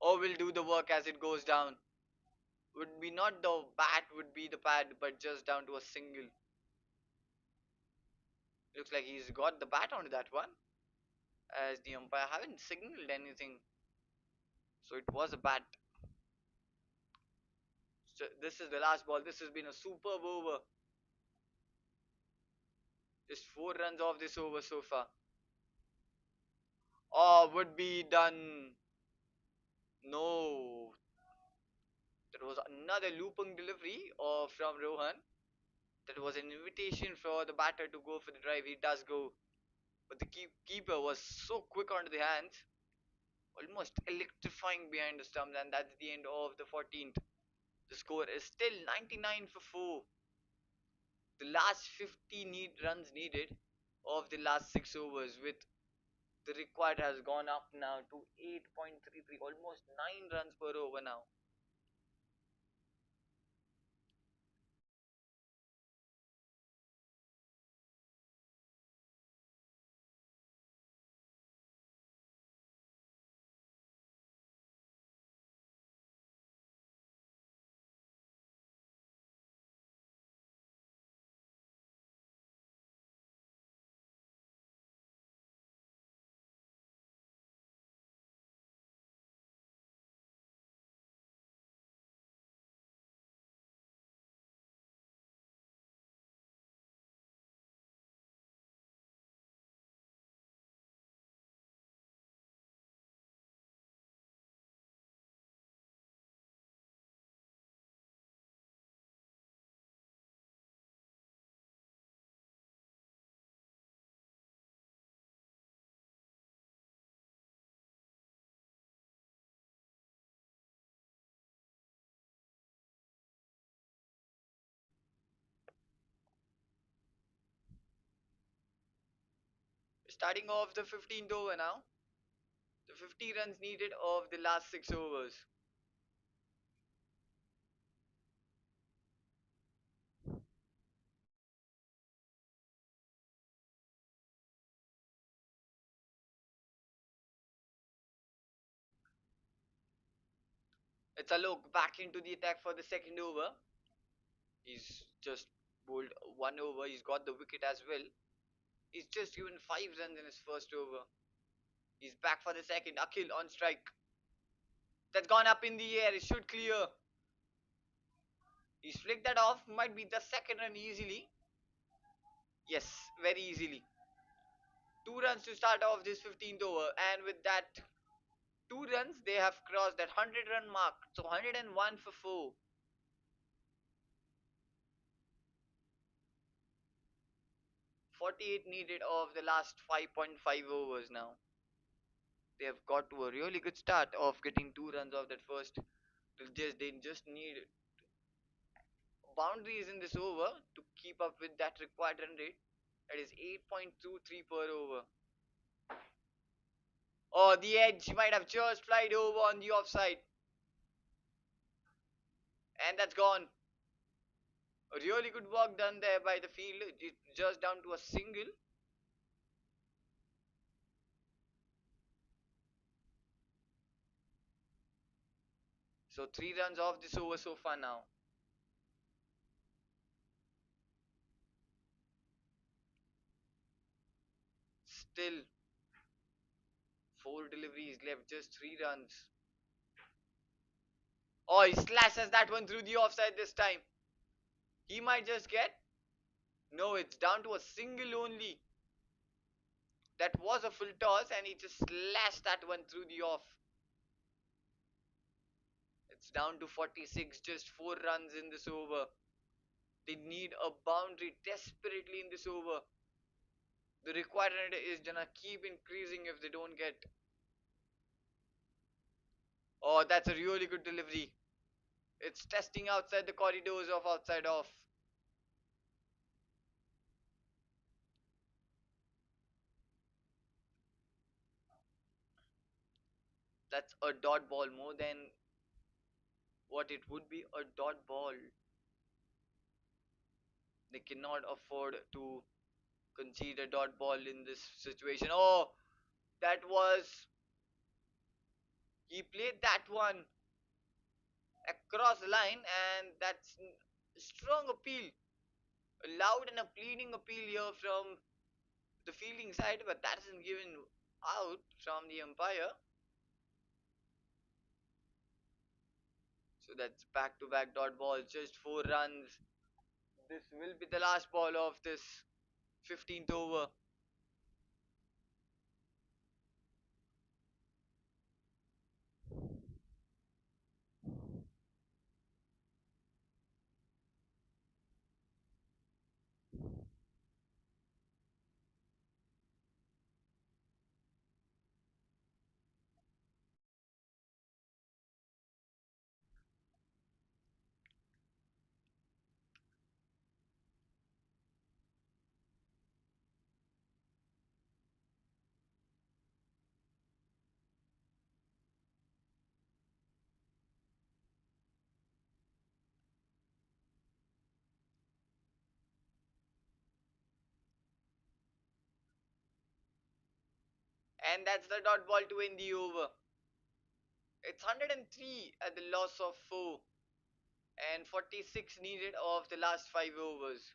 Or will do the work as it goes down. Would be not the bat, would be the pad, but just down to a single. Looks like he's got the bat onto that one, as the umpire haven't signaled anything. So it was a bat. So this is the last ball. This has been a superb over. Just 4 runs off this over so far. Oh, would be done. No. That was another looping delivery from Rohan. That was an invitation for the batter to go for the drive. He does go. But the keeper was so quick onto the hands. Almost electrifying behind the stumps. And that's the end of the 14th. The score is still 99 for 4. The last 50 runs needed of the last 6 overs, with the required has gone up now to 8.33, almost 9 runs per over now. Starting off the 15th over now. The 50 runs needed of the last 6 overs. It's a look back into the attack for the second over. He's just bowled 1 over. He's got the wicket as well. He's just given 5 runs in his first over. He's back for the second. Akhil on strike. That's gone up in the air. It should clear. He's flicked that off. Might be the second run easily. Yes, very easily. 2 runs to start off this 15th over. And with that 2 runs, they have crossed that 100-run mark. So 101 for 4. 48 needed of the last 5.5 overs now. They have got to a really good start of getting 2 runs off that first. They just need boundaries in this over to keep up with that required run rate. That is 8.23 per over. Oh, the edge might have just flied over on the offside. And that's gone. A really good work done there by the field. It's just down to a single. So 3 runs off this over so far now. Still 4 deliveries left, just 3 runs. Oh, he slashes that one through the offside this time. He might just get. No, it's down to a single only. That was a full toss and he just slashed that one through the off. It's down to 46, just 4 runs in this over. They need a boundary desperately in this over. The requirement is gonna keep increasing if they don't get. Oh, that's a really good delivery. It's testing outside the corridors of outside off. That's a dot ball, more than what it would be a dot ball. They cannot afford to concede a dot ball in this situation. Oh, that was. He played that one across the line, and that's a strong appeal. A loud and a pleading appeal here from the fielding side, but that isn't given out from the umpire. So that's back to back dot ball, just 4 runs. This will be the last ball of this 15th over. And that's the dot ball to end the over. It's 103 at the loss of 4 and 46 needed of the last 5 overs.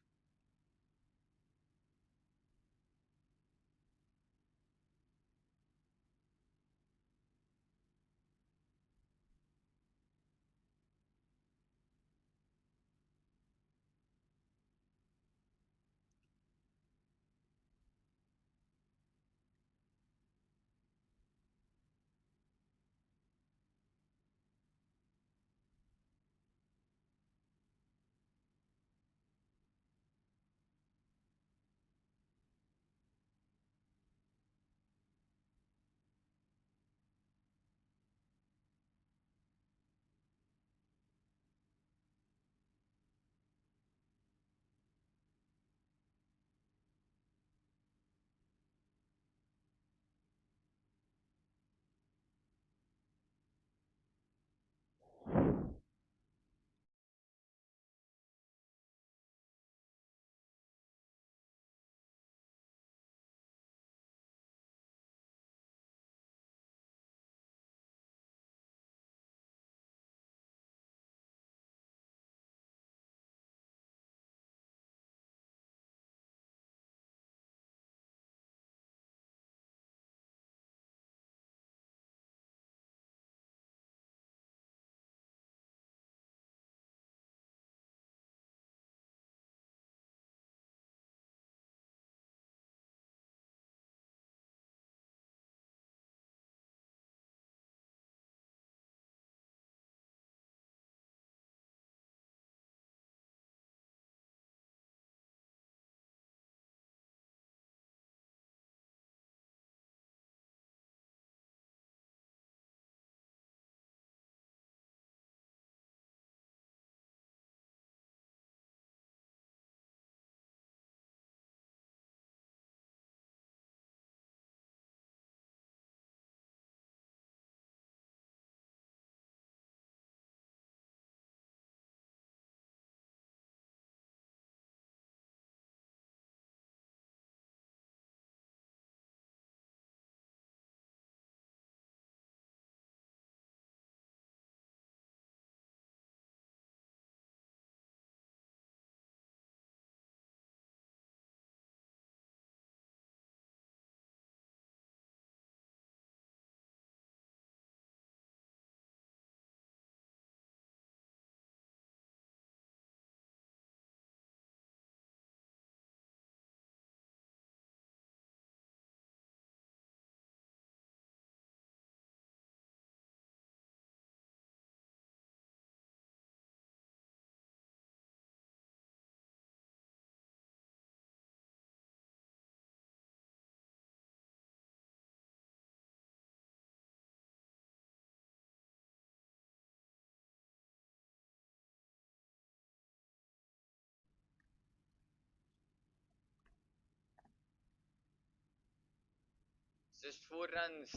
Just 4 runs.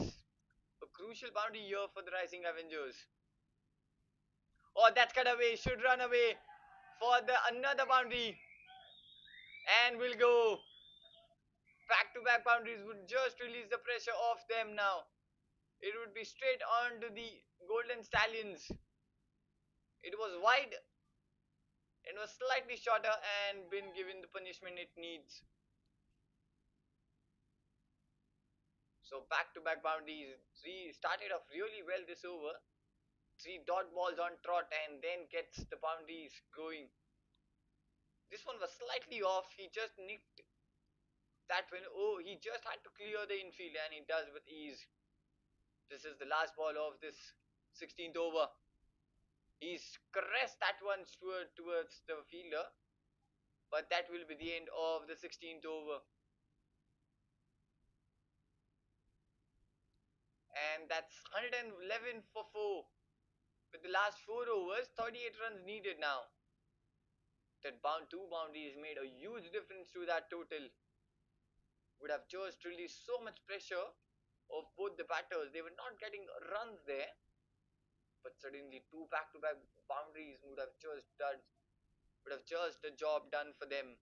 A crucial boundary here for the Rising Avengers. Oh, that's cut away. Should run away for the another boundary. And will go. Back-to-back boundaries would just release the pressure off them now. It would be straight on to the Golden Stallions. It was wide. It was slightly shorter and been given the punishment it needs. So back-to-back boundaries. Three started off really well this over. 3 dot balls on trot and then gets the boundaries going. This one was slightly off. He just nicked that one. Oh, he just had to clear the infield and he does with ease. This is the last ball of this 16th over. He's caressed that one towards the fielder, but that will be the end of the 16th over. And that's 111 for 4. With the last 4 overs, 38 runs needed now. That two boundaries made a huge difference to that total. Would have just released so much pressure of both the batters. They were not getting runs there, but suddenly 2 back-to-back boundaries would have just the job done for them.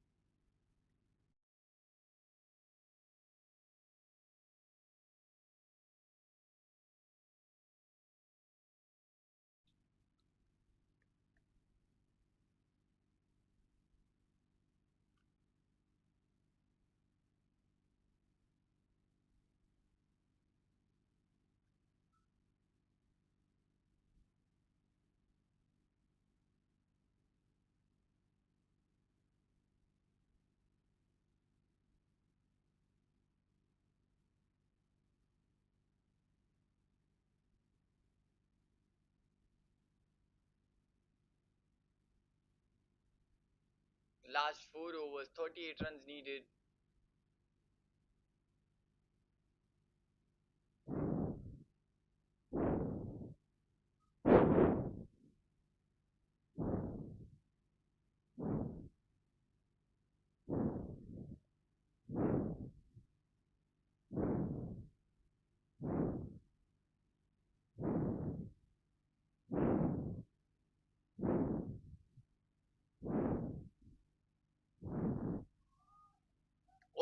Last 4 overs, 38 runs needed.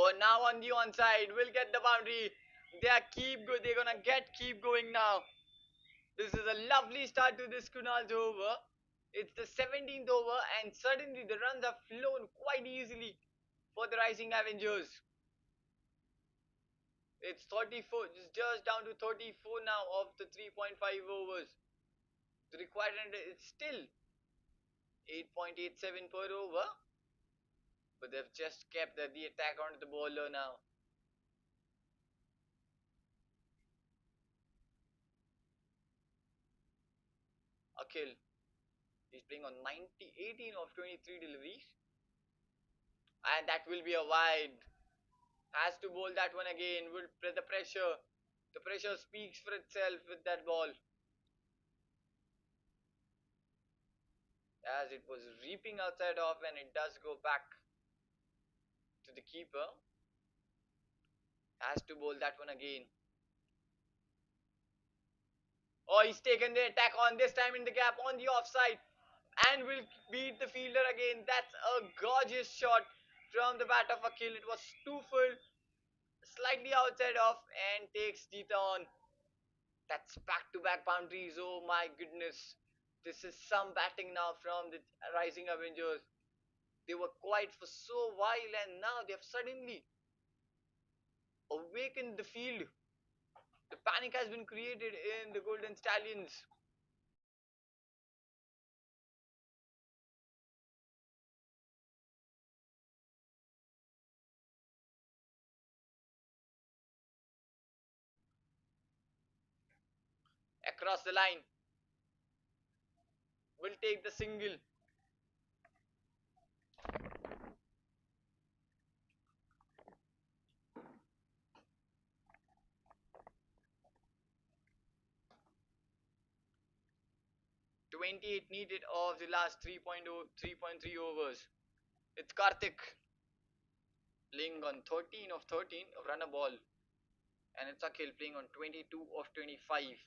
Oh, now on the onside, will get the boundary. They're gonna keep going now. This is a lovely start to this Kunal's over. It's the 17th over, and suddenly the runs have flown quite easily for the Rising Avengers. It's 34, just down to 34 now of the 3.5 overs. The required run is still 8.87 per over, but they've just kept the attack onto the bowler now. Akhil, he's playing on 18 of 23 deliveries, and that will be a wide. Has to bowl that one again. Will the pressure. The pressure speaks for itself with that ball. As it was reaping outside off, and it does go back to the keeper. Has to bowl that one again. Oh, he's taken the attack on, this time in the gap on the offside, and will beat the fielder again. That's a gorgeous shot from the bat of Akhil. It was 2 full, slightly outside off, and takes Jeeta on. That's back-to-back boundaries. Oh my goodness. This is some batting now from the Rising Avengers. They were quiet for so while, and now they have suddenly awakened the field. The panic has been created in the Golden Stallions. Across the line. Will take the single. 28 needed of the last 3.3 overs. It's Karthik playing on 13 of 13, run a ball. and it's Akhil playing on 22 of 25.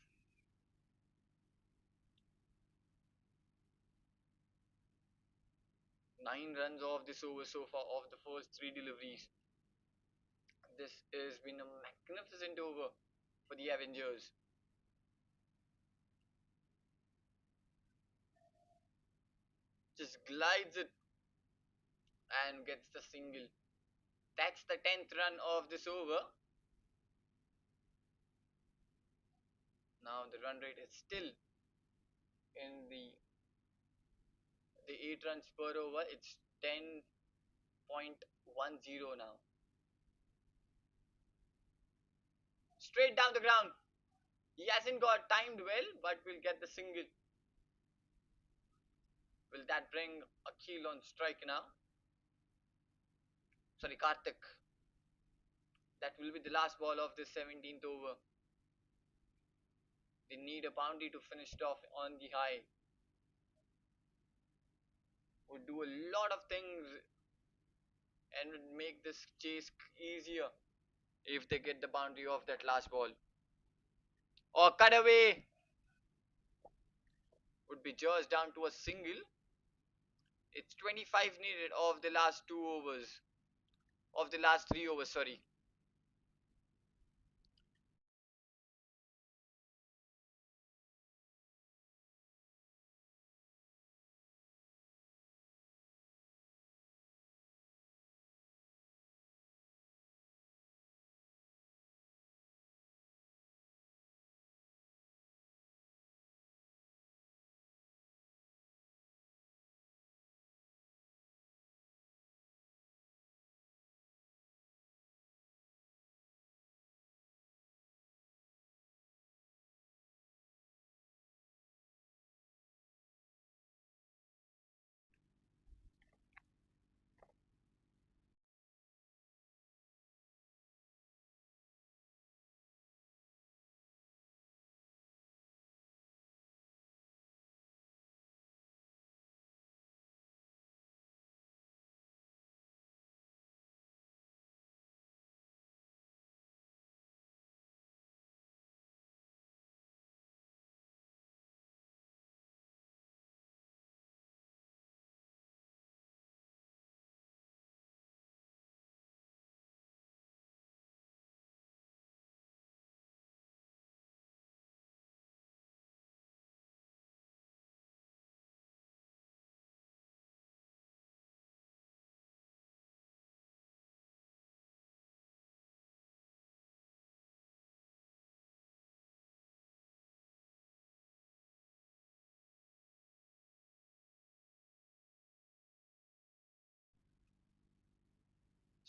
9 runs off this over so far of the first three deliveries. This has been a magnificent over for the Avengers. Just glides it and gets the single. That's the 10th run of this over. Now the run rate is still in the 8 runs per over. It's 10.10 now. Straight down the ground. He hasn't got timed well, but will get the single. Will that bring Akhil on strike now? Sorry, Karthik. That will be the last ball of this 17th over. They need a boundary to finish it off on the high. Would do a lot of things and would make this chase easier if they get the boundary of that last ball. Or cut away. Would be just down to a single. It's 25 needed of the last 2 overs. Of the last 3 overs, sorry.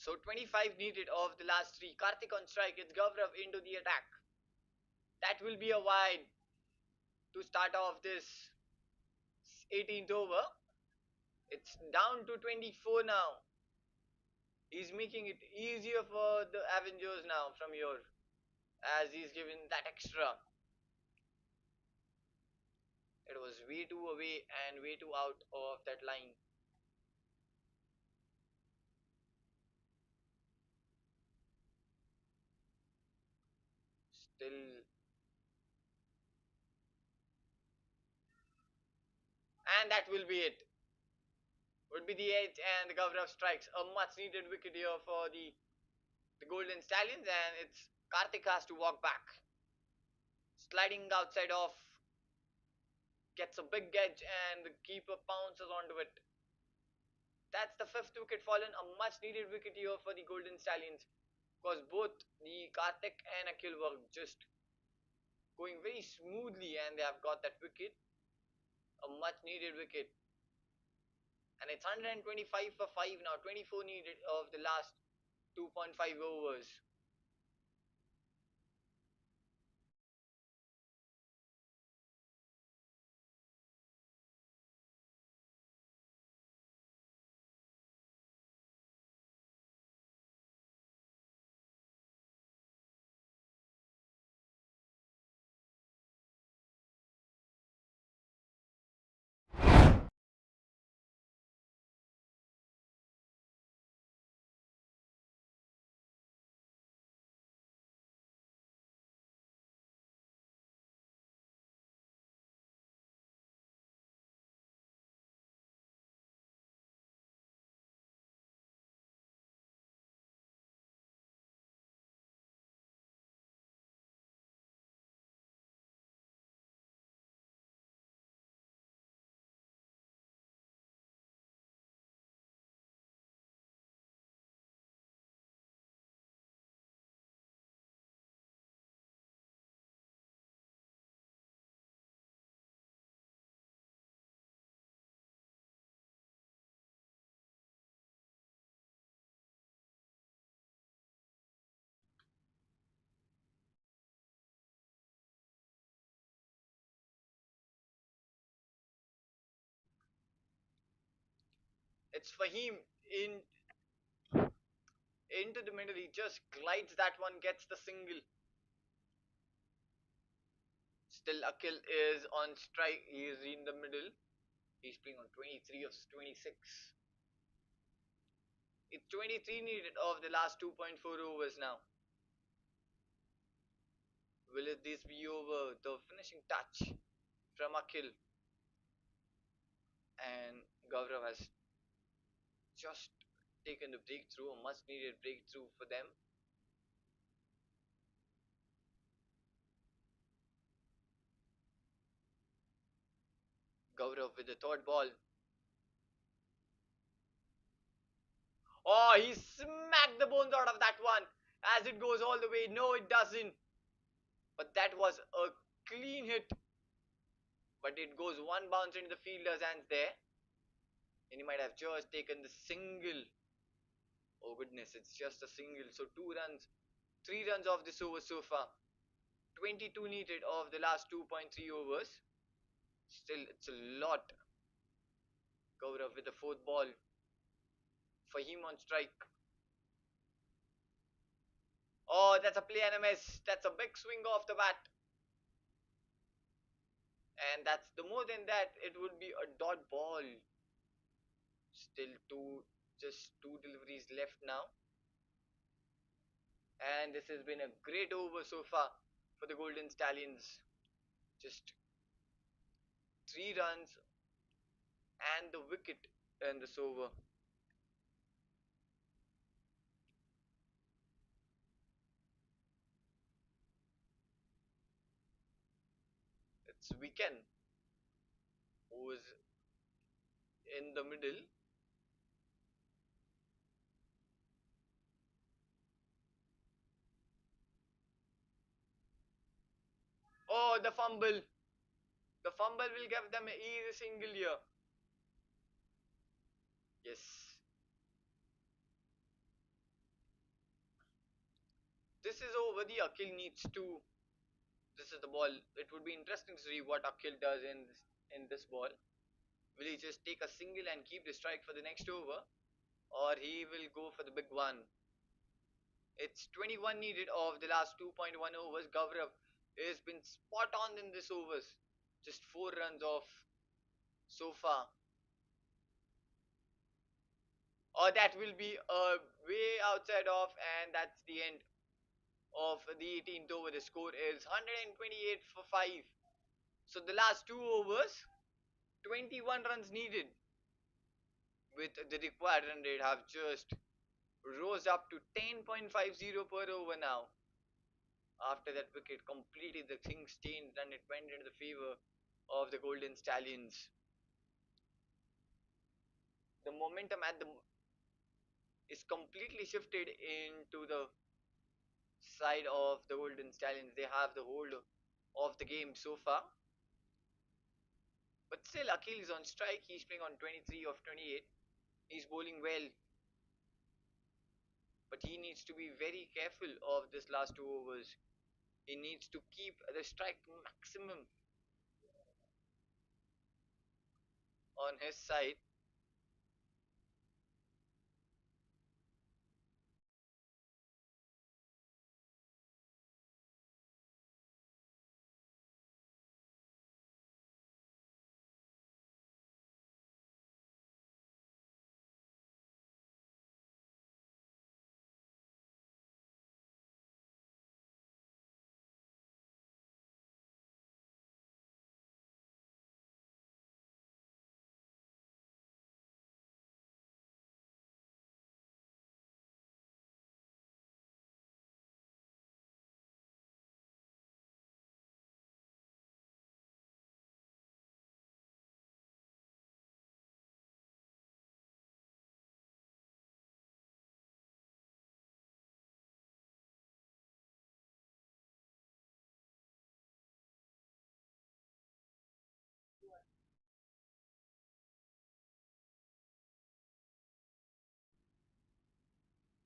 So 25 needed of the last three. Karthik on strike. It's Gaurav into the attack. That will be a wide to start off this 18th over. It's down to 24 now. He's making it easier for the Avengers now from here, as he's given that extra. It was way too away and way too out of that line. Still, and that will be it. Would be the 8th, and the Gaurav strikes a much needed wicket here for the Golden Stallions, and it's Karthik has to walk back. Sliding outside off, gets a big edge, and the keeper pounces onto it. That's the 5th wicket fallen, a much needed wicket here for the Golden Stallions, because both the Karthik and Akhil were just going very smoothly, and they have got that wicket, a much needed wicket. And it's 125 for 5 now, 24 needed of the last 2.5 overs. It's Fahim in into the middle. He just glides that one, gets the single. Still, Akhil is on strike. He is in the middle. He's playing on 23 of 26. It's 23 needed of the last 2.4 overs now. Will this be over? The finishing touch from Akhil. And Gaurav has just taken the breakthrough, a much needed breakthrough for them. Gaurav with the third ball. Oh, he smacked the bones out of that one as it goes all the way. No, it doesn't. But that was a clean hit. But it goes one bounce into the fielder's hands there. And he might have just taken the single. Oh goodness, it's just a single. So 2 runs, 3 runs off this over so far. 22 needed of the last 2.3 overs. Still, it's a lot. Gaurav with the fourth ball. Fahim on strike. Oh, that's a play and a miss. That's a big swing off the bat. And that's the more than that, it would be a dot ball. Still just two deliveries left now. And this has been a great over so far for the Golden Stallions. Just 3 runs and the wicket in this over. It's Weekend who is in the middle. Oh, the fumble. The fumble will give them an easy single here. Yes. This is over. The Akhil needs to. This is the ball. It would be interesting to see what Akhil does in this ball. Will he just take a single and keep the strike for the next over? Or he will go for the big one? It's 21 needed of the last 2.1 overs. Gaurav has been spot on in this overs. Just 4 runs off so far. Or that will be way outside off, and that's the end of the 18th over. The score is 128 for 5. So the last 2 overs, 21 runs needed. With the required run rate have just rose up to 10.50 per over now. After that wicket completed, the things changed and it went into the favor of the Golden Stallions. The momentum at the is completely shifted into the side of the Golden Stallions. They have the hold of the game so far. But still, Akhil is on strike. He's playing on 23 of 28. He's bowling well. But he needs to be very careful of this last 2 overs. He needs to keep the strike maximum on his side.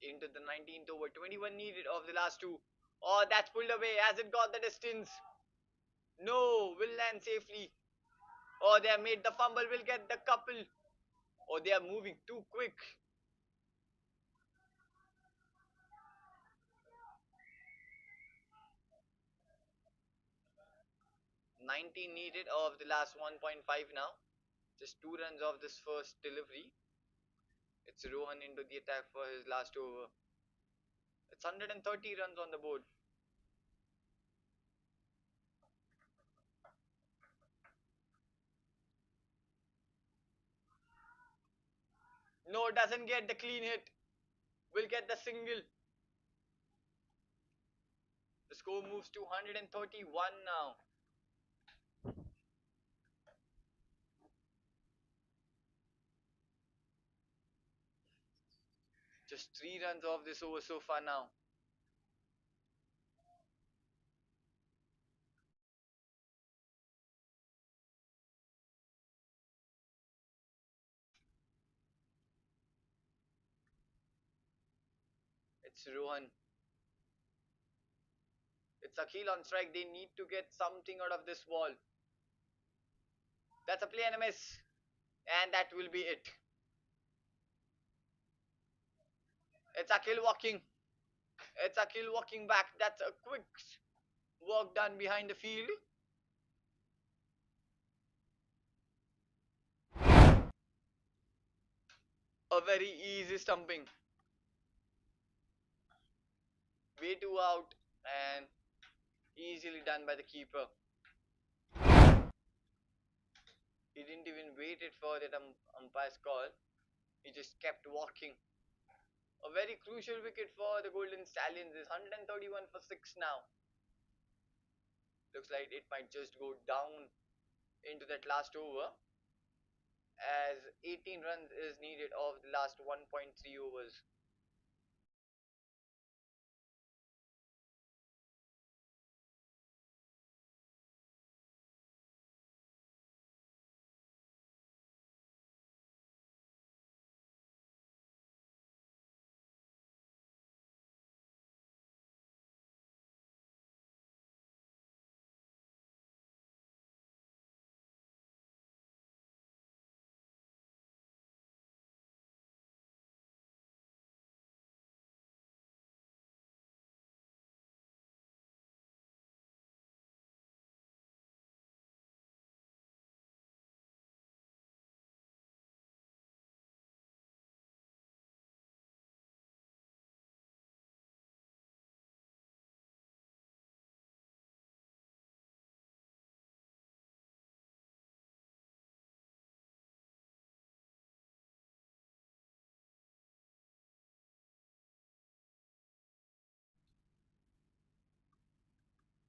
Into the 19th over, 21 needed of the last two. Oh, that's pulled away as it got the distance. No, will land safely. Oh, they have made the fumble, will get the couple. or they are moving too quick. 19 needed of the last 1.5 now. Just 2 runs of this first delivery. It's Rohan into the attack for his last over. It's 130 runs on the board. No, doesn't get the clean hit. Will get the single. The score moves to 131 now. Just 3 runs off this over so far now. It's Rohan. It's Akhil on strike. They need to get something out of this ball. That's a play and a miss. And that will be it. It's Akhil walking. It's Akhil walking back. That's a quick work done behind the field. A very easy stumping. Way too out and easily done by the keeper. He didn't even wait it for that umpire's call. He just kept walking. A very crucial wicket for the Golden Stallions is 131 for 6 now. Looks like it might just go down into that last over as 18 runs is needed of the last 1.3 overs.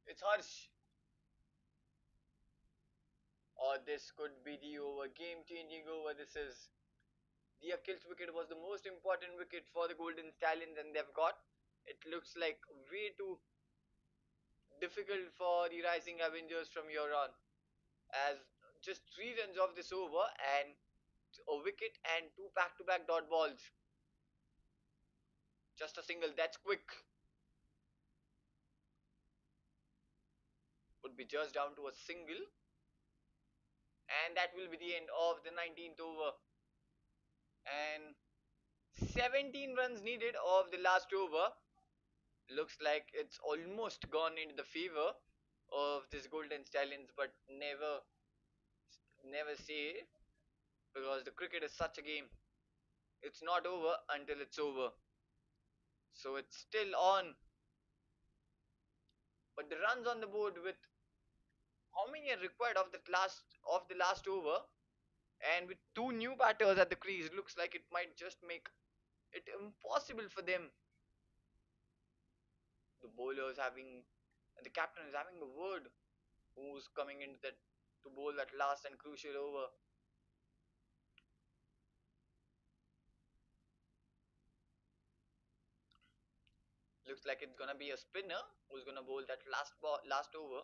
It's Harsh. Or this could be the over. Game changing over. This is the Akhil's wicket was the most important wicket for the Golden Stallions and they've got. It looks like way too difficult for the Rising Avengers from here on. As just 3 runs off this over and a wicket and two back-to-back dot balls. Just a single. That's quick. Would be just down to a single. And that will be the end of the 19th over. And 17 runs needed of the last over. Looks like it's almost gone into the favor of this Golden Stallions, but never say because the cricket is such a game. It's not over until it's over. So it's still on. But the runs on the board with how many are required of the last over and with two new batters at the crease looks like it might just make it impossible for them. The bowlers having and the captain is having a word who's coming into that to bowl that last and crucial over. Looks like it's gonna be a spinner who's gonna bowl that last over.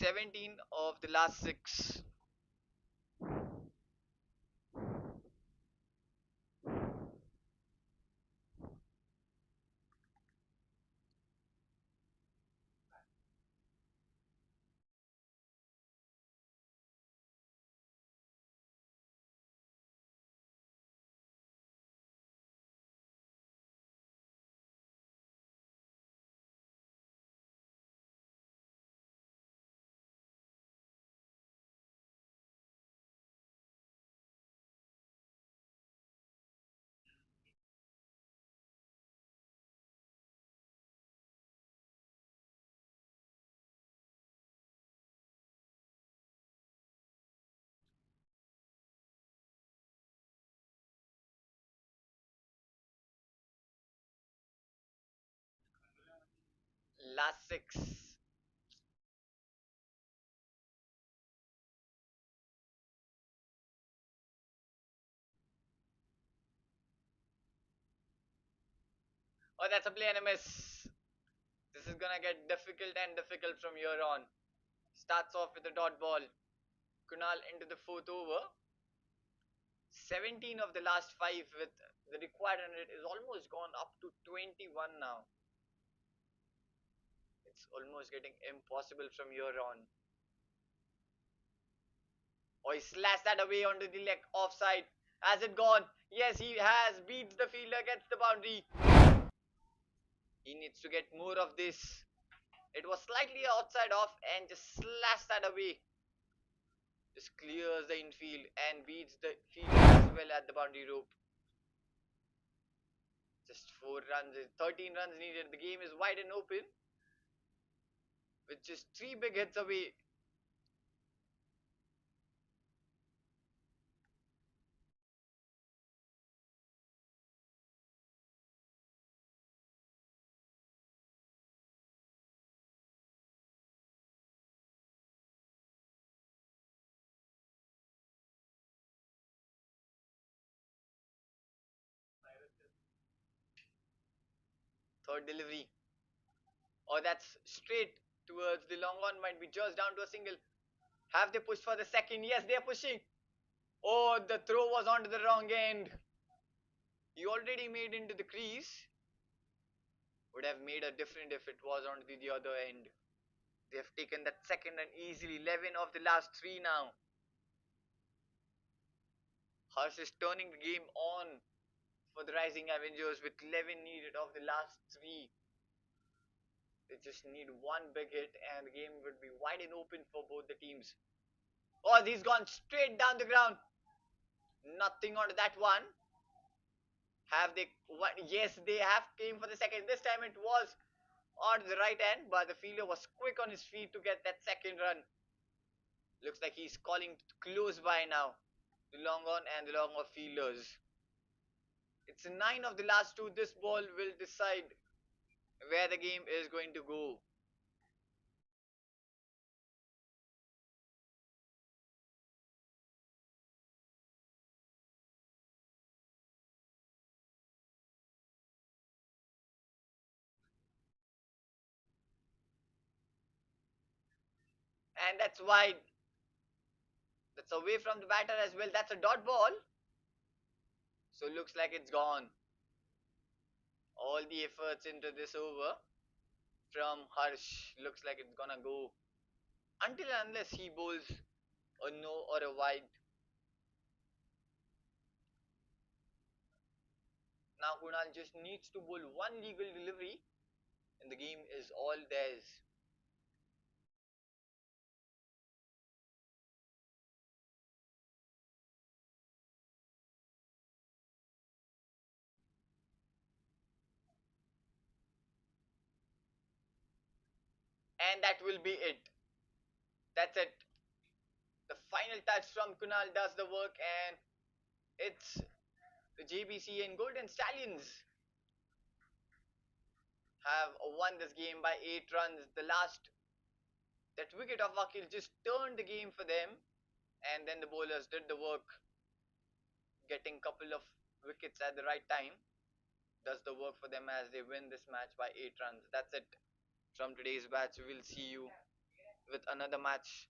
17 of the last 6. Last 6. Oh, that's a play and a miss. This is gonna get difficult and difficult from here on. Starts off with a dot ball. Kunal into the fourth over. 17 of the last 5 with the required 100 is almost gone up to 21 now. It's almost getting impossible from here on. Oh, he slashed that away onto the leg offside. Has it gone? Yes, he has. Beats the fielder, gets the boundary. He needs to get more of this. It was slightly outside off and just slashed that away. Just clears the infield and beats the fielder as well at the boundary rope. Just 4 runs, 13 runs needed. The game is wide and open with just 3 big hits away. Third delivery. Oh, that's straight towards the long on. Might be just down to a single. Have they pushed for the second? Yes, they are pushing. Oh, the throw was onto the wrong end. He already made into the crease. Would have made a difference if it was onto the other end. They have taken that second and easily 11 of the last 3 now. Harsh is turning the game on for the Rising Avengers with 11 needed of the last 3. They just need one big hit and the game would be wide and open for both the teams. Oh, he's gone straight down the ground. Nothing on that one. Have they? Yes, they have came for the second. This time it was on the right end, but the fielder was quick on his feet to get that second run. Looks like he's calling close by now. The long on and the long off fielders. It's 9 of the last 2. This ball will decide where the game is going to go. And that's wide. That's away from the batter as well. That's a dot ball. So looks like it's gone. All the efforts into this over from Harsh. Looks like it's gonna go until and unless he bowls a no or a wide. Now Kunal just needs to bowl one legal delivery and the game is all theirs. And that will be it. That's it. The final touch from Kunal does the work and it's the Jbcn Golden Stallions have won this game by 8 runs. The last that wicket of Vakil just turned the game for them and then the bowlers did the work, getting couple of wickets at the right time. Does the work for them as they win this match by 8 runs. That's it from today's batch. We'll see you with another match